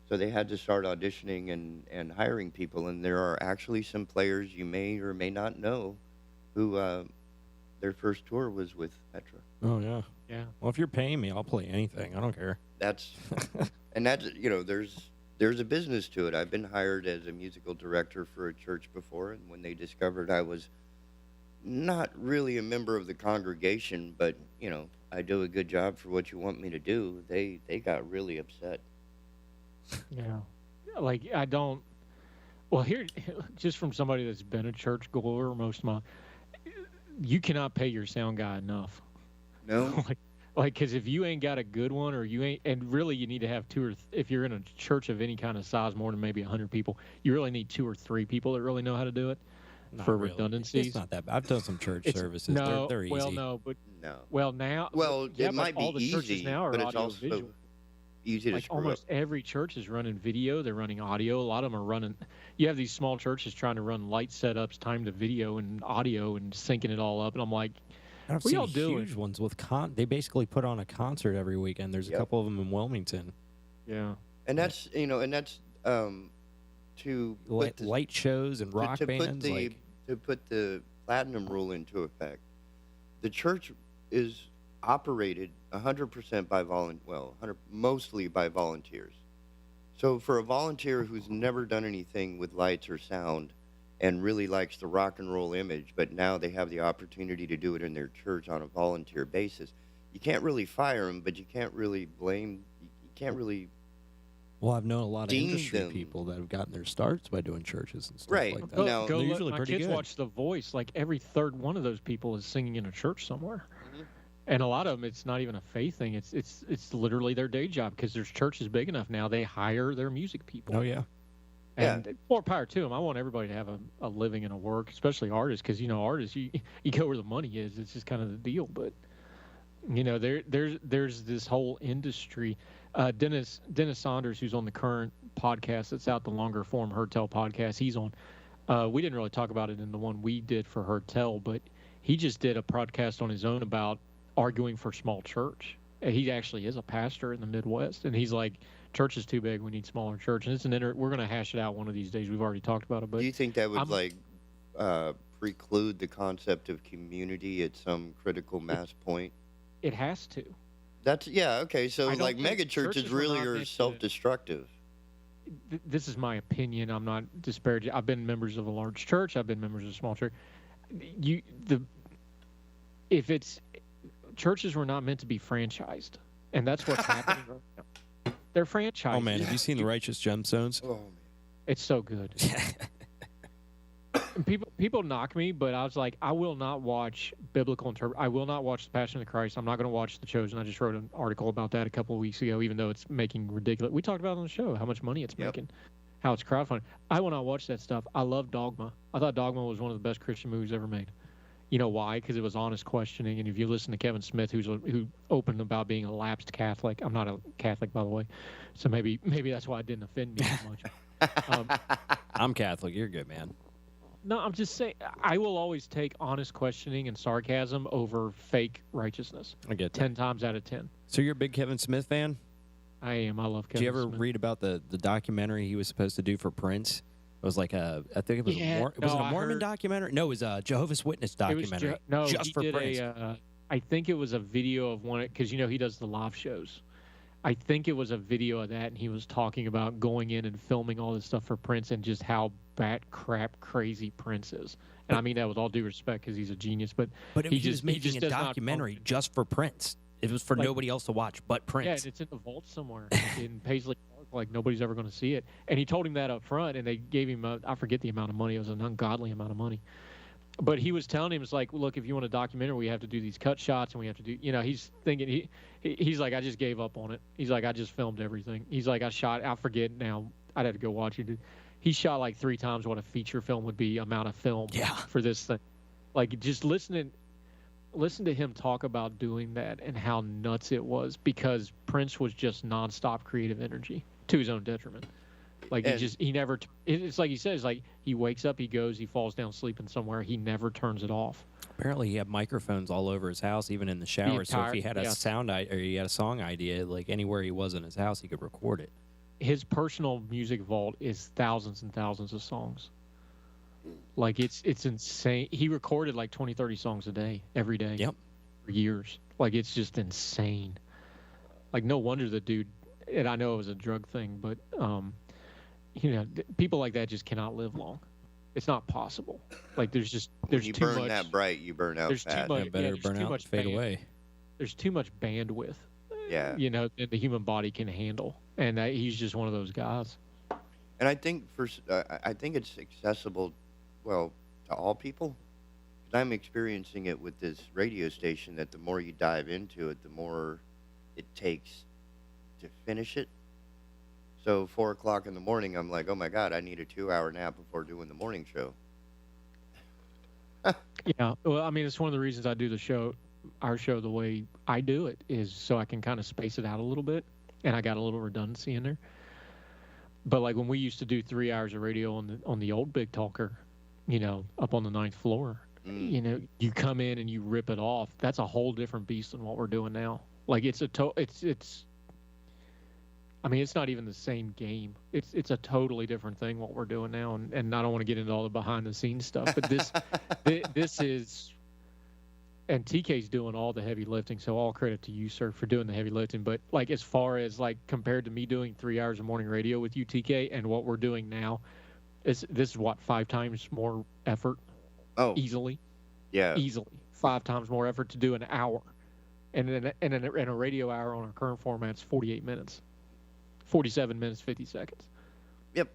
So they had to start auditioning and hiring people, and there are actually some players you may or may not know who their first tour was with Petra. Oh, yeah. Yeah. Well, if you're paying me, I'll play anything. I don't care. That's there's a business to it. I've been hired as a musical director for a church before, and when they discovered I was not really a member of the congregation, but I do a good job for what you want me to do, they got really upset. Yeah. Like, I don't... Well, here, just from somebody that's been a church goer most of my... you cannot pay your sound guy enough. No. Because if you ain't got a good one, or you ain't, and really you need to have if you're in a church of any kind of size, more than maybe 100 people, you really need 2 or 3 people that really know how to do it. Not for really. redundancies. It's not that bad. I've done some church services. No, they're easy. well, no, but No. well now. Well, yeah, it might be all the churches easy, now are but it's also audio-visual. easy to Like screw almost up. every church is running video. They're running audio. A lot of them are running. You have these small churches trying to run light setups, time to video and audio, and syncing it all up. And I'm like, I've what seen y'all doing? huge ones with They basically put on a concert every weekend. There's a couple of them in Wilmington. Yeah. And that's to put light shows and rock bands. To put the platinum rule into effect. The church is operated 100% by mostly by volunteers. So for a volunteer who's never done anything with lights or sound and really likes the rock and roll image, but now they have the opportunity to do it in their church on a volunteer basis, you can't really fire them, but you can't really blame. You can't really. Well, I've known a lot of deem industry them. people that have gotten their starts by doing churches and stuff Right. like that. Go They're let usually my pretty kids good. watch The Voice. Like every third one of those people is singing in a church somewhere. Mm-hmm. And a lot of them, it's not even a faith thing. It's literally their day job, because there's churches big enough now. They hire their music people. Oh, yeah. And more power to them. I want everybody to have a living and a work, especially artists, because, artists, you go where the money is. It's just kind of the deal. But, there's this whole industry. Dennis Saunders, who's on the current podcast that's out, the longer form Hertel podcast, he's on. We didn't really talk about it in the one we did for Hertel, but he just did a podcast on his own about arguing for small church. And he actually is a pastor in the Midwest, and he's like, church is too big, we need smaller church. And it's we're going to hash it out one of these days. We've already talked about it. But Do you think that would preclude the concept of community at some critical mass point? It has to. Okay. So think mega churches were really not are meant to- self-destructive. This is my opinion. I'm not disparaging. I've been members of a large church. I've been members of a small church. Churches were not meant to be franchised, and that's what's happening right now. They're franchised. Oh, man. Have you seen The Righteous Gemstones? Oh, man. It's so good. And people knock me, but I was like, I will not watch biblical I will not watch The Passion of the Christ. I'm not going to watch The Chosen. I just wrote an article about that a couple of weeks ago, even though it's making ridiculous. We talked about it on the show, how much money it's making, how it's crowdfunding. I will not watch that stuff. I love Dogma. I thought Dogma was one of the best Christian movies ever made. You know why? Because it was honest questioning. And if you listen to Kevin Smith, who opened about being a lapsed Catholic. I'm not a Catholic, by the way, so maybe that's why it didn't offend me as much. I'm Catholic. You're good, man. No, I'm just saying, I will always take honest questioning and sarcasm over fake righteousness. I get that. 10 times out of 10. So you're a big Kevin Smith fan? I am. I love Kevin Did you ever Smith. read about the documentary he was supposed to do for Prince? It was like I think it was was it a Mormon documentary? No, it was a Jehovah's Witness documentary. Just he for did Prince. I think it was a video of one, because he does the live shows. I think it was a video of that, and he was talking about going in and filming all this stuff for Prince and just how bat crap crazy Prince is. And I mean that with all due respect, because he's a genius. But he was making a documentary just for Prince. It was for nobody else to watch but Prince. Yeah, and it's in the vault somewhere in Paisley Park. Like, nobody's ever going to see it. And he told him that up front, and they gave him I forget the amount of money. It was an ungodly amount of money. But he was telling him, it's like, look, if you want a documentary, we have to do these cut shots, and we have to do, he's thinking, he's like, I just gave up on it. He's like, I just filmed everything. He's like, I forget now. I'd have to go watch it. He shot like 3 times what a feature film would be, amount of film for this thing. Like, just listen to him talk about doing that and how nuts it was, because Prince was just nonstop creative energy to his own detriment. Like, he never, it's like he says, like, he wakes up, he goes, he falls down sleeping somewhere, he never turns it off. Apparently, he had microphones all over his house, even in the shower. So if he had a he had a song idea, like anywhere he was in his house, he could record it. His personal music vault is thousands and thousands of songs. Like, it's insane. He recorded like 20, 30 songs a day, every day. Yep. For years. Like, it's just insane. Like, no wonder the dude, and I know it was a drug thing, but people like that just cannot live long. It's not possible. Like, there's too much. You burn that bright, you burn out there's fast. too much, better burn out and fade away. There's too much bandwidth. Yeah. That the human body can handle, and he's just one of those guys. And I think I think it's accessible, to all people, I'm experiencing it with this radio station that the more you dive into it, the more it takes to finish it. So 4 o'clock in the morning, I'm like, oh my God, I need a 2-hour nap before doing the morning show. Yeah, well, I mean, it's one of the reasons I do our show the way I do it, is so I can kind of space it out a little bit, and I got a little redundancy in there. But like when we used to do 3 hours of radio on the old Big Talker, up on the 9th floor, you come in and you rip it off. That's a whole different beast than what we're doing now. Like it's I mean, it's not even the same game. It's a totally different thing what we're doing now, and I don't want to get into all the behind the scenes stuff, but this is, and TK's doing all the heavy lifting, so all credit to you, sir, for doing the heavy lifting. But like as far as like compared to me doing 3 hours of morning radio with you, TK, and what we're doing now, this is what, 5 times more effort. Oh, easily. Yeah, easily 5 times more effort to do an hour, and in a radio hour on our current format's 48 minutes. 47 minutes, 50 seconds. Yep.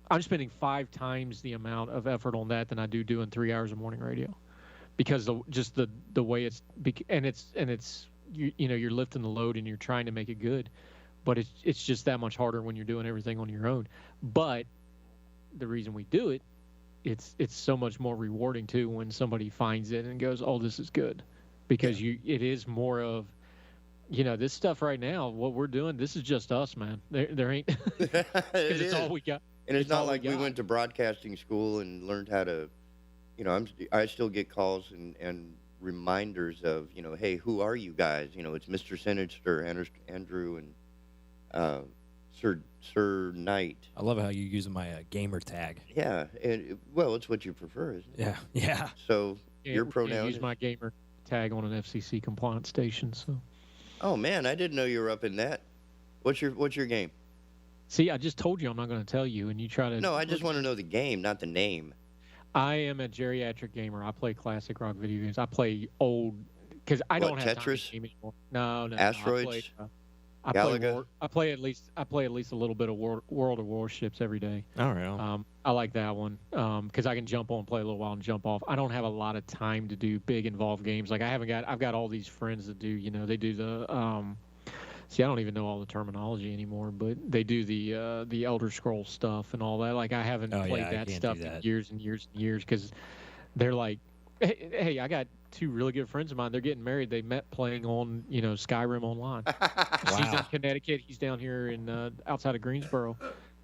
I'm spending 5 times the amount of effort on that than I do doing 3 hours of morning radio, because the way it's you're lifting the load and you're trying to make it good, but it's just that much harder when you're doing everything on your own. But the reason we do it, it's so much more rewarding too when somebody finds it and goes, "Oh, this is good," because it is more of, this stuff right now, what we're doing, this is just us, man. There ain't, it's all we got. And it's not like we went to broadcasting school and learned how to, I still get calls and reminders of, hey, who are you guys? It's Mr. Sinister, Andrew, and Sir Knight. I love how you're using my gamer tag. Yeah, and well, it's what you prefer, isn't it? Yeah. So your pronoun. Use my gamer tag on an FCC compliant station. So. Oh man, I didn't know you were up in that. What's your game? See, I just told you I'm not going to tell you, and you try to. No, I just want to know the game, not the name. I am a geriatric gamer. I play classic rock video games. I play old because I don't have time to game anymore. No. Asteroids. I play at least a little bit of World of Warships every day. Oh, really? I like that one because I can jump on, play a little while, and jump off. I don't have a lot of time to do big involved games. Like I've got all these friends that do. They do the. See, I don't even know all the terminology anymore, but they do the Elder Scrolls stuff and all that. Like I haven't played that stuff in years and years and years because they're like, hey, I got 2 really good friends of mine. They're getting married. They met playing on, Skyrim online. She's in Connecticut. He's down here in outside of Greensboro.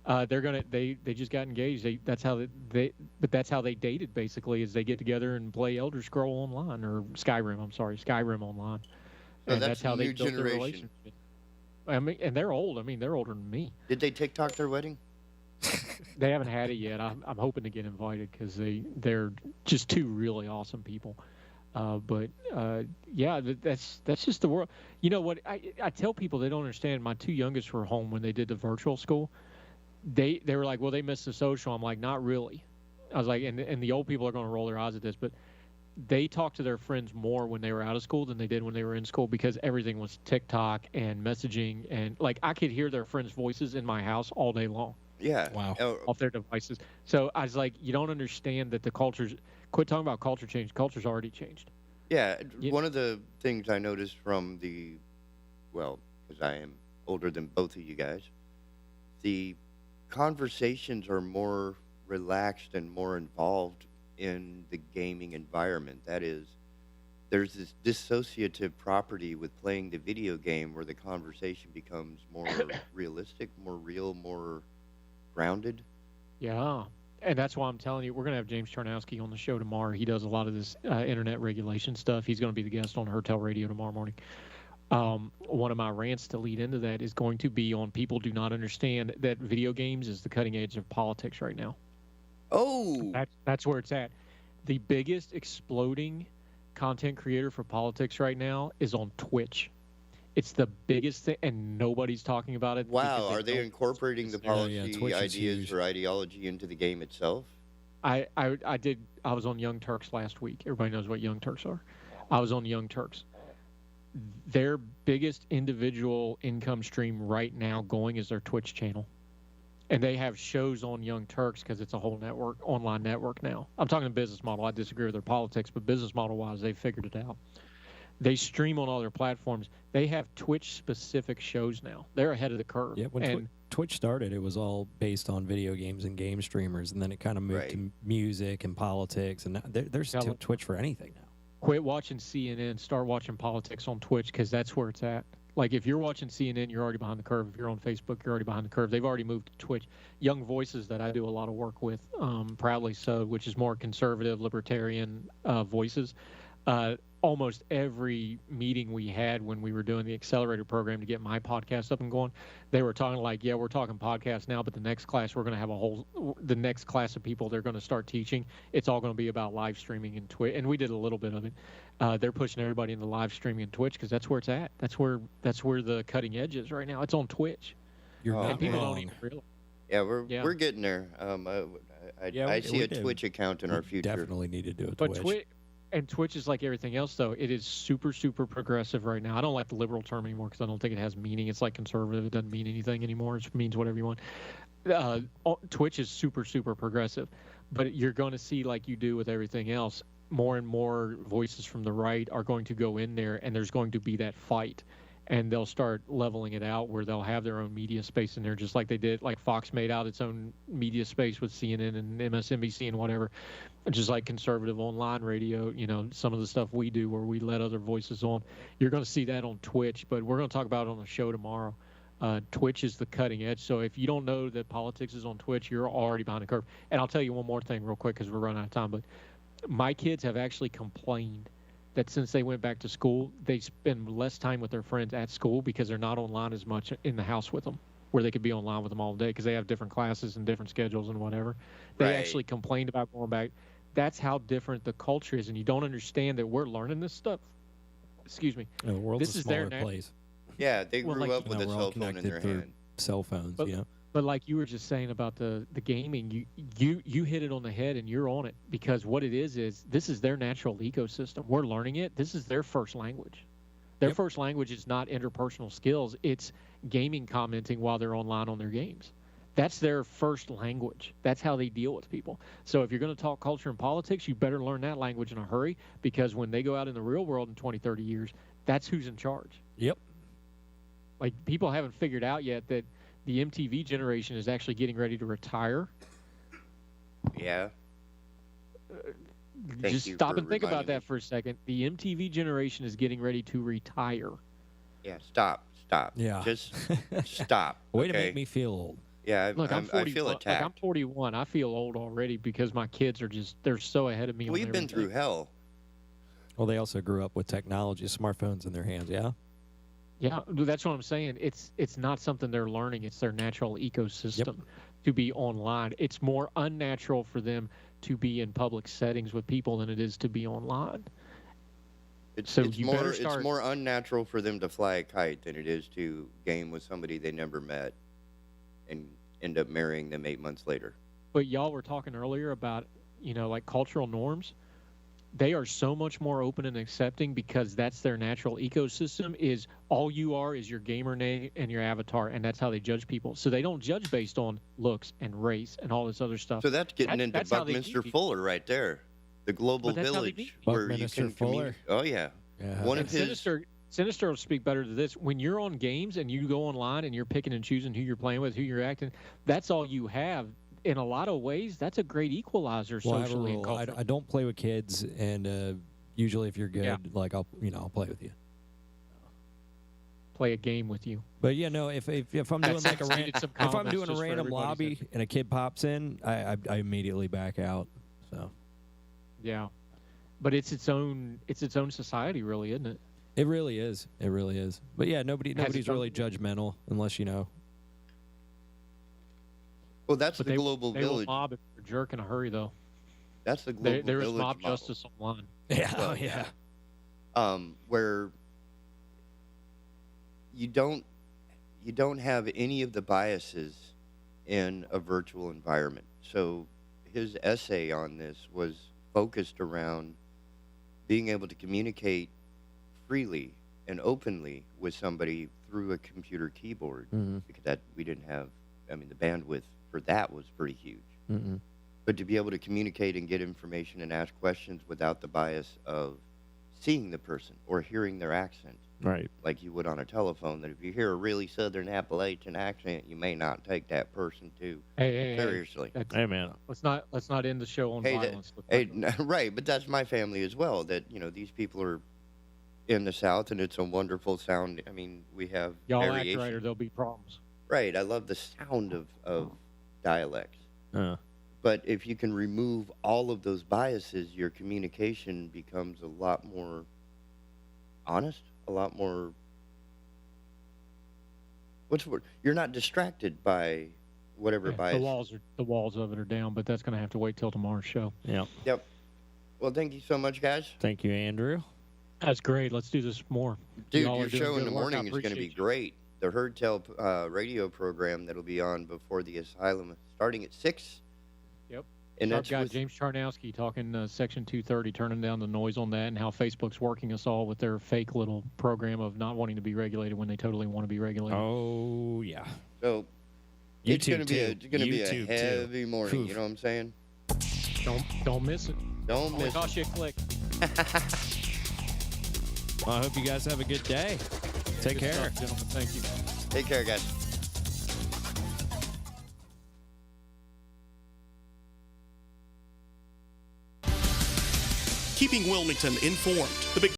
They just got engaged. That's how they dated basically. Is they get together and play Elder Scroll online or Skyrim. I'm sorry, Skyrim online. So and that's how they built their relationship. I mean, and they're old. I mean, they're older than me. Did they TikTok their wedding? They haven't had it yet. I'm hoping to get invited because they're just 2 really awesome people. Yeah, that's just the world. You know what? I tell people they don't understand. My 2 youngest were home when they did the virtual school. They were like, well, they missed the social. I'm like, not really. I was like, and the old people are going to roll their eyes at this, but they talked to their friends more when they were out of school than they did when they were in school because everything was TikTok and messaging, and like I could hear their friends' voices in my house all day long. Yeah. Wow. Off their devices. So I was like, you don't understand that the culture's. Quit talking about culture change. Culture's already changed. Yeah. One of the things I noticed from because I am older than both of you guys, the conversations are more relaxed and more involved in the gaming environment. That is, there's this dissociative property with playing the video game where the conversation becomes more realistic, more real, more grounded. Yeah. And that's why I'm telling you, we're going to have James Charnowski on the show tomorrow. He does a lot of this internet regulation stuff. He's going to be the guest on Hertel Radio tomorrow morning. One of my rants to lead into that is going to be on people do not understand that video games is the cutting edge of politics right now. Oh! That's where it's at. The biggest exploding content creator for politics right now is on Twitch. It's the biggest thing, and nobody's talking about it. Wow, are they incorporating the policy ideas or ideology into the game itself? I was on Young Turks last week. Everybody knows what Young Turks are. I was on Young Turks. Their biggest individual income stream right now going is their Twitch channel. And they have shows on Young Turks because it's a whole network, online network now. I'm talking business model. I disagree with their politics, but business model-wise, they've figured it out. They stream on all their platforms. They have Twitch-specific shows now. They're ahead of the curve. Yeah, when Twitch started, it was all based on video games and game streamers, and then it kind of moved to music and politics, and now there's Twitch for anything now. Quit watching CNN. Start watching politics on Twitch because that's where it's at. Like, if you're watching CNN, you're already behind the curve. If you're on Facebook, you're already behind the curve. They've already moved to Twitch. Young Voices, that I do a lot of work with, proudly so, which is more conservative, libertarian voices. Almost every meeting we had when we were doing the accelerator program to get my podcast up and going, they were talking like, yeah, we're talking podcasts now, but the next class we're going to have the next class of people they're going to start teaching, it's all going to be about live streaming and Twitch. And we did a little bit of it. They're pushing everybody into live streaming and Twitch because that's where it's at. That's where the cutting edge is right now. It's on Twitch. You're and not people wrong. don't even realize. Yeah, we're getting there. I see a Twitch account in our future. Definitely need to do a But Twitch. Twitch is like everything else, though. It is super, super progressive right now. I don't like the liberal term anymore because I don't think it has meaning. It's like conservative. It doesn't mean anything anymore. It means whatever you want. Twitch is super, super progressive. But you're going to see, like you do with everything else, more and more voices from the right are going to go in there, and there's going to be that fight. And they'll start leveling it out where they'll have their own media space in there, just like they did. Like Fox made out its own media space with CNN and MSNBC and whatever. Just like conservative online radio, some of the stuff we do where we let other voices on. You're going to see that on Twitch, but we're going to talk about it on the show tomorrow. Twitch is the cutting edge. So if you don't know that politics is on Twitch, you're already behind the curve. And I'll tell you one more thing real quick because we're running out of time. But my kids have actually complained that since they went back to school, they spend less time with their friends at school because they're not online as much in the house with them, where they could be online with them all day because they have different classes and different schedules and whatever. They actually complained about going back. That's how different the culture is, and you don't understand that we're learning this stuff. Excuse me. The world's this a is smaller their place. Yeah, they grew up with a we're all cell phone in their connected through hand. cell phones, But like you were just saying about the gaming, you hit it on the head and you're on it because what it is this is their natural ecosystem. We're learning it. This is their first language. Their first language is not interpersonal skills. It's gaming commenting while they're online on their games. That's their first language. That's how they deal with people. So if you're going to talk culture and politics, you better learn that language in a hurry because when they go out in the real world in 20, 30 years, that's who's in charge. Yep. Like people haven't figured out yet that the MTV generation is actually getting ready to retire. Yeah. Just stop and think about that for a second. The MTV generation is getting ready to retire. Yeah, stop. Yeah. Just stop. Way to make me feel old. Yeah, Look, I'm 41. I feel attacked. Like I'm 41. I feel old already because my kids are they're so ahead of me. We've been through hell. Well, they also grew up with technology, smartphones in their hands, yeah? Yeah, that's what I'm saying. It's not something they're learning. It's their natural ecosystem to be online. It's more unnatural for them to be in public settings with people than it is to be online. It's more unnatural for them to fly a kite than it is to game with somebody they never met and end up marrying them 8 months later. But y'all were talking earlier about, like cultural norms. They are so much more open and accepting because that's their natural ecosystem is all you are is your gamer name and your avatar, and that's how they judge people. So they don't judge based on looks and race and all this other stuff. So that's getting into Buckminster Fuller right there. The global village where you can communicate. Oh, yeah. One of his... Sinister will speak better to this. When you're on games and you go online and you're picking and choosing who you're playing with, who you're acting, that's all you have. In a lot of ways, that's a great equalizer socially and culturally. I don't play with kids, and usually if you're good, like I'll play with you. Play a game with you. But if I'm doing like if I'm doing a random lobby and a kid pops in, I immediately back out. So. Yeah, but it's its own society, really, isn't it? It really is. It really is. But yeah, nobody's really judgmental unless Well, that's the global they village. Will mob if you're a jerk in a hurry, though. That's the global there village is mob model. justice online. Yeah, where you don't have any of the biases in a virtual environment. So his essay on this was focused around being able to communicate freely and openly with somebody through a computer keyboard, because that we didn't have I mean, the bandwidth for that was pretty huge. Mm-mm. But to be able to communicate and get information and ask questions without the bias of seeing the person or hearing their accent, right, like you would on a telephone, that if you hear a really Southern Appalachian accent, you may not take that person too seriously. Hey, man. Let's not end the show on violence. Right, but that's my family as well. That these people are in the South, and it's a wonderful sound. I mean, we have Y'all variation. act right, or there'll be problems. Right, I love the sound of dialects. But if you can remove all of those biases, your communication becomes a lot more honest, a lot more. What's the word? You're not distracted by whatever bias. The walls of it are down, but that's going to have to wait till tomorrow's show. Yep. Yep. Well, thank you so much, guys. Thank you, Andrew. That's great. Let's do this more. Dude, your show in the morning is going to be great. The Herd Tell radio program that'll be on before the asylum, starting at 6. Yep. And Sharp that's guy with James Charnowski talking Section 230, turning down the noise on that, and how Facebook's working us all with their fake little program of not wanting to be regulated when they totally want to be regulated. Oh, yeah. So it's going to be a heavy morning. Oof. You know what I'm saying? Don't miss it. Don't miss cost you a click. Well, I hope you guys have a good day. Take care. Stuff, gentlemen. Thank you. Take care, guys. Keeping Wilmington informed. The big